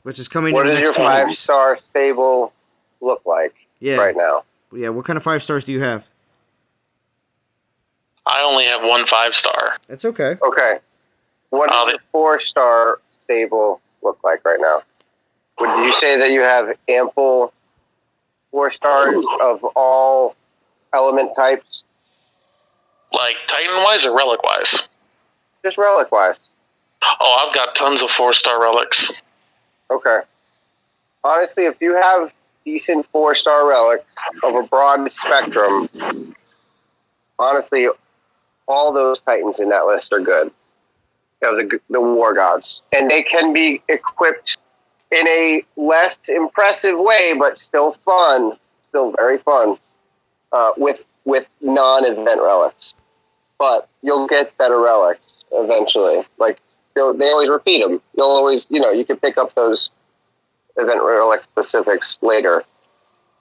Which is coming in the next 2 weeks. What does your 5-star stable look like right now? Yeah, what kind of 5 stars do you have? I only have 1 5-star. That's okay. Okay. What does your 4-star stable look like right now? Would you say that you have ample 4 stars of all element types? Like Titan-wise or Relic-wise? Just Relic-wise. Oh, I've got tons of 4-star relics. Okay. Honestly, if you have decent 4-star relics of a broad spectrum, honestly, all those Titans in that list are good. Of the war gods. And they can be equipped in a less impressive way, but still fun, still very fun, with non-event relics. But you'll get better relics eventually. Like, they always repeat them. You'll always, you can pick up those event relic specifics later.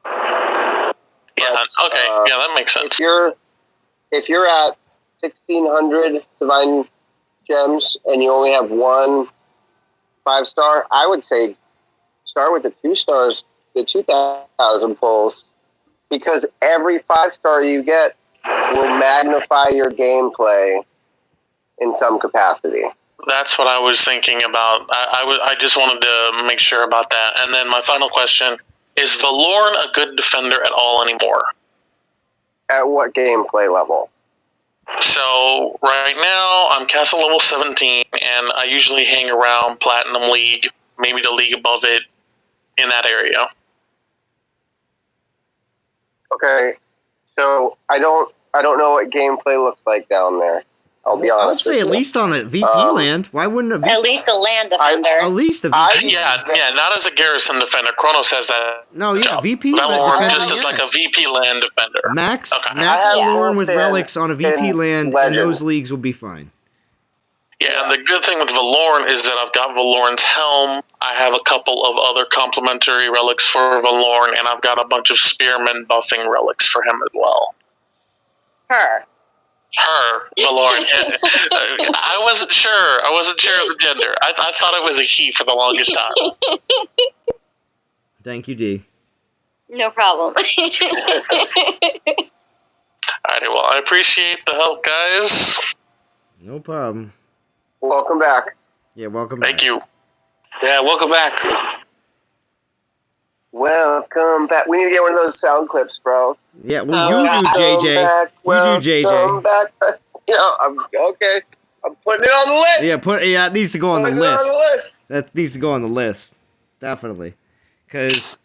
Yeah, okay. Yeah, that makes sense. If you're at 1,600 divine gems and you only have 1 5-star, I would say start with the 2 stars, the 2,000 pulls, because every 5-star you get will magnify your gameplay in some capacity. That's what I was thinking about. I just wanted to make sure about that. And then my final question, is Valorn a good defender at all anymore? At what gameplay level? So right now I'm castle level 17, and I usually hang around Platinum League, maybe the league above it, in that area. Okay, so I don't know what gameplay looks like down there. I'll be honest. I would say at least on a VP land. Why wouldn't a VP? At least a land defender. At least a VP. Yeah, not as a garrison defender. Chronos has that. No, yeah, VP. Valorn just as like a VP land defender. Max Valorn with relics on a VP land, and those leagues will be fine. Yeah, and the good thing with Valorn is that I've got Valorn's helm. I have a couple of other complementary relics for Valorn, and I've got a bunch of spearman buffing relics for him as well. Her, Valorn. I wasn't sure. I wasn't sure of the gender. I thought it was a he for the longest time. Thank you, D. No problem. Alrighty, well, I appreciate the help, guys. No problem. Welcome back. Yeah, welcome back. Thank you. Yeah, welcome back. Welcome back. We need to get one of those sound clips, bro. Yeah, well, you do, JJ. You do, JJ. Welcome back. Yeah, okay. I'm putting it on the list. Yeah, it needs to go on the list. That needs to go on the list. Definitely. Because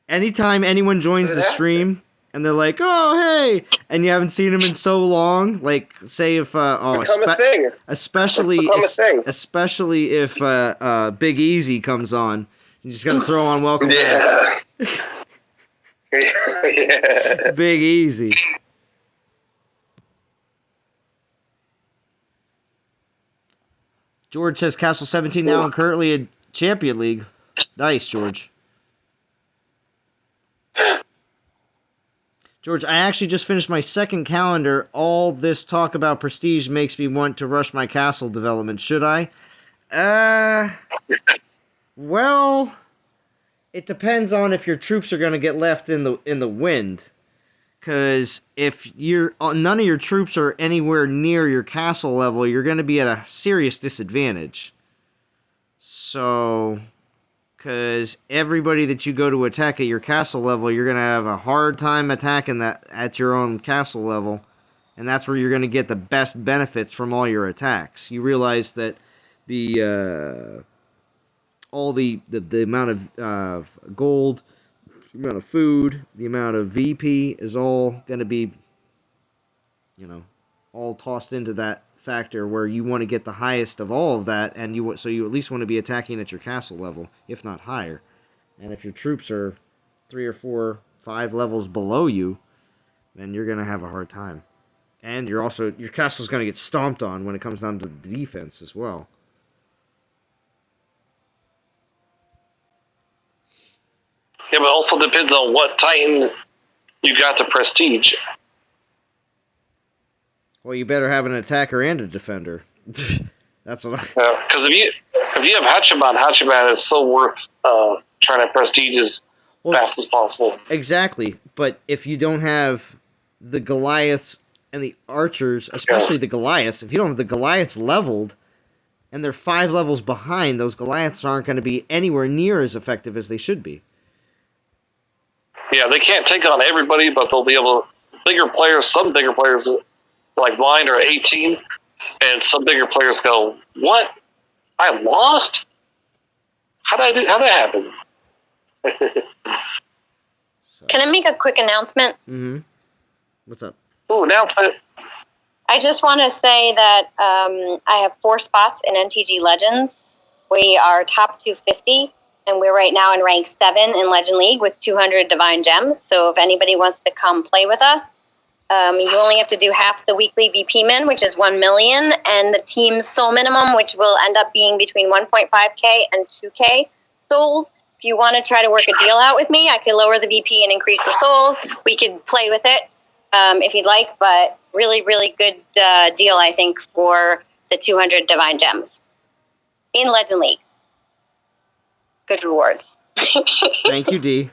anytime anyone joins the stream and they're like, oh, hey, and you haven't seen them in so long, like, say if, especially if Big Easy comes on, you just gotta throw on welcome back. Yeah. Big Easy. George says Castle 17 now and currently in Champion League. Nice, George. George, I actually just finished my second calendar. All this talk about prestige makes me want to rush my castle development. Should I? Well, it depends on if your troops are going to get left in the wind. Because if none of your troops are anywhere near your castle level, you're going to be at a serious disadvantage. So, because everybody that you go to attack at your castle level, you're going to have a hard time attacking that at your own castle level. And that's where you're going to get the best benefits from all your attacks. You realize that the amount of gold, the amount of food, the amount of VP is all going to be, all tossed into that factor where you want to get the highest of all of that, and you at least want to be attacking at your castle level, if not higher. And if your troops are 3 or 4, 5 levels below you, then you're going to have a hard time. And your castle's going to get stomped on when it comes down to the defense as well. Yeah, but it also depends on what Titan you got to prestige. Well, you better have an attacker and a defender. That's what because if you have Hachiman is so worth trying to prestige as fast as possible. Exactly, but if you don't have the Goliaths and the archers, especially the Goliaths, if you don't have the Goliaths leveled, and they're 5 levels behind, those Goliaths aren't going to be anywhere near as effective as they should be. Yeah, they can't take on everybody, but they'll be able to. Some bigger players like mine are 18, and some bigger players go, "What? I lost? How'd that happen?" Can I make a quick announcement? Mm-hmm. What's up? Oh, announcement. I just want to say that I have 4 spots in NTG Legends. We are top 250, and we're right now in rank 7 in Legend League with 200 Divine Gems. So if anybody wants to come play with us, you only have to do half the weekly VP min, which is 1 million, and the team's soul minimum, which will end up being between 1.5k and 2k souls. If you want to try to work a deal out with me, I could lower the VP and increase the souls. We could play with it if you'd like, but really, really good deal, I think, for the 200 Divine Gems in Legend League. Good rewards. Thank you, Dee.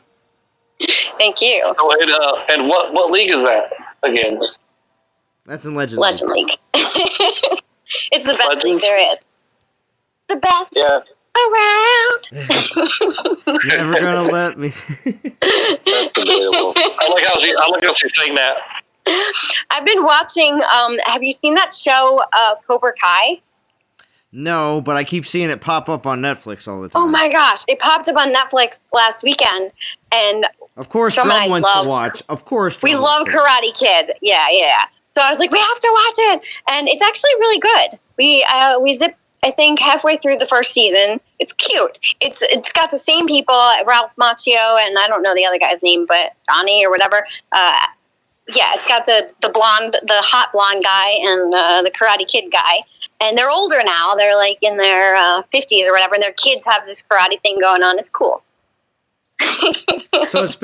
Thank you. Oh, and what league is that again? That's in Legend League. It's the best league there is. It's the best around. You're never gonna let me. That's unbelievable. I like how she's saying that. I've been watching. Have you seen that show, Cobra Kai? No, but I keep seeing it pop up on Netflix all the time. Oh my gosh, it popped up on Netflix last weekend, and of course, Drum wants to watch. Of course, we love Karate Kid. Yeah. So I was like, we have to watch it, and it's actually really good. We zipped, I think, halfway through the first season. It's cute. It's got the same people, Ralph Macchio, and I don't know the other guy's name, but Johnny or whatever. Yeah, it's got the hot blonde guy and the Karate Kid guy. And they're older now. They're like in their 50s or whatever, and their kids have this karate thing going on. It's cool. So it's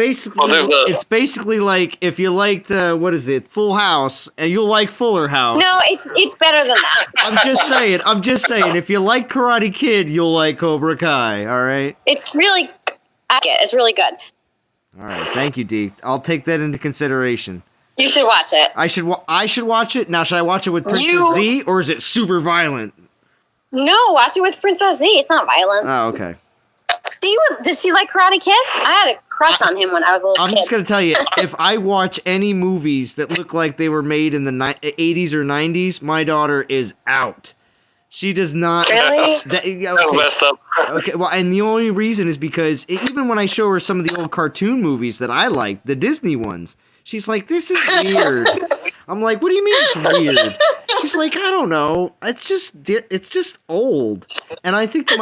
basically like if you liked Full House, and you'll like Fuller House. No, it's better than that. I'm just saying. If you like Karate Kid, you'll like Cobra Kai. All right. It's really good. All right, thank you, Dee. I'll take that into consideration. You should watch it. I should watch it. Now, should I watch it with Princess Z, or is it super violent? No, watch it with Princess Z. It's not violent. Oh, okay. Does she like Karate Kid? I had a crush on him when I was a little kid. I'm just going to tell you, if I watch any movies that look like they were made in the 80s or 90s, my daughter is out. She does not. Really? Okay, well, and the only reason is because even when I show her some of the old cartoon movies that I like, the Disney ones, she's like, this is weird. I'm like, what do you mean it's weird? She's like, I don't know. It's just old. And I think to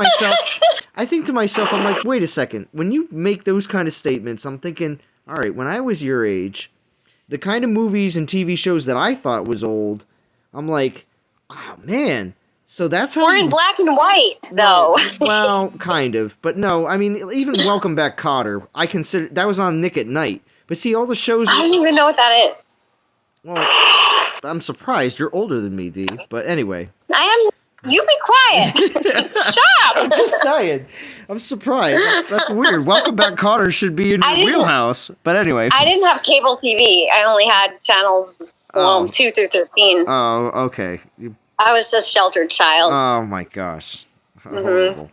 myself, I'm like, wait a second. When you make those kind of statements, I'm thinking, all right, when I was your age, the kind of movies and TV shows that I thought was old, I'm like, oh, man. So that's how we're in black and white, though. Well, kind of. But no, I mean, even Welcome Back, Kotter, I consider that was on Nick at Night. But see, all the shows. I don't even know what that is. Well, I'm surprised. You're older than me, Dee. But anyway. I am. You be quiet. Stop. I'm just saying. I'm surprised. That's weird. Welcome Back, Kotter should be in your wheelhouse. But anyway. I didn't have cable TV. I only had channels 2 through 13. Oh, okay. I was a sheltered child. Oh my gosh. Mm-hmm.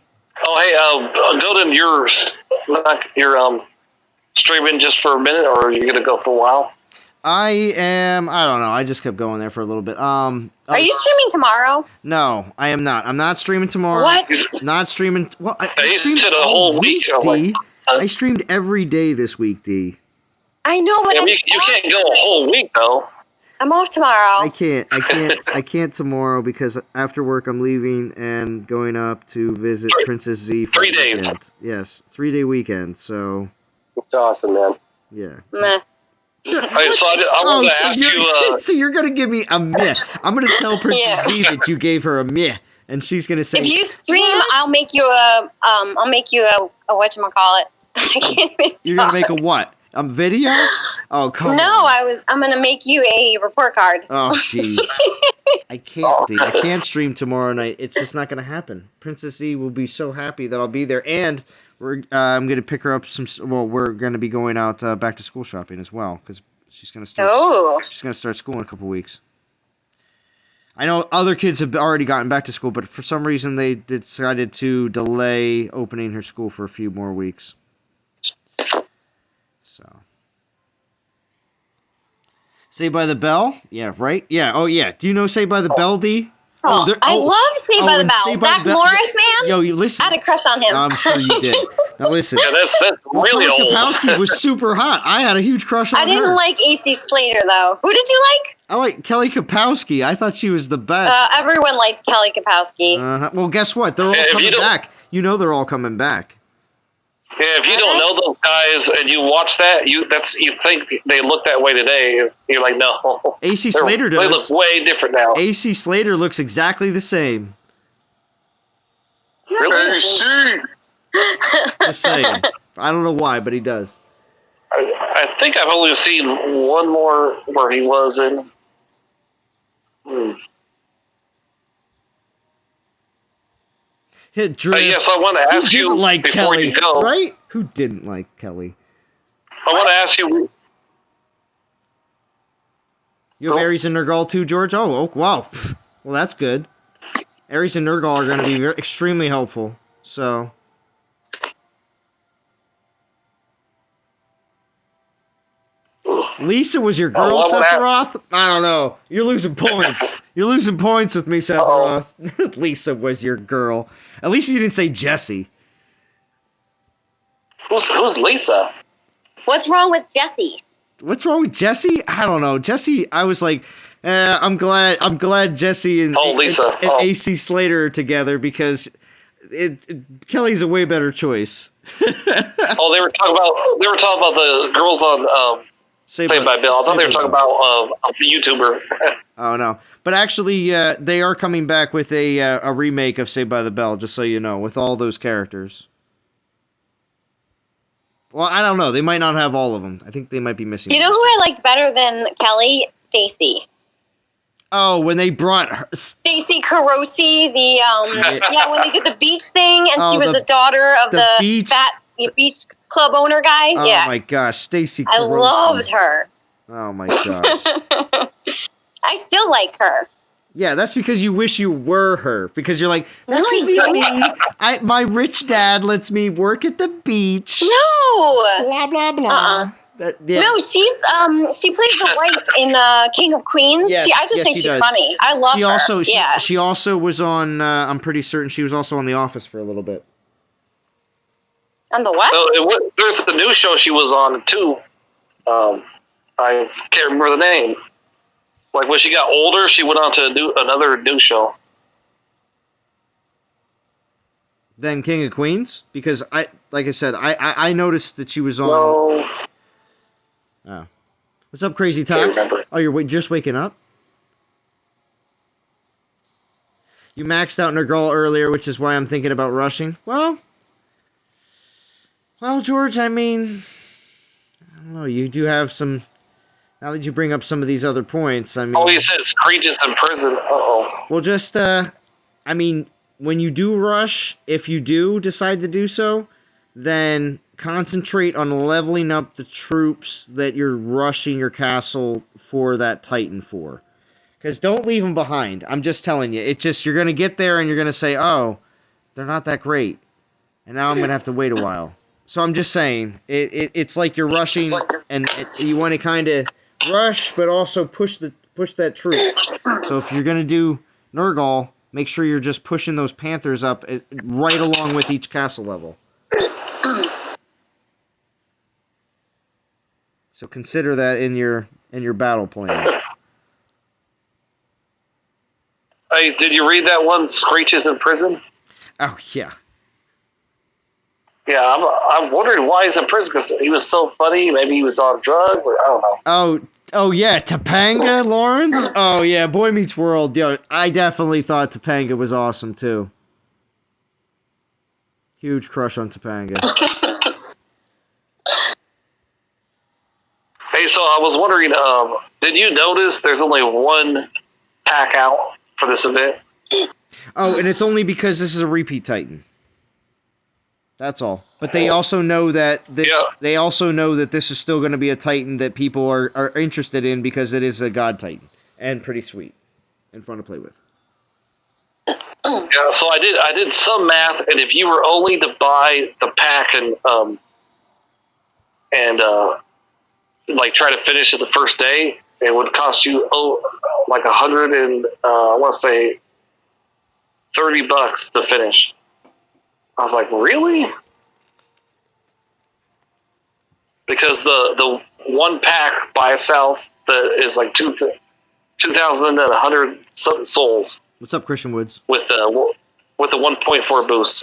Oh, hey, Golden, you're streaming just for a minute, or are you gonna go for a while? I am. I don't know. I just kept going there for a little bit. Are you streaming tomorrow? No, I am not. I'm not streaming tomorrow. What? Not streaming. Well, I streamed a whole week. D. I streamed every day this week, D. I know, but you can't go a whole week though. I'm off tomorrow. I can't tomorrow because after work I'm leaving and going up to visit Princess Z for 3 days. Weekend. Yes, 3-day weekend. So. It's awesome, man. Yeah. Meh. All right, so I wanted to ask you. So you're gonna give me a meh. I'm gonna tell Princess Z that you gave her a meh, and she's gonna say. If you stream, I'll make you a whatchamacallit. I can't make. You're gonna make a what? A video? Oh come on. No, I'm gonna make you a report card. Oh jeez. I can't. I can't stream tomorrow night. It's just not gonna happen. Princess Z will be so happy that I'll be there, and I'm gonna pick her up some. Well, we're gonna be going out back to school shopping as well because she's gonna start. Oh. She's gonna start school in a couple weeks. I know other kids have already gotten back to school, but for some reason they decided to delay opening her school for a few more weeks. So. Saved by the Bell? Yeah, right? Yeah. Oh, yeah. Do you know Saved by the Bell, D? I love Saved by the Bell. Zach Morris, man. Yo, you listen. I had a crush on him. I'm sure you did. Now listen. Yeah, that's really Kelly old. Kapowski was super hot. I had a huge crush on her. I didn't like AC Slater, though. Who did you like? I like Kelly Kapowski. I thought she was the best. Everyone liked Kelly Kapowski. Well, guess what? They're all coming back. You know they're all coming back. Yeah, if you don't know those guys and you watch that, you think they look that way today. You're like, no. AC Slater does. They look way different now. AC Slater looks exactly the same. Really? AC! Just saying. I don't know why, but he does. I think I've only seen one more where he was in. Hit Drew. Yes, I want to ask you didn't like before Kelly, you go. right? Who didn't like Kelly? I want to ask you. You have Aries and Nergal too, George? Oh, wow. Well, that's good. Aries and Nergal are going to be extremely helpful. So. Lisa was your girl, Sephiroth? I don't know. You're losing points. You're losing points with me, Sephiroth. Lisa was your girl. At least you didn't say Jessie. Who's Lisa? What's wrong with Jessie? What's wrong with Jessie? I don't know. Jessie, I was like, I'm glad Jessie and AC Slater are together because Kelly's a way better choice. They were talking about the girls on Saved by Bill. I thought they were talking about a YouTuber. Oh no, but actually, they are coming back with a remake of Saved by the Bell. Just so you know, with all those characters. Well, I don't know. They might not have all of them. I think they might be missing. You know who I liked better than Kelly? Stacy. Oh, when they brought her... Stacy Carosi, when they did the beach thing, and she was the daughter of the fat beach club owner guy. Oh my gosh, Stacy Carosi. I loved her. Oh my gosh. I still like her. Yeah, that's because you wish you were her. Because you're like, look at me. My rich dad lets me work at the beach. No. Blah blah blah. No, she plays the wife in King of Queens. Yes, I just think she's funny. I love her. She also was on. I'm pretty certain she was also on The Office for a little bit. On the what? There's the new show she was on too. I can't remember the name. Like when she got older, she went on to another new show. Then King of Queens, because like I said, I noticed that she was on. No. Oh, what's up, Crazy Tox? Oh, you're just waking up. You maxed out Nergal earlier, which is why I'm thinking about rushing. Well, George, I mean, I don't know. You do have some. Now that you bring up some of these other points, I mean. Oh, he says Regis in prison. Well, just I mean, when you do rush, if you do decide to do so, then concentrate on leveling up the troops that you're rushing your castle for that Titan for. Because don't leave them behind. I'm just telling you. It's just you're going to get there and you're going to say, oh, they're not that great. And now I'm going to have to wait a while. So I'm just saying, it's like you're rushing and you want to kind of rush, but also push that troop. So if you're going to do Nurgle, make sure you're just pushing those Panthers up right along with each castle level. So consider that in your battle plan. Hey, did you read that one, Screeches in Prison? Oh, yeah. Yeah, I'm wondering why he's in prison, because he was so funny. Maybe he was on drugs, or I don't know. Oh yeah, Topanga Lawrence? Oh yeah, Boy Meets World. Yo, I definitely thought Topanga was awesome too. Huge crush on Topanga. Hey, so I was wondering, did you notice there's only one pack out for this event? Oh, and it's only because this is a repeat Titan. That's all. But they also know that this. Yeah. They also know that this is still going to be a Titan that people are interested in because it is a God Titan and pretty sweet and fun to play with. Yeah, so I did some math, and if you were only to buy the pack and like try to finish it the first day, it would cost you like $100 and I want to say $30 to finish. I was like, really? Because the one pack by itself that is like 2,100 something souls. What's up, Christian Woods? With the 1.4 boost.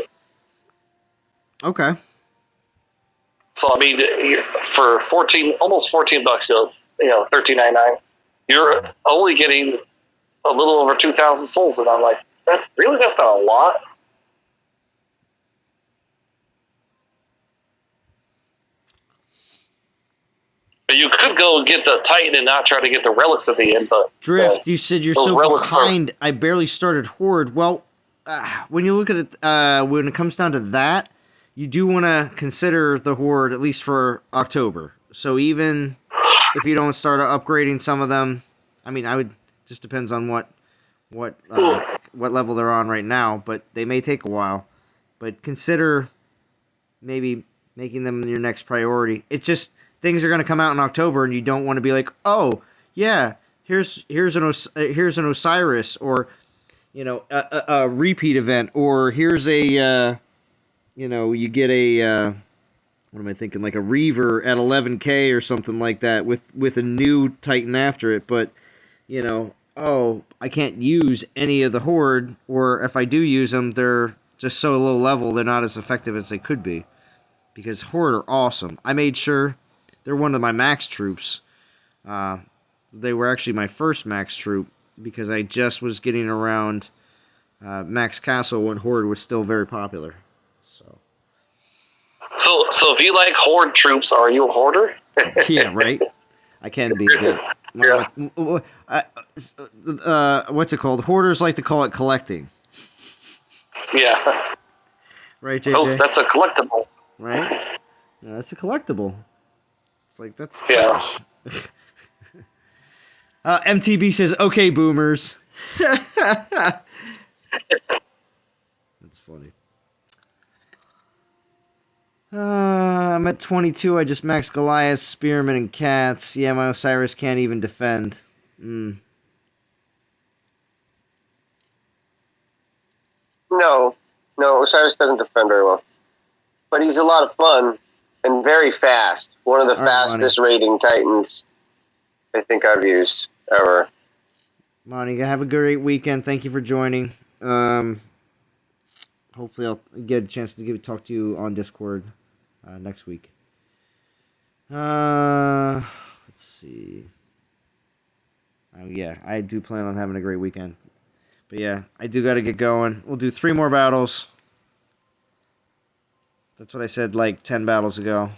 Okay. So I mean, for almost $14, $13.99, you're only getting a little over 2,000 souls, and I'm like, that's not a lot. You could go and get the Titan and not try to get the relics at the end, but Drift, you said you're so behind. I barely started Horde. Well, when you look at it, when it comes down to that, you do want to consider the Horde at least for October. So even if you don't start upgrading some of them, I mean, I would just depends on what level they're on right now, but they may take a while. But consider maybe making them your next priority. It's just things are going to come out in October, and you don't want to be like, oh yeah, here's an Osiris, or a repeat event, or here's a you get a what am I thinking, like a Reaver at 11K or something like that with a new Titan after it, but I can't use any of the Horde, or if I do use them, they're just so low level, they're not as effective as they could be. Because Horde are awesome. I made sure they're one of my max troops. They were actually my first max troop because I just was getting around Max Castle when Horde was still very popular. So if you like Horde troops, are you a hoarder? Yeah, right. I can be. Yeah. What's it called? Hoarders like to call it collecting. Yeah. Right, JJ? That's a collectible. Right? Yeah, that's a collectible. It's like, that's trash. Yeah. MTB says, okay, boomers. That's funny. I'm at 22. I just maxed Goliath, Spearman, and Cats. Yeah, my Osiris can't even defend. No, Osiris doesn't defend very well. But he's a lot of fun and very fast. One of the fastest rating Titans I think I've used ever. Monica, have a great weekend. Thank you for joining. Hopefully I'll get a chance to talk to you on Discord next week. Let's see. Yeah, I do plan on having a great weekend. But yeah, I do got to get going. We'll do 3 more battles. That's what I said like 10 battles ago.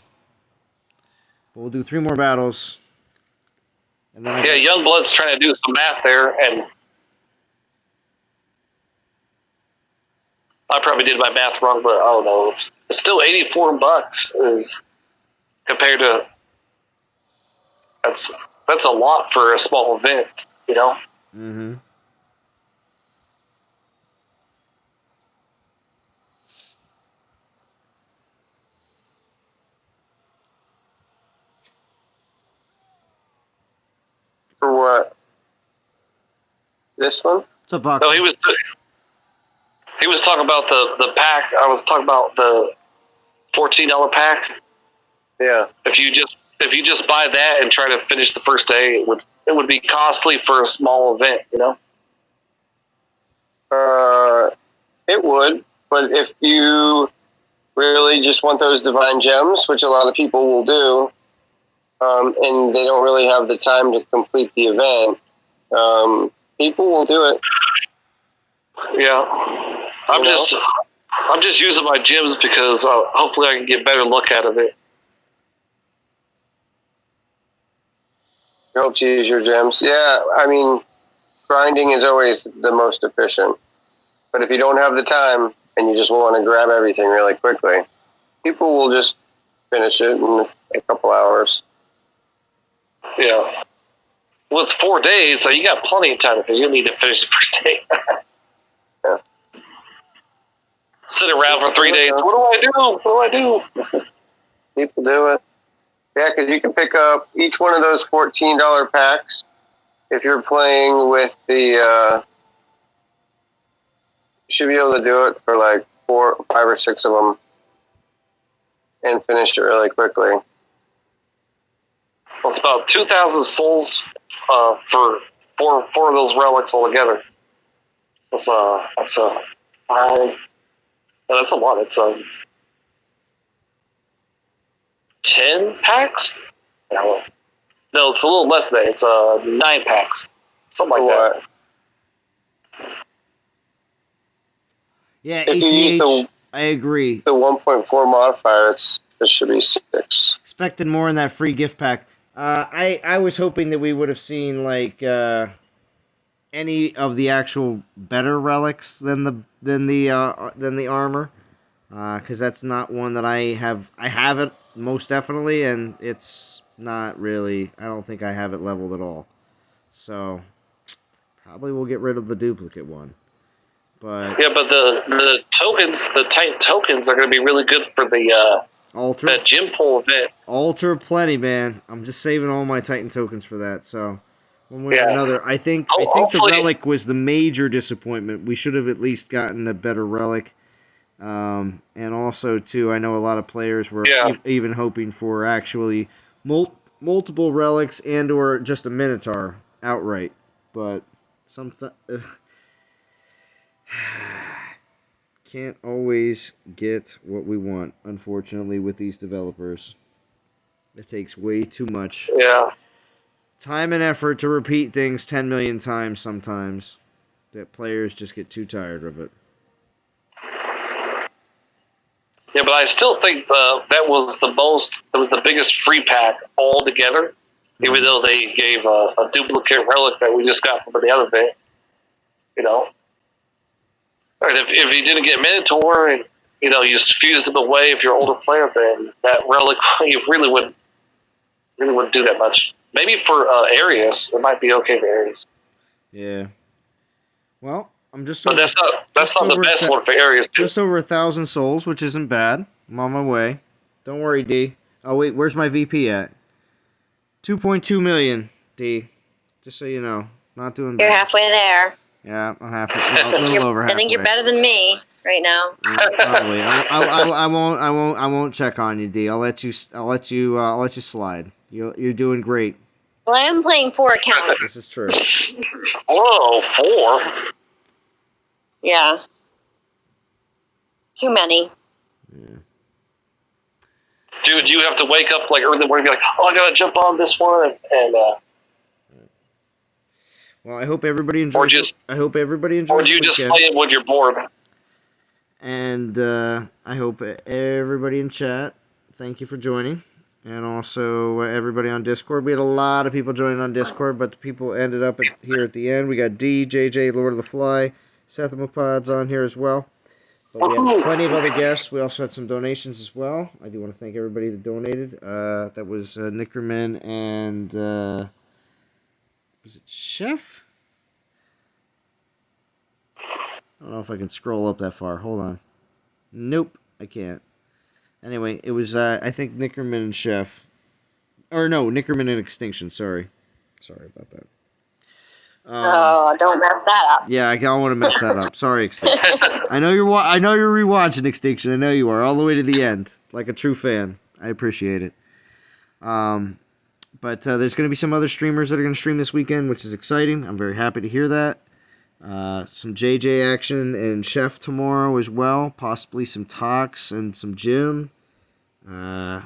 But we'll do 3 more battles. And then Youngblood's trying to do some math there, and I probably did my math wrong, but I don't know. It's still $84 is compared to that's a lot for a small event, Mm-hmm. This one? What's up, Buck? No, he was talking about the pack. I was talking about the $14 pack. Yeah. If you just buy that and try to finish the first day, it would be costly for a small event, you know? It would, but if you really just want those divine gems, which a lot of people will do, and they don't really have the time to complete the event, people will do it. Yeah. I'm just using my gems because hopefully I can get better look out of it. You hope to use your gems. Yeah, I mean, grinding is always the most efficient. But if you don't have the time and you just want to grab everything really quickly, people will just finish it in a couple hours. Yeah. Well, it's 4 days, so you got plenty of time if you need to finish the first day. Yeah. Sit around for 3 days. What do I do? People do it. Yeah, because you can pick up each one of those $14 packs if you're playing with the... you should be able to do it for like 5 or 6 of them and finish it really quickly. Well, it's about 2,000 souls for four of those relics altogether. So that's a lot. It's 10 packs? No, it's a little less than that. It's 9 packs. Something like that. Yeah, if you use I agree. The 1.4 modifier, it should be 6. Expected more in that free gift pack. I was hoping that we would have seen like any of the actual better relics than the armor, because that's not one that I have. I have it most definitely, and it's not really. I don't think I have it leveled at all. So probably we'll get rid of the duplicate one. But yeah, but the tokens, the Titan tokens, are going to be really good for the that gym pool event. Ultra plenty, man. I'm just saving all my Titan tokens for that. So one way or another, I think the relic was the major disappointment. We should have at least gotten a better relic. And also too, I know a lot of players were even hoping for actually multiple relics and or just a Minotaur outright. But sometimes. Can't always get what we want, unfortunately, with these developers. It takes way too much time and effort to repeat things 10 million times sometimes that players just get too tired of it. Yeah, but I still think that was the biggest free pack altogether, even though they gave a duplicate relic that we just got from the other bit, you know. And if you didn't get Minotaur and you fused them away, if you're an older player, then that relic you really wouldn't do that much. Maybe for Arius, it might be okay for Arius. Yeah. Well, I'm just. But that's not the best one for Arius. Just over 1,000 souls, which isn't bad. I'm on my way. Don't worry, D. Oh wait, where's my VP at? 2.2 million, D. Just so you know, not doing bad. You're halfway there. Yeah, I'm halfway. A little over halfway. I think you're better than me right now. Yeah, probably. I won't check on you, D. I'll let you slide. You're doing great. Well, I am playing 4 accounts. This is true. Whoa, 4? Yeah. Too many. Yeah. Dude, you have to wake up like early in the morning and be like, oh, I gotta jump on this one and well, I hope everybody enjoys. Or you just play it when you're bored. And I hope everybody in chat, thank you for joining. And also everybody on Discord. We had a lot of people joining on Discord, but the people ended up here at the end. We got D, JJ, Lord of the Fly, Seth McPod's on here as well. But we had plenty of other guests. We also had some donations as well. I do want to thank everybody that donated. That was Nickerman and... was it Chef? I don't know if I can scroll up that far. Hold on. Nope, I can't. Anyway, it was, I think, Nickerman and Chef. Or no, Nickerman and Extinction, sorry. Sorry about that. Don't mess that up. Yeah, I don't want to mess that up. Sorry, Extinction. I know you're rewatching Extinction. I know you are, all the way to the end, like a true fan. I appreciate it. But there's going to be some other streamers that are going to stream this weekend, which is exciting. I'm very happy to hear that. Some JJ action and Chef tomorrow as well. Possibly some Tox and some Jim. I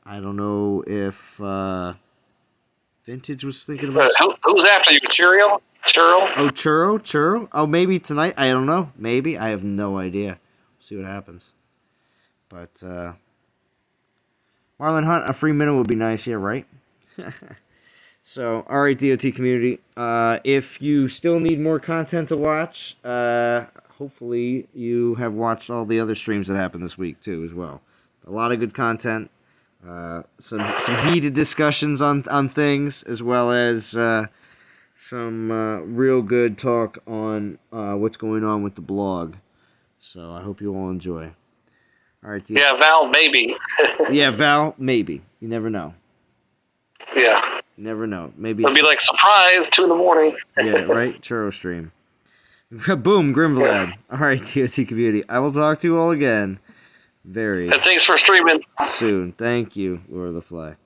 don't know if Vintage was thinking about... Who's after you? Churro? Oh, Churro? Oh, maybe tonight? I don't know. Maybe. I have no idea. See what happens. But, Marlon Hunt, a free minute would be nice. Yeah, right? So, alright, DOT community. If you still need more content to watch, hopefully you have watched all the other streams that happened this week, too, as well. A lot of good content. Some heated discussions on things, as well as some real good talk on what's going on with the blog. So I hope you all enjoy. All right, yeah, Val, maybe. Yeah, Val, maybe. You never know. Yeah. You never know. Maybe it'll be like, surprise, 2 a.m. Yeah, right? Churro stream. Boom, Grimvlad. All right, DOT community. I will talk to you all again very and thanks for streaming soon. Thank you, Lord of the Fly.